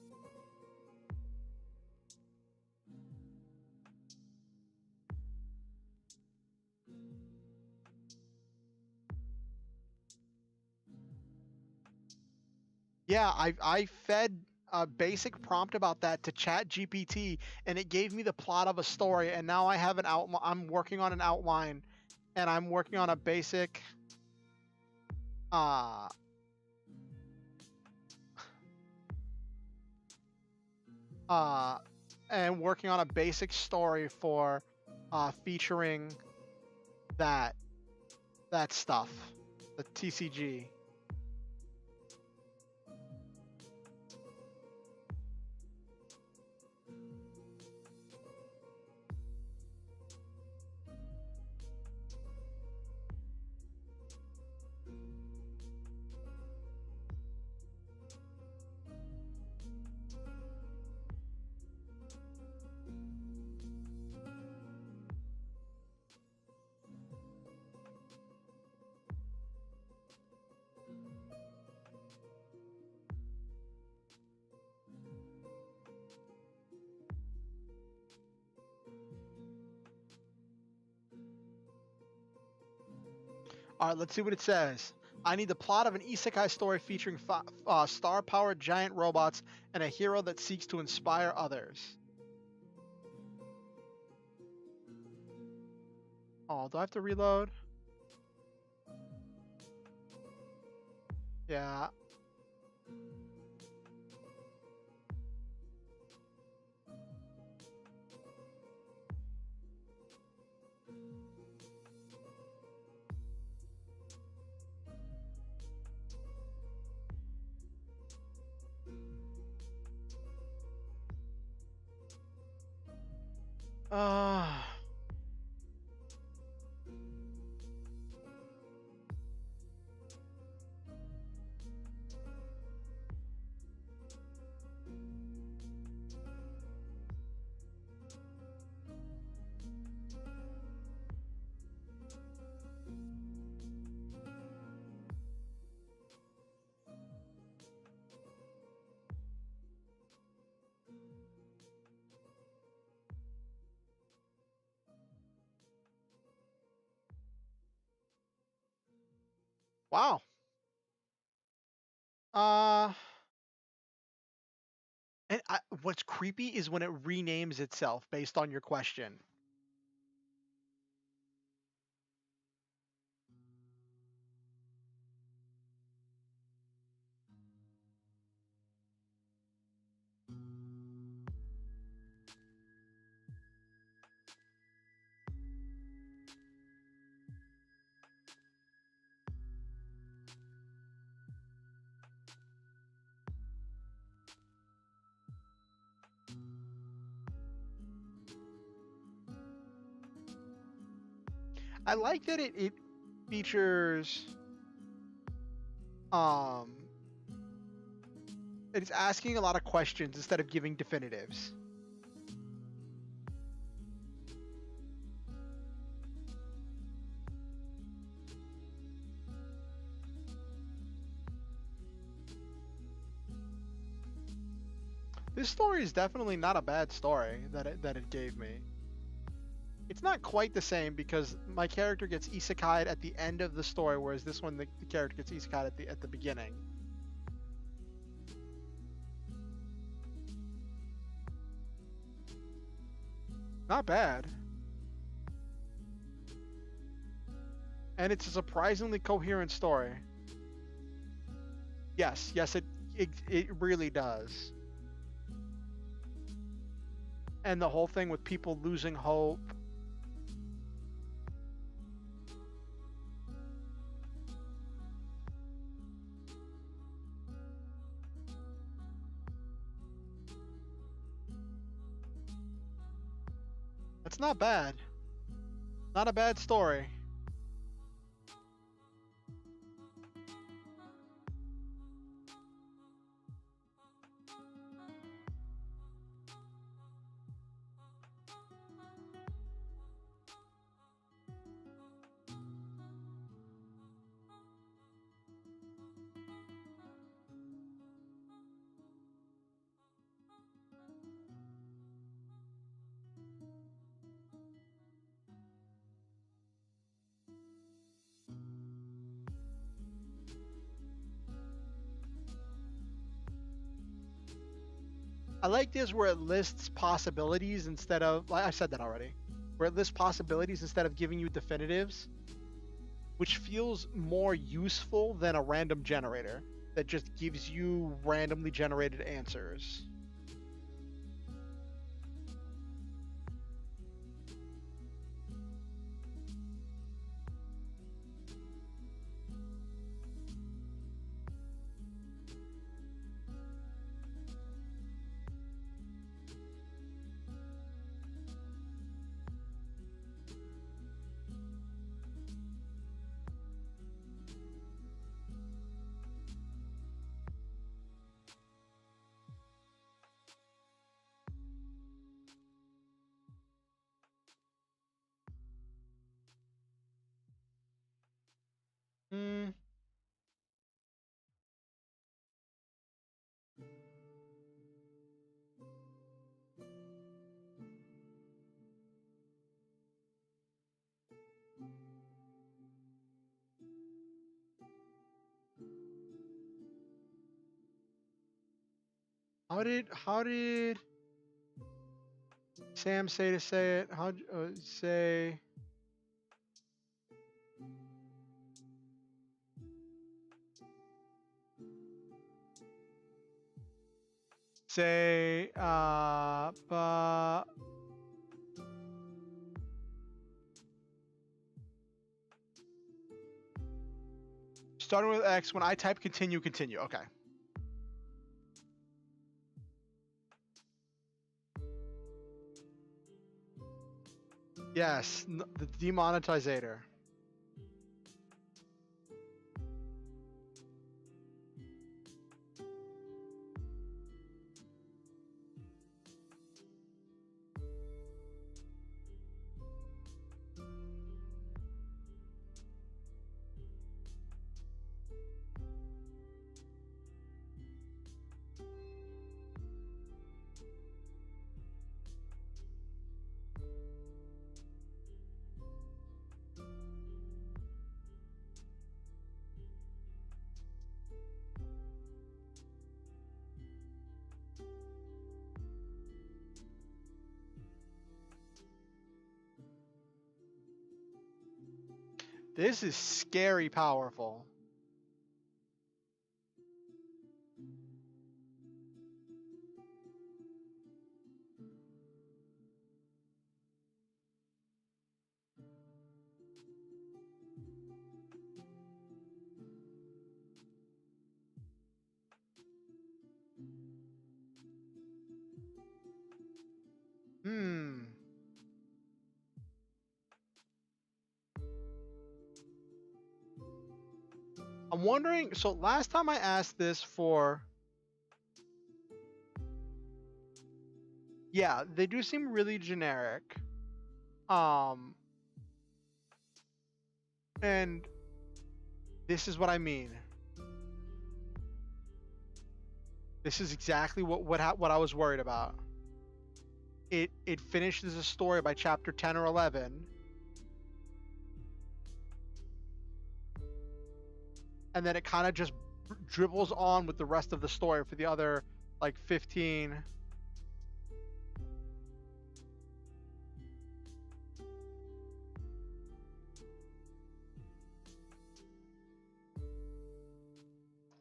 Yeah, I fed a basic prompt about that to Chat GPT, and it gave me the plot of a story. And now I have an outline. I'm working on an outline, and I'm working on a basic. And working on a basic story for featuring that stuff, the TCG. All right, let's see what it says. I need the plot of an isekai story featuring star-powered giant robots and a hero that seeks to inspire others. Oh, do I have to reload? Yeah. Wow. Uh, and what's creepy is when it renames itself based on your question. I like that it features um it's asking a lot of questions instead of giving definitives. This story is definitely not a bad story that it gave me. It's not quite the same because my character gets isekai'd at the end of the story, whereas this one the character gets isekai'd at the beginning. Not bad. And it's a surprisingly coherent story. Yes, yes, it really does. And the whole thing with people losing hope. That's not bad. Not a bad story. I like this where it lists possibilities instead of, like I said that already, where it lists possibilities instead of giving you definitives, which feels more useful than a random generator that just gives you randomly generated answers. Hmm. How did Sam say to say it? How say say starting with X when I type continue continue. Okay. Yes, the demonetizator. This is scary powerful. I'm wondering, so last time I asked this for, yeah, they do seem really generic. And this is what I mean. This is exactly what I was worried about. It finishes a story by chapter 10 or 11. And then it kind of just dribbles on with the rest of the story for the other like 15.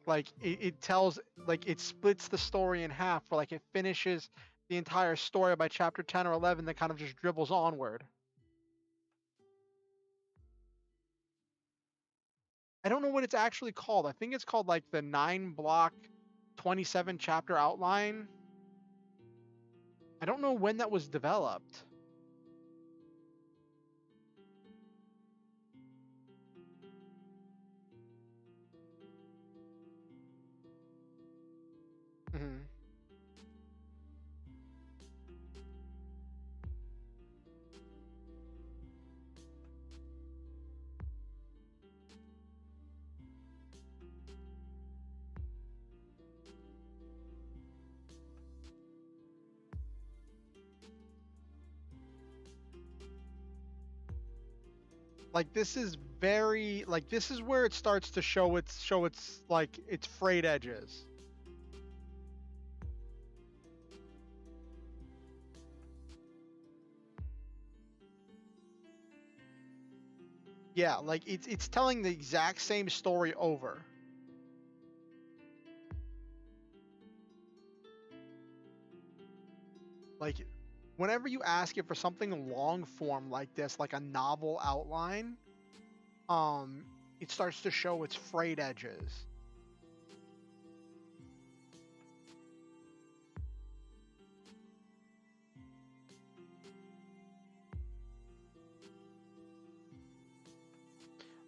Like it tells, like it splits the story in half, or like it finishes the entire story by chapter 10 or 11, that kind of just dribbles onward. I don't know what it's actually called. I think it's called like the 9-block 27 chapter outline. I don't know when that was developed. Mm-hmm. Like this is very, like this is where it starts to show its like its frayed edges. Yeah, like it's telling the exact same story over. Like whenever you ask it for something long form like this, like a novel outline, it starts to show its frayed edges.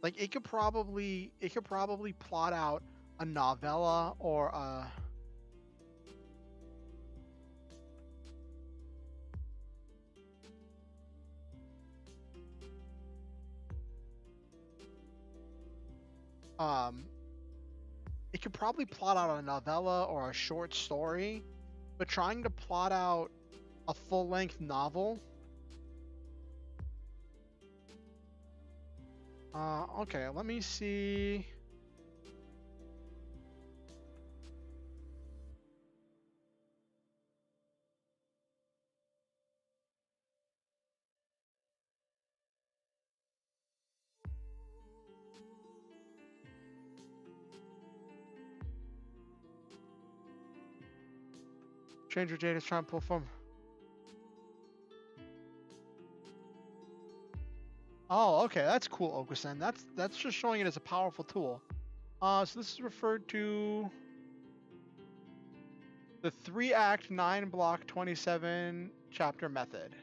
Like it could probably plot out a novella or a it could probably plot out a novella or a short story, but trying to plot out a full-length novel. Okay, let me see. Stranger Jade is trying to pull from. Oh, okay, that's cool, Okusen. That's just showing it as a powerful tool. So this is referred to the 3-act 9-block 27 chapter method.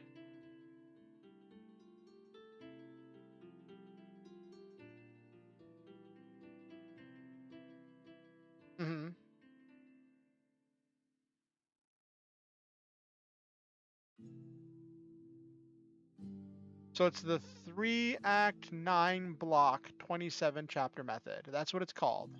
Mm-hmm. So it's the 3-act 9-block 27 chapter method. That's what it's called.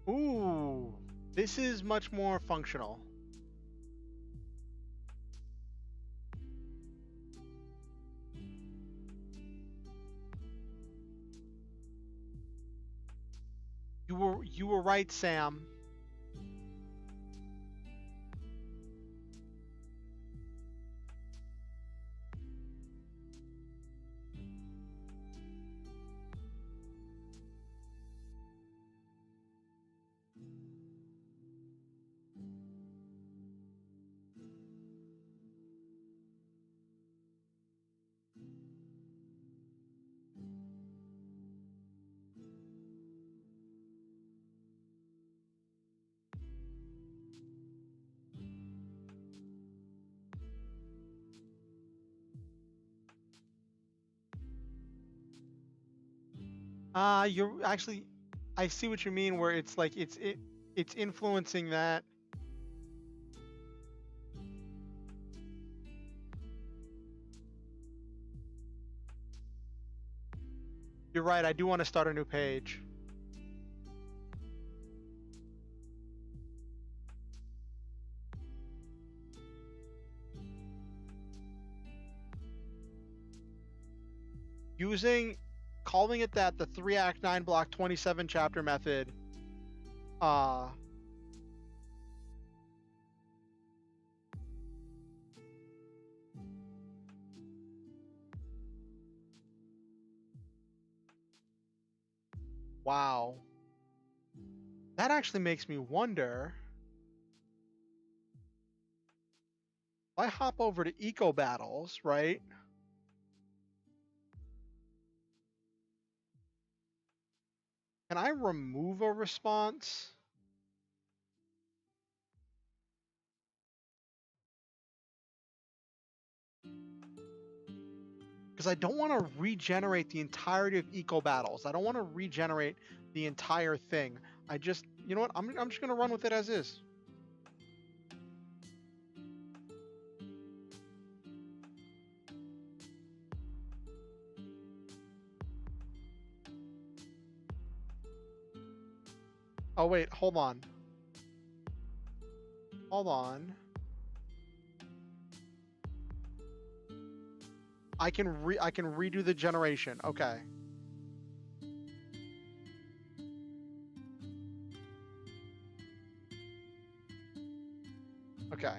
Ooh, this is much more functional. You were right, Sam. You're actually, I see what you mean. Where it's like it's influencing that. You're right. I do want to start a new page. Calling it that, the 3 act 9 block 27 chapter method. Uh, wow. That actually makes me wonder. If I hop over to Eco Battles, right? Can I remove a response? Because I don't want to regenerate the entirety of Eco Battles. I don't want to regenerate the entire thing. I just, you know what? I'm just going to run with it as is. Oh, wait, hold on. Hold on. I can redo the generation. Okay. Okay.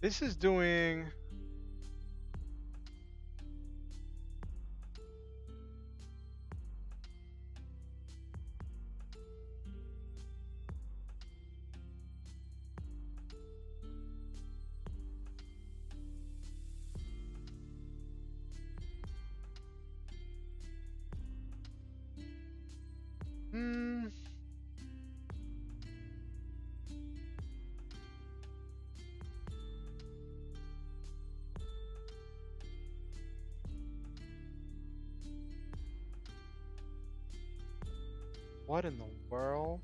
This is doing... Hmm. What in the world?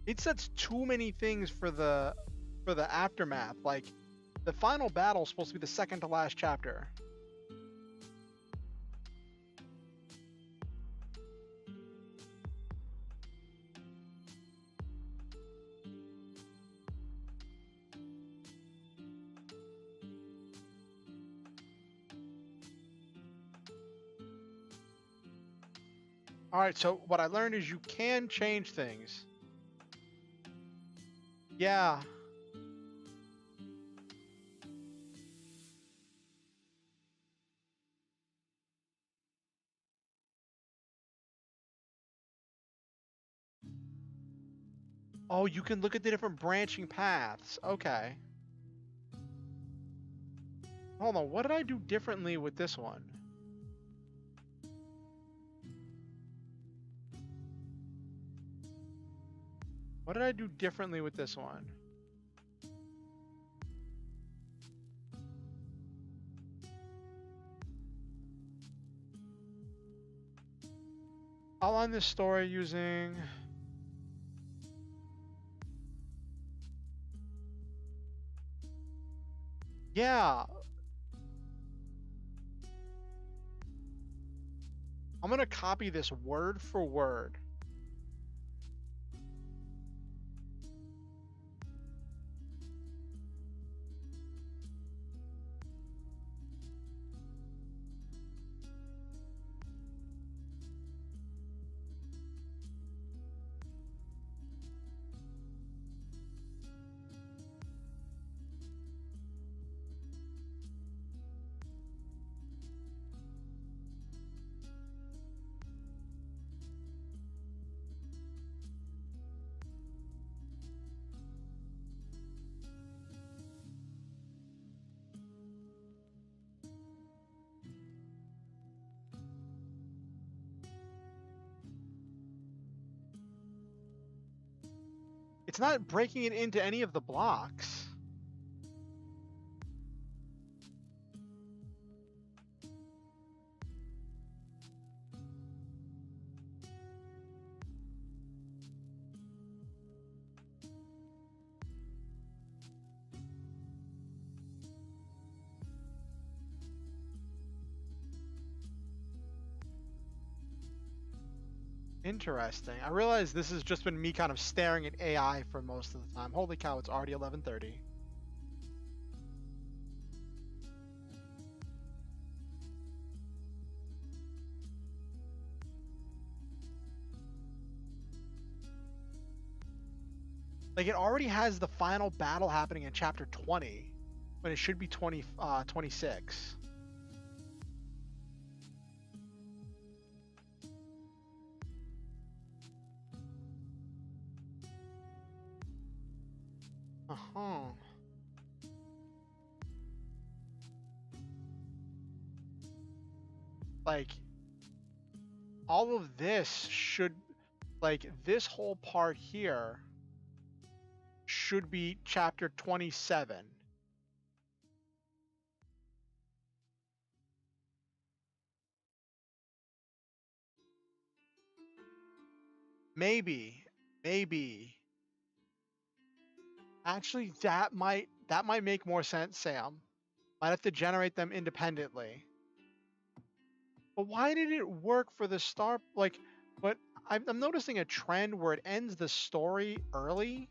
It sets too many things for the aftermath. Like, the final battle is supposed to be the second to last chapter. All right, so what I learned is you can change things. Yeah. Oh, you can look at the different branching paths. Okay. Hold on, what did I do differently with this one? What did I do differently with this one? I'll end this story using... Yeah. I'm gonna copy this word for word. It's not breaking it into any of the blocks. Interesting. I realize this has just been me kind of staring at AI for most of the time. Holy cow, it's already 11:30. Like, it already has the final battle happening in chapter 20, when it should be 26. Uh-huh. Like, all of this should, like, this whole part here should be chapter 27. Maybe. Maybe. Actually, that might make more sense, Sam. Might have to generate them independently. But why did it work for the start? Like, but I'm noticing a trend where it ends the story early.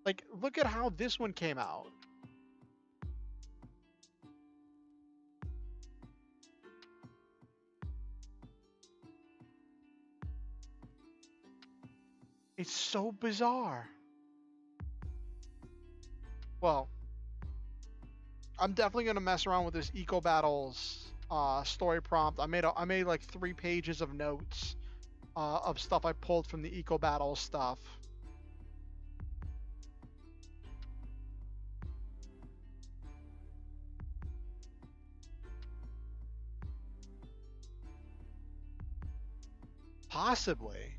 Like, look at how this one came out. It's so bizarre. Well, I'm definitely gonna mess around with this Eco Battles story prompt. I made like 3 pages of notes of stuff I pulled from the Eco Battles stuff. Possibly.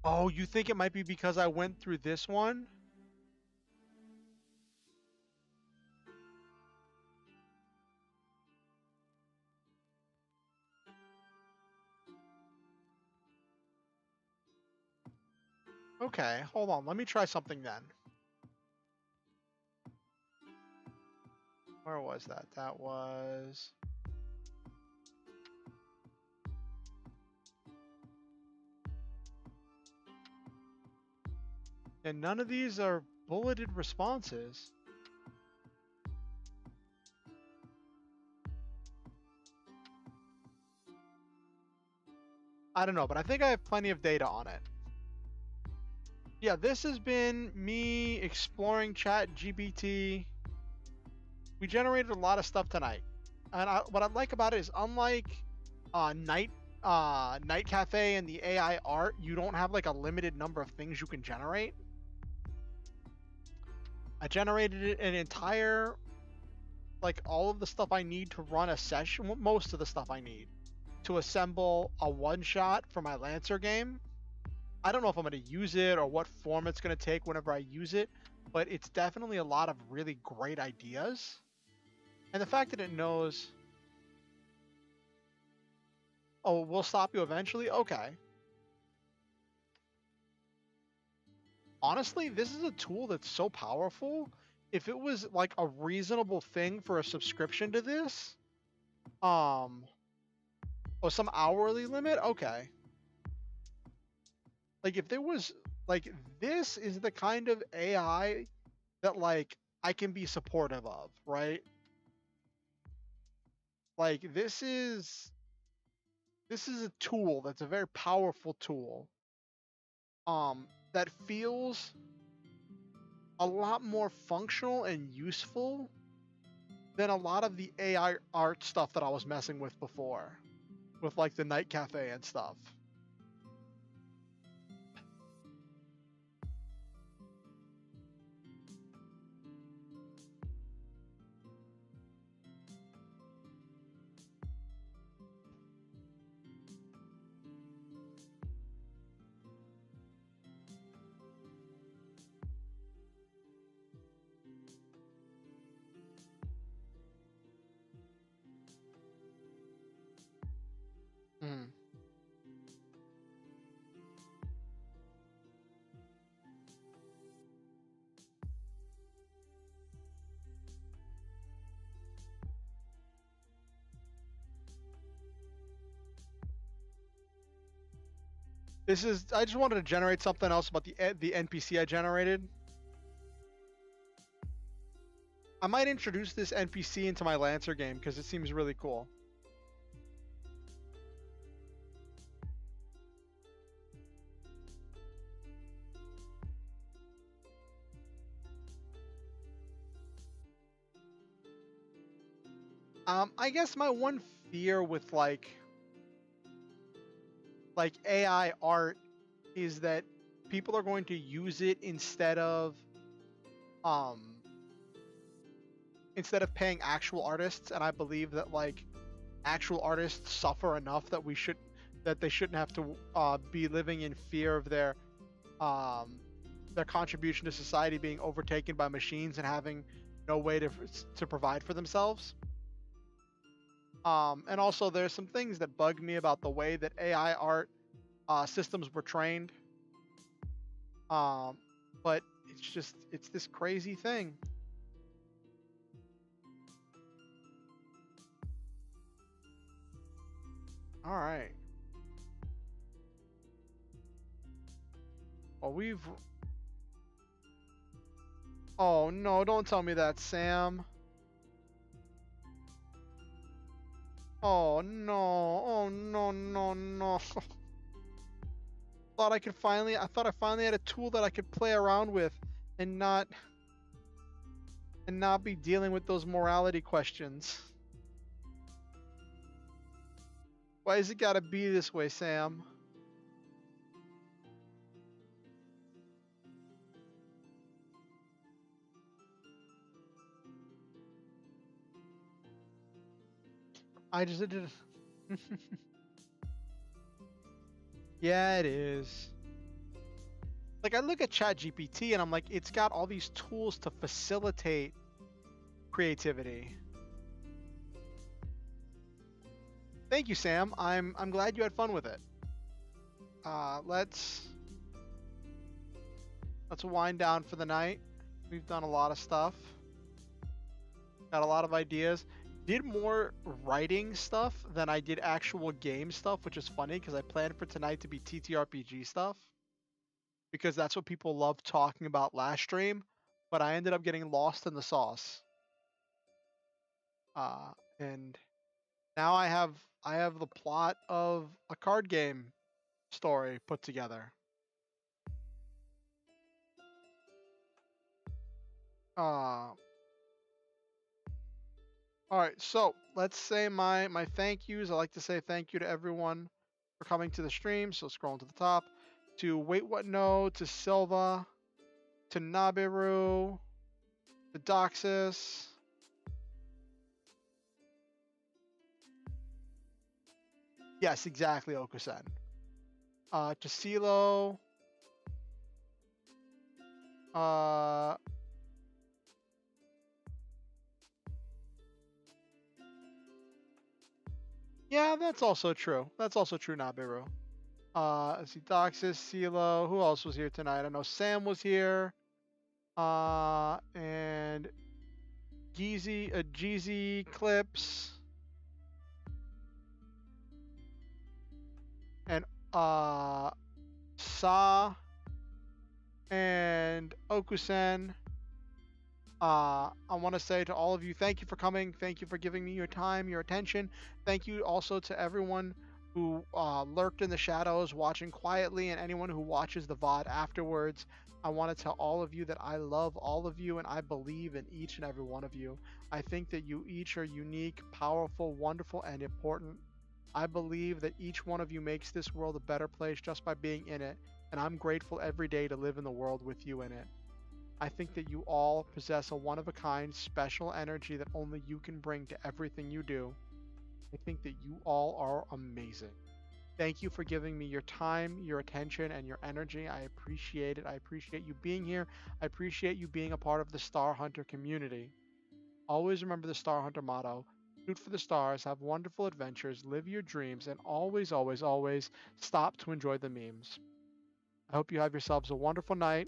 Oh, you think it might be because I went through this one? Okay, hold on. Let me try something then. Where was that? That was... And none of these are bulleted responses. I don't know, but I think I have plenty of data on it. Yeah, this has been me exploring Chat GPT. We generated a lot of stuff tonight, and what I like about it is, unlike Night Cafe and the AI art, you don't have like a limited number of things you can generate. I generated an entire, like, all of the stuff I need to run a session, most of the stuff I need to assemble a one-shot for my Lancer game. I don't know if I'm going to use it or what form it's going to take whenever I use it, but it's definitely a lot of really great ideas. And the fact that it knows, oh, we'll stop you eventually? Okay. Honestly, this is a tool that's so powerful. If it was like a reasonable thing for a subscription to this, or some hourly limit, okay. Like, if there was, like, this is the kind of AI that, like, I can be supportive of, right? Like, this is a tool that's a very powerful tool, that feels a lot more functional and useful than a lot of the AI art stuff that I was messing with before, with like the Night Cafe and stuff. Mm. This is, I just wanted to generate something else about the NPC I generated. I might introduce this NPC into my Lancer game because it seems really cool. I guess my one fear with like AI art is that people are going to use it instead of paying actual artists, and I believe that like actual artists suffer enough that they shouldn't have to be living in fear of their contribution to society being overtaken by machines and having no way to provide for themselves. And also, there's some things that bug me about the way that AI art systems were trained. But it's this crazy thing. All right. Well, oh no, don't tell me that, Sam. Oh no, oh no, no, no. I thought I finally had a tool that I could play around with and not be dealing with those morality questions. Why has it gotta be this way, Sam? I just did. Yeah, it is. Like, I look at Chat GPT and I'm like, it's got all these tools to facilitate creativity. Thank you, Sam. I'm glad you had fun with it. Let's wind down for the night. We've done a lot of stuff. Got a lot of ideas. Did more writing stuff than I did actual game stuff, which is funny because I planned for tonight to be TTRPG stuff, because that's what people loved talking about last stream. but I ended up getting lost in the sauce. And now I have the plot of a card game story put together. All right, so let's say my thank yous. I like to say thank you to everyone for coming to the stream. So scrolling to the top, to Wait What No, to Silva, to Nabiru, to Doxus. Yes, exactly, Okusen. To Silo. Yeah, that's also true. That's also true, Nabiru. Let's see, Doxus, Silo. Who else was here tonight? I know Sam was here. And Jeezy Clips. And Sa and Okusen. I want to say to all of you, thank you for coming. Thank you for giving me your time, your attention. Thank you also to everyone who lurked in the shadows, watching quietly, and anyone who watches the VOD afterwards. I want to tell all of you that I love all of you and I believe in each and every one of you. I think that you each are unique, powerful, wonderful, and important. I believe that each one of you makes this world a better place just by being in it, and I'm grateful every day to live in the world with you in it. I think that you all possess a one-of-a-kind, special energy that only you can bring to everything you do. I think that you all are amazing. Thank you for giving me your time, your attention, and your energy. I appreciate it. I appreciate you being here. I appreciate you being a part of the Star Hunter community. Always remember the Star Hunter motto: shoot for the stars, have wonderful adventures, live your dreams, and always, always, always stop to enjoy the memes. I hope you have yourselves a wonderful night.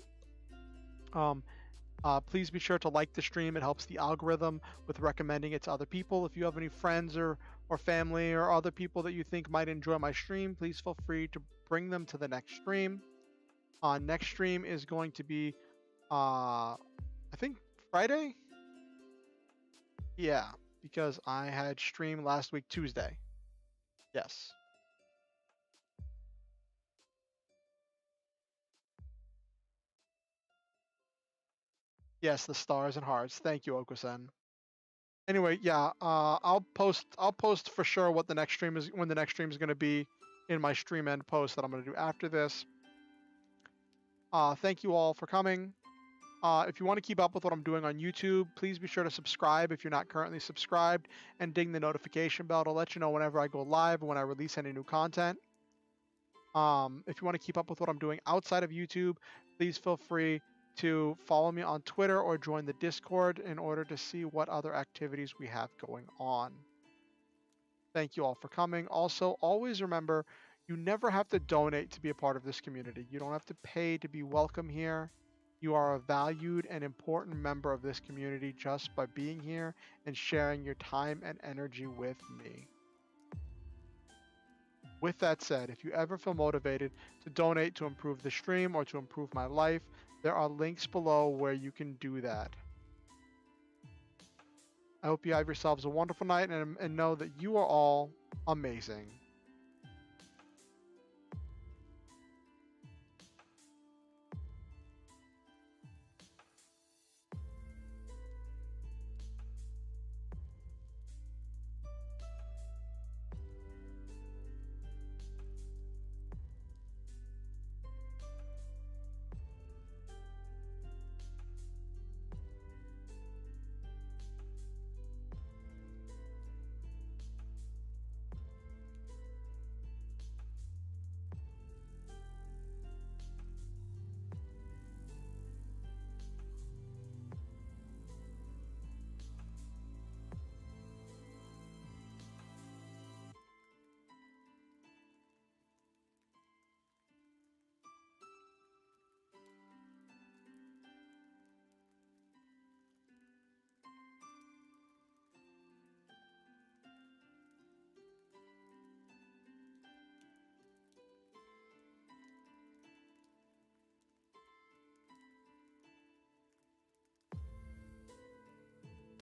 Please be sure to like the stream. It helps the algorithm with recommending it to other people. If you have any friends or family or other people that you think might enjoy my stream, please feel free to bring them to the next stream. Next stream is going to be, I think, Friday? Yeah, because I had stream last week, Tuesday. Yes. Yes, the stars and hearts. Thank you, Okusen. Anyway, yeah, I'll post for sure what the next stream is, when the next stream is going to be, in my stream end post that I'm going to do after this. Thank you all for coming. If you want to keep up with what I'm doing on YouTube, please be sure to subscribe if you're not currently subscribed, and ding the notification bell to let you know whenever I go live or when I release any new content. If you want to keep up with what I'm doing outside of YouTube, please feel free to follow me on Twitter or join the Discord in order to see what other activities we have going on. Thank you all for coming. Also, always remember, you never have to donate to be a part of this community. You don't have to pay to be welcome here. You are a valued and important member of this community just by being here and sharing your time and energy with me. With that said, if you ever feel motivated to donate to improve the stream or to improve my life, there are links below where you can do that. I hope you have yourselves a wonderful night and know that you are all amazing.